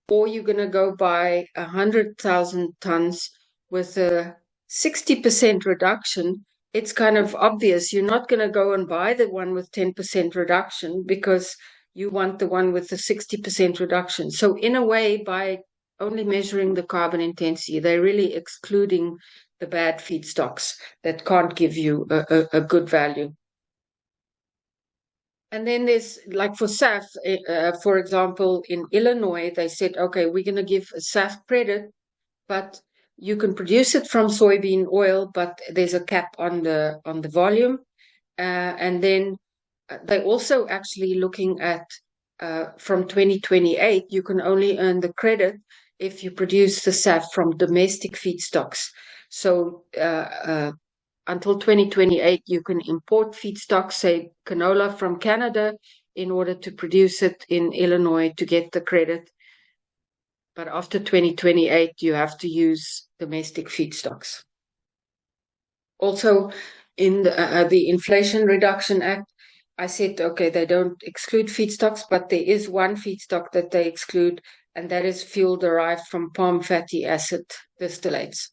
or you're going to go buy 100,000 tons with a 60% reduction, it's kind of obvious. You're not going to go and buy the one with 10% reduction because you want the one with the 60% reduction. So in a way, by only measuring the carbon intensity, they're really excluding the bad feedstocks that can't give you a good value. And then there's, like for SAF, for example, in Illinois, they said, okay, we're going to give a SAF credit, but you can produce it from soybean oil, but there's a cap on the volume. And then they're also actually looking at from 2028, you can only earn the credit if you produce the SAF from domestic feedstocks. So until 2028, you can import feedstock, say canola from Canada, in order to produce it in Illinois to get the credit. But after 2028, you have to use domestic feedstocks. Also, in the Inflation Reduction Act, I said, okay, they don't exclude feedstocks, but there is one feedstock that they exclude, and that is fuel derived from palm fatty acid distillates.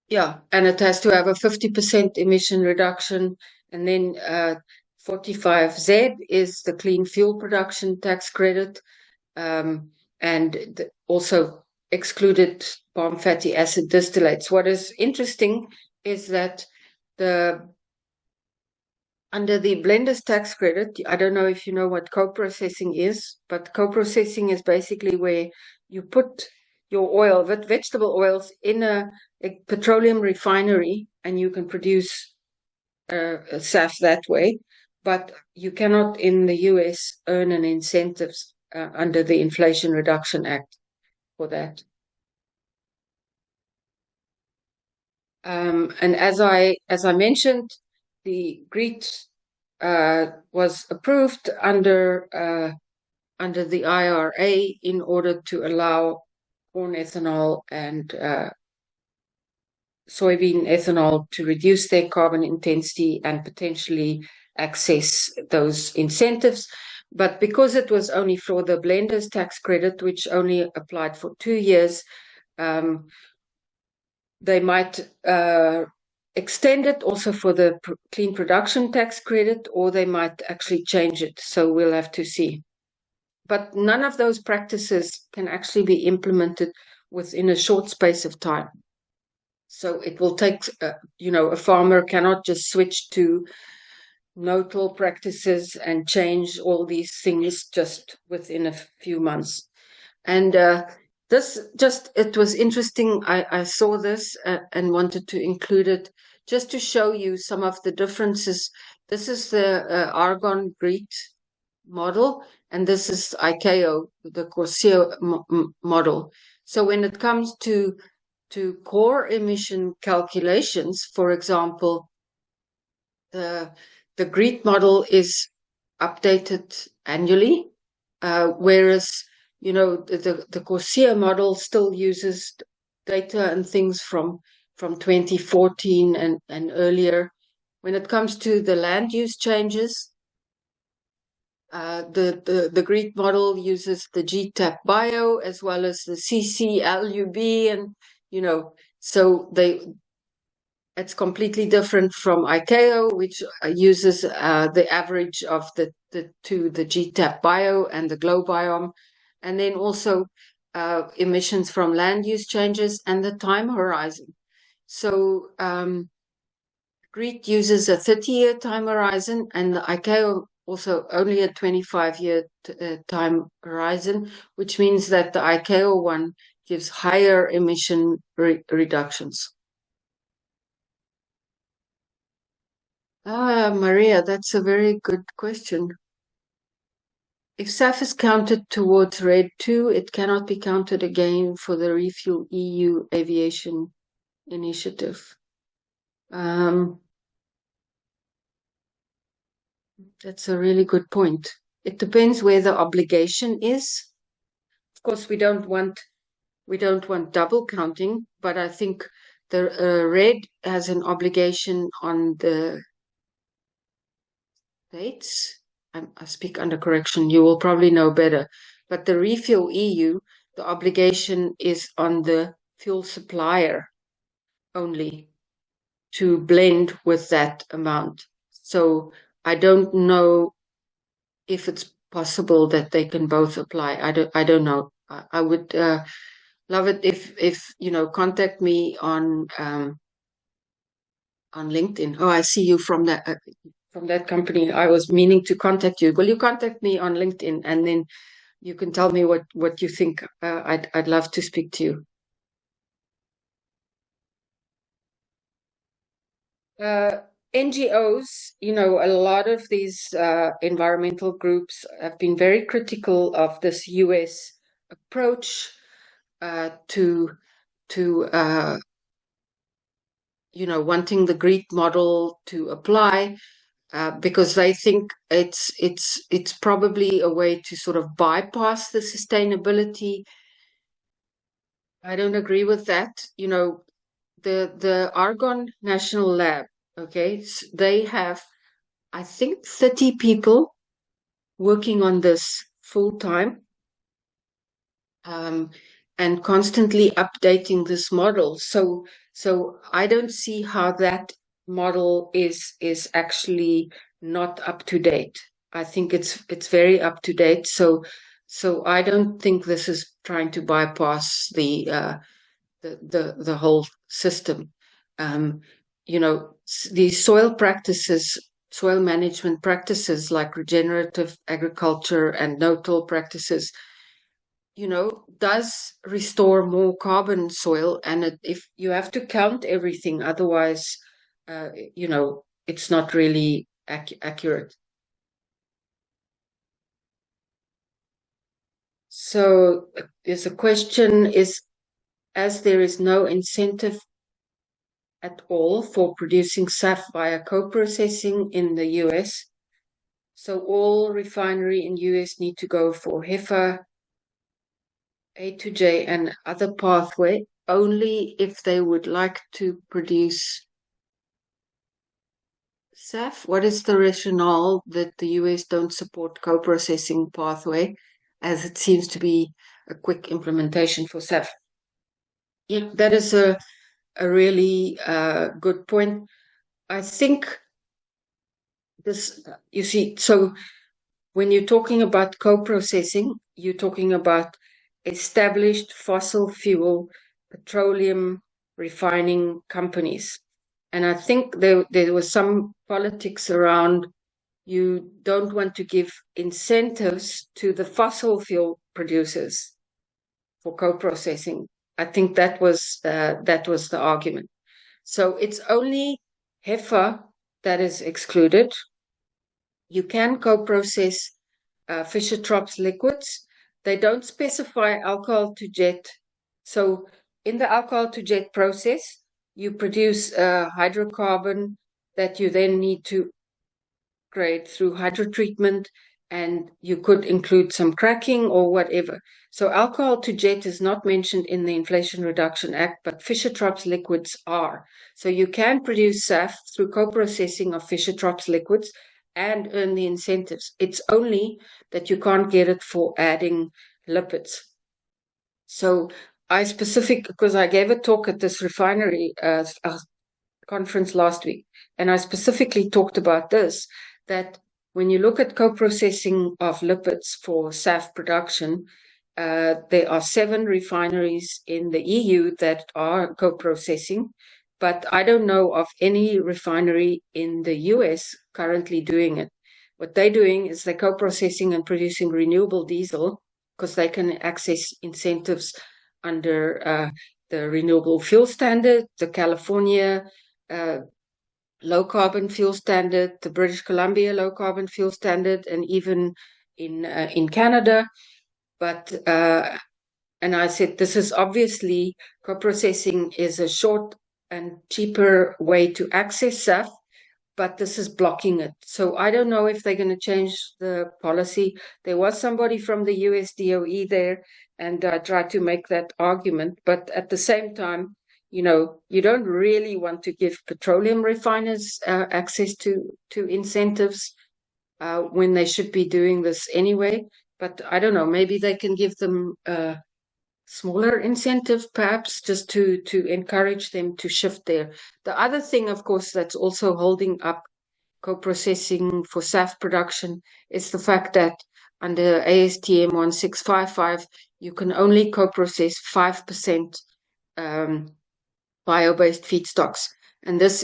Yeah, and it has to have a 50% emission reduction. And then 45Z is the clean fuel production tax credit, and also excluded palm fatty acid distillates. What is interesting is that under the blender's tax credit, I don't know if you know what co-processing is, but co-processing is basically where you put your oil, vegetable oils, in a petroleum refinery, and you can produce a SAF that way. But you cannot in the US earn an incentives under the Inflation Reduction Act for that. And as I mentioned, the GREET was approved under the IRA in order to allow corn ethanol and soybean ethanol to reduce their carbon intensity and potentially access those incentives. But because it was only for the blender's tax credit, which only applied for 2 years, they might extend it also for the clean production tax credit, or they might actually change it. So we'll have to see. But none of those practices can actually be implemented within a short space of time. So it will take, a farmer cannot just switch to no-till practices and change all these things just within a few months. And it was interesting. I saw this and wanted to include it just to show you some of the differences. This is the Argon GREET model, and this is ICAO, the CORSIA model. So when it comes to core emission calculations, for example, the GREET model is updated annually, whereas the CORSIA model still uses data and things from 2014 and earlier. When it comes to the land use changes, the GREET model uses the GTAP bio as well as the CCLUB, and so it's completely different from ICAO, which uses the average of the GTAP bio and the glow biome, and then also emissions from land use changes and the time horizon. So GREET uses a 30-year time horizon, and the ICAO also only a 25-year time horizon, which means that the ICAO one gives higher emission reductions. Maria, that's a very good question. If SAF is counted towards RED 2, it cannot be counted again for the Refuel EU Aviation Initiative. That's a really good point. It depends where the obligation is. Of course, we don't want double counting, but I think the RED has an obligation on the states. I speak under correction. You will probably know better. But the Refuel EU, the obligation is on the fuel supplier only to blend with that amount. So I don't know if it's possible that they can both apply. I don't know. I would love it if contact me on LinkedIn. Oh, I see you from that company. I was meaning to contact you. Will you contact me on LinkedIn, and then you can tell me what you think? I'd love to speak to you. NGOs, a lot of these environmental groups have been very critical of this US approach to wanting the GREET model to apply, because they think it's probably a way to sort of bypass the sustainability. I don't agree with that. the Argonne National Lab, okay, they have, I think, 30 people working on this full time, and constantly updating this model. So I don't see how that model is actually not up to date. I think it's very up to date. So I don't think this is trying to bypass the whole system. Um, these soil practices, soil management practices like regenerative agriculture and no-till practices, does restore more carbon soil, and if you have to count everything, otherwise, it's not really accurate. So there's a question: as there is no incentive at all for producing SAF via co-processing in the US, so all refinery in US need to go for HEFA, A to J, and other pathway only if they would like to produce SAF. What is the rationale that the US don't support co-processing pathway, as it seems to be a quick implementation for SAF? Yeah, that is a really good point. I think this, you see, so when you're talking about co-processing, you're talking about established fossil fuel petroleum refining companies. And I think there was some politics around, you don't want to give incentives to the fossil fuel producers for co-processing. I think that was the argument. So it's only HEFA that is excluded. You can co-process Fischer-Tropsch liquids. They don't specify alcohol to jet. So in the alcohol to jet process, you produce a hydrocarbon that you then need to grade through hydrotreatment, and you could include some cracking or whatever. So alcohol to jet is not mentioned in the Inflation Reduction Act, but Fischer-Tropsch liquids are. So you can produce SAF through co-processing of Fischer-Tropsch liquids and earn the incentives. It's only that you can't get it for adding lipids. So because I gave a talk at this refinery conference last week, and I specifically talked about this, that when you look at co-processing of lipids for SAF production, there are 7 refineries in the EU that are co-processing, but I don't know of any refinery in the US currently doing it. What they're doing is they're co-processing and producing renewable diesel because they can access incentives under the Renewable Fuel Standard, the California low carbon fuel standard, the British Columbia low carbon fuel standard, and even in Canada. But and I said, this is obviously, co-processing is a short and cheaper way to access SAF, but this is blocking it. So I don't know if they're going to change the policy. There was somebody from the US DOE there, and I tried to make that argument. But at the same time, you don't really want to give petroleum refiners access to incentives when they should be doing this anyway. But I don't know, maybe they can give them smaller incentive, perhaps, just to encourage them to shift there. The other thing, of course, that's also holding up co-processing for SAF production is the fact that under ASTM 1655, you can only co-process 5% bio-based feedstocks. And this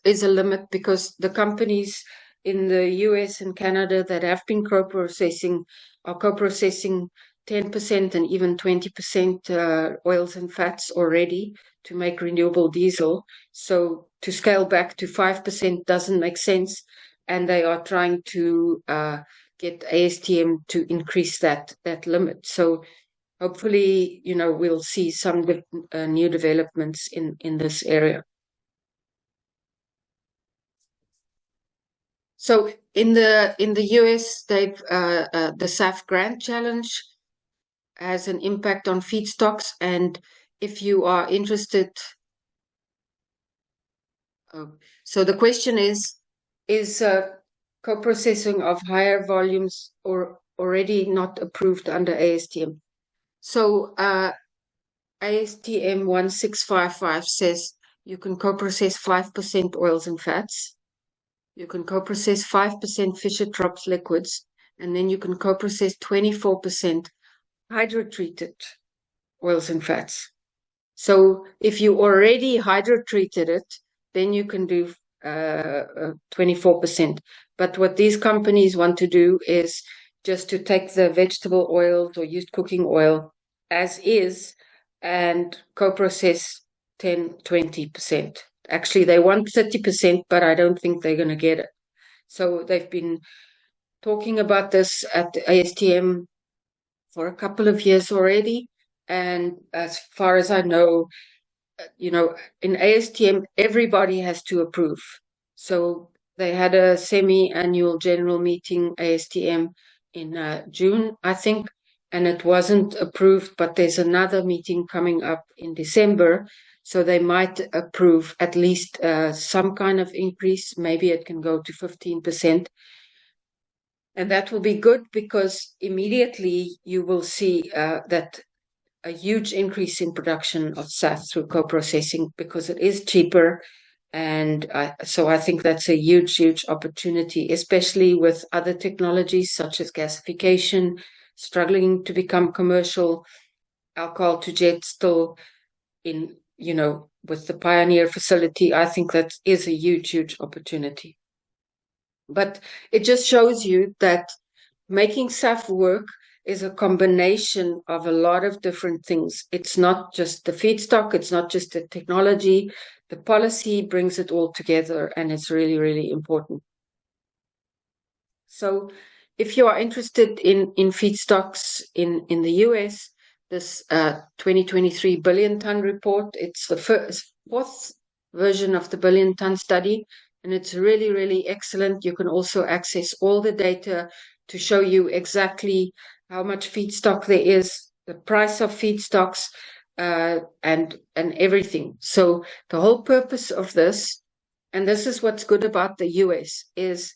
is a limit because the companies in the US and Canada that have been co-processing are co-processing 10% and even 20% oils and fats already to make renewable diesel. So to scale back to 5% doesn't make sense. And they are trying to get ASTM to increase that limit. So hopefully, we'll see some new developments in this area. So in the US, they've the SAF grant challenge has an impact on feedstocks, and if you are interested So the question is co-processing of higher volumes or already not approved under ASTM? So ASTM 1655 says you can co-process 5% oils and fats. You can co-process 5% Fischer-Tropsch liquids, and then you can co-process 24% hydrotreated oils and fats. So if you already hydrotreated it, then you can do 24%. But what these companies want to do is just to take the vegetable oils or used cooking oil as is and co-process 10-20%. Actually, they want 30%, but I don't think they're going to get it. So they've been talking about this at the ASTM for a couple of years already. And as far as I know, in ASTM, everybody has to approve. So they had a semi-annual general meeting, ASTM, in June, I think, and it wasn't approved, but there's another meeting coming up in December. So they might approve at least some kind of increase. Maybe it can go to 15%. And that will be good because immediately you will see that a huge increase in production of SAF through co-processing because it is cheaper. And so I think that's a huge, huge opportunity, especially with other technologies such as gasification, struggling to become commercial, alcohol to jet still in, with the Pioneer facility. I think that is a huge, huge opportunity. But it just shows you that making SAF work is a combination of a lot of different things. It's not just the feedstock, it's not just the technology. The policy brings it all together, and it's really, really important. So if you are interested in feedstocks in the US, this 2023 billion ton report, it's the fourth version of the billion ton study, and it's really, really excellent. You can also access all the data to show you exactly how much feedstock there is, the price of feedstocks, and everything. So the whole purpose of this, and this is what's good about the US, is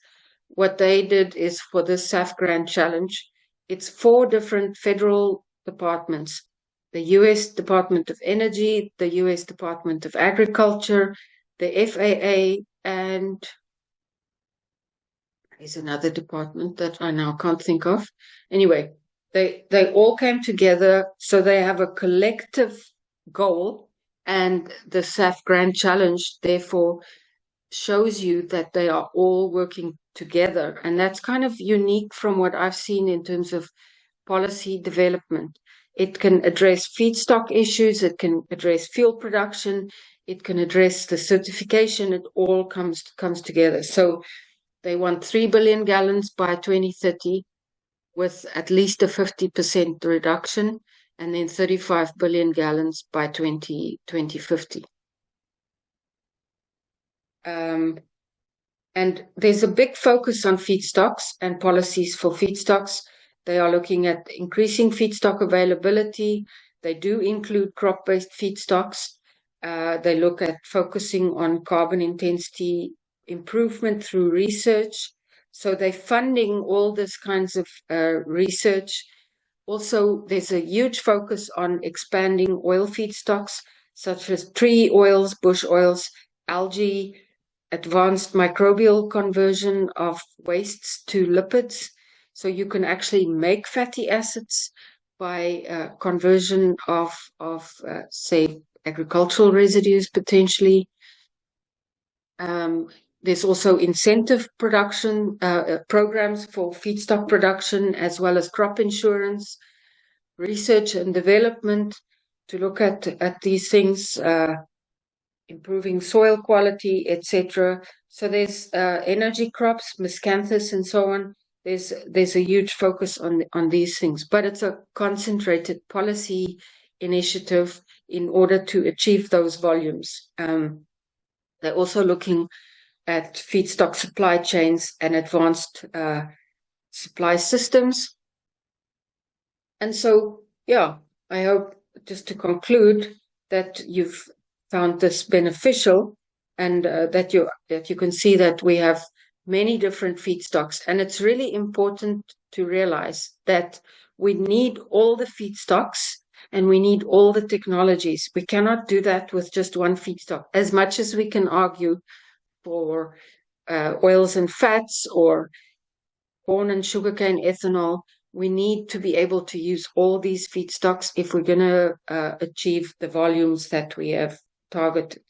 what they did is for this SAF Grand Challenge, it's 4 different federal departments: the US Department of Energy, the US Department of Agriculture, the FAA, and there's another department that I now can't think of. Anyway, they all came together, so they have a collective goal, and the SAF Grand Challenge therefore shows you that they are all working together. And that's kind of unique from what I've seen in terms of policy development. It can address feedstock issues, it can address fuel production, it can address the certification, it all comes together. So they want 3 billion gallons by 2030 with at least a 50% reduction, and then 35 billion gallons by 2050. And there's a big focus on feedstocks and policies for feedstocks. They are looking at increasing feedstock availability. They do include crop-based feedstocks. They look at focusing on carbon intensity improvement through research. So they're funding all this kinds of research. Also, there's a huge focus on expanding oil feedstocks, such as tree oils, bush oils, algae, advanced microbial conversion of wastes to lipids. So you can actually make fatty acids by conversion of say, agricultural residues potentially. There's also incentive production programs for feedstock production, as well as crop insurance, research and development to look at these things, improving soil quality, etc. So there's energy crops, miscanthus, and so on. There's a huge focus on these things, but it's a concentrated policy initiative in order to achieve those volumes. They're also looking at feedstock supply chains and advanced supply systems. And so, yeah, I hope, just to conclude, that you've found this beneficial. and that you can see that we have many different feedstocks. And it's really important to realize that we need all the feedstocks and we need all the technologies. We cannot do that with just one feedstock. As much as we can argue for oils and fats or corn and sugarcane ethanol, we need to be able to use all these feedstocks if we're going to achieve the volumes that we have targeted.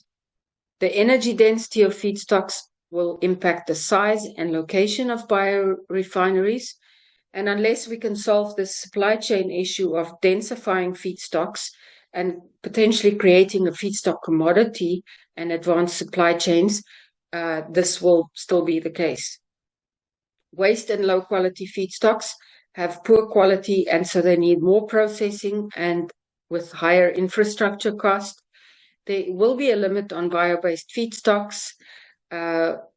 The energy density of feedstocks will impact the size and location of biorefineries. And unless we can solve this supply chain issue of densifying feedstocks and potentially creating a feedstock commodity and advanced supply chains, this will still be the case. Waste and low quality feedstocks have poor quality, and so they need more processing, and with higher infrastructure cost. There will be a limit on bio-based feedstocks.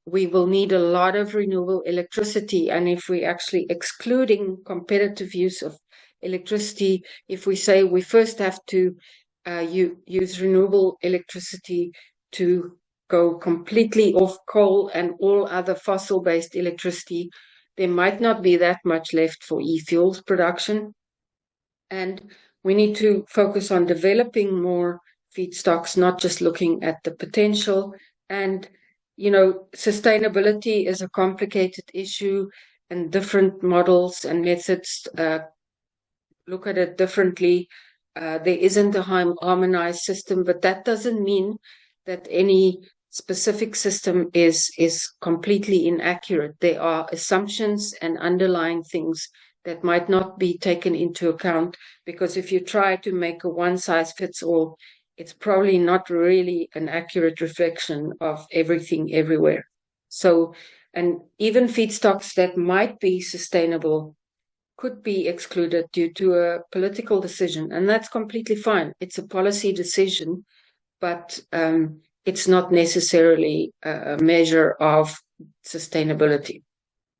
We will need a lot of renewable electricity, and if we actually excluding competitive use of electricity, if we say we first have to use renewable electricity to go completely off coal and all other fossil-based electricity, there might not be that much left for e-fuels production. And we need to focus on developing more feedstocks, not just looking at the potential. And, sustainability is a complicated issue, and different models and methods look at it differently. There isn't a harmonized system, but that doesn't mean that any specific system is completely inaccurate. There are assumptions and underlying things that might not be taken into account, because if you try to make a one-size-fits-all, it's probably not really an accurate reflection of everything everywhere. So, and even feedstocks that might be sustainable could be excluded due to a political decision, and that's completely fine. It's a policy decision, but it's not necessarily a measure of sustainability.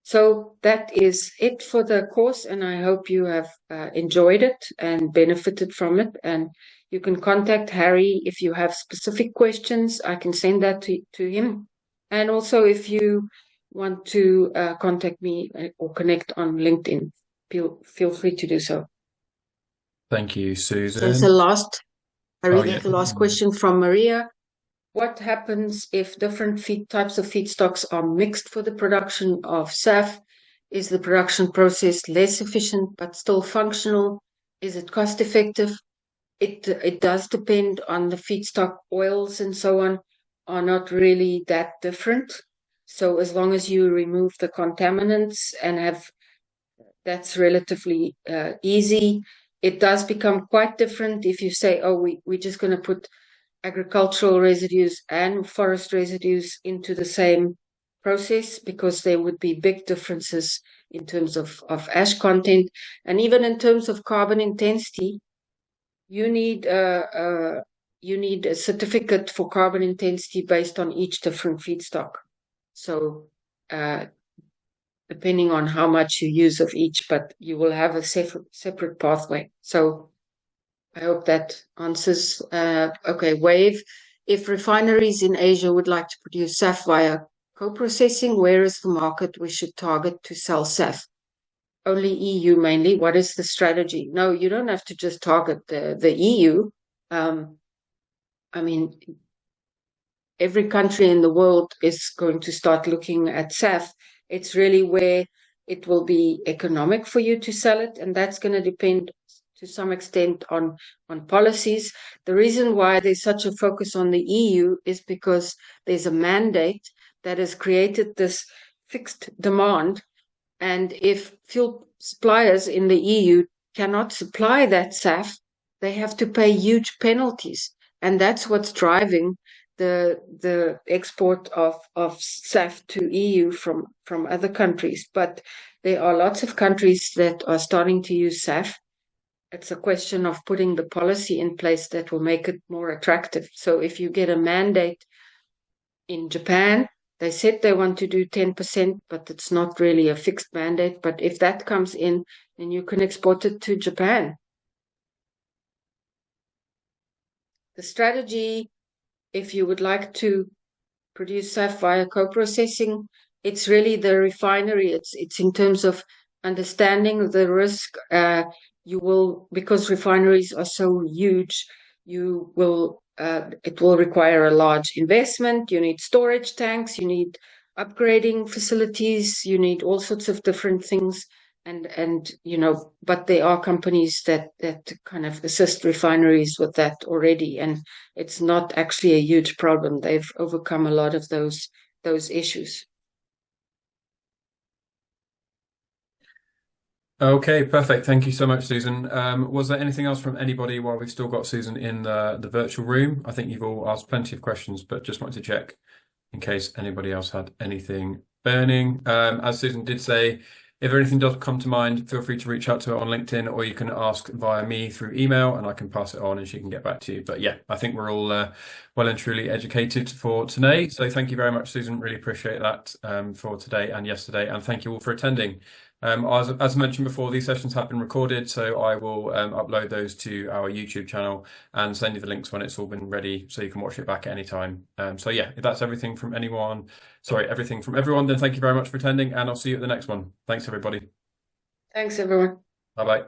So that is it for the course, and I hope you have enjoyed it and benefited from it. And you can contact Harry if you have specific questions. I can send that to him. And also, if you want to contact me or connect on LinkedIn, feel free to do so. Thank you, Susan. There's the last question from Maria. What happens if different types of feedstocks are mixed for the production of SAF? Is the production process less efficient but still functional? Is it cost effective? It does depend on the feedstock. Oils and so on are not really that different. So as long as you remove the contaminants and that's relatively easy. It does become quite different if you say, we're just going to put agricultural residues and forest residues into the same process, because there would be big differences in terms of ash content, and even in terms of carbon intensity. You need a certificate for carbon intensity based on each different feedstock. So depending on how much you use of each, but you will have a separate pathway. So I hope that answers. Okay, Wave. If refineries in Asia would like to produce SAF via co-processing, where is the market we should target to sell SAF? Only EU mainly. What is the strategy? No, you don't have to just target the EU. I mean, every country in the world is going to start looking at SAF. It's really where it will be economic for you to sell it, and that's going to depend to some extent on policies. The reason why there's such a focus on the EU is because there's a mandate that has created this fixed demand, and if fuel suppliers in the EU cannot supply that SAF, they have to pay huge penalties, and that's what's driving the export of SAF to EU from other countries. But there are lots of countries that are starting to use SAF. It's a question of putting the policy in place that will make it more attractive. So if you get a mandate in Japan, they said they want to do 10%, but it's not really a fixed mandate. But if that comes in, then you can export it to Japan. The strategy, if you would like to produce SAF via co-processing. It's really the refinery. It's in terms of understanding the risk. You will, because refineries are so huge, you will it will require a large investment. You need storage tanks, you need upgrading facilities, you need all sorts of different things. And but there are companies that kind of assist refineries with that already, and it's not actually a huge problem. They've overcome a lot of those issues. Okay, perfect. Thank you so much, Susan. Was there anything else from anybody while we've still got Susan in the virtual room? I think you've all asked plenty of questions, but just wanted to check in case anybody else had anything burning. As Susan did say, if anything does come to mind, feel free to reach out to her on LinkedIn, or you can ask via me through email and I can pass it on and she can get back to you. But yeah, I think we're all well and truly educated for today. So thank you very much, Susan. Really appreciate that for today and yesterday. And thank you all for attending. As mentioned before, these sessions have been recorded, so I will upload those to our YouTube channel and send you the links when it's all been ready, so you can watch it back at any time. So yeah, if that's everything from everyone, then thank you very much for attending, and I'll see you at the next one. Thanks, everybody. Thanks, everyone. Bye-bye.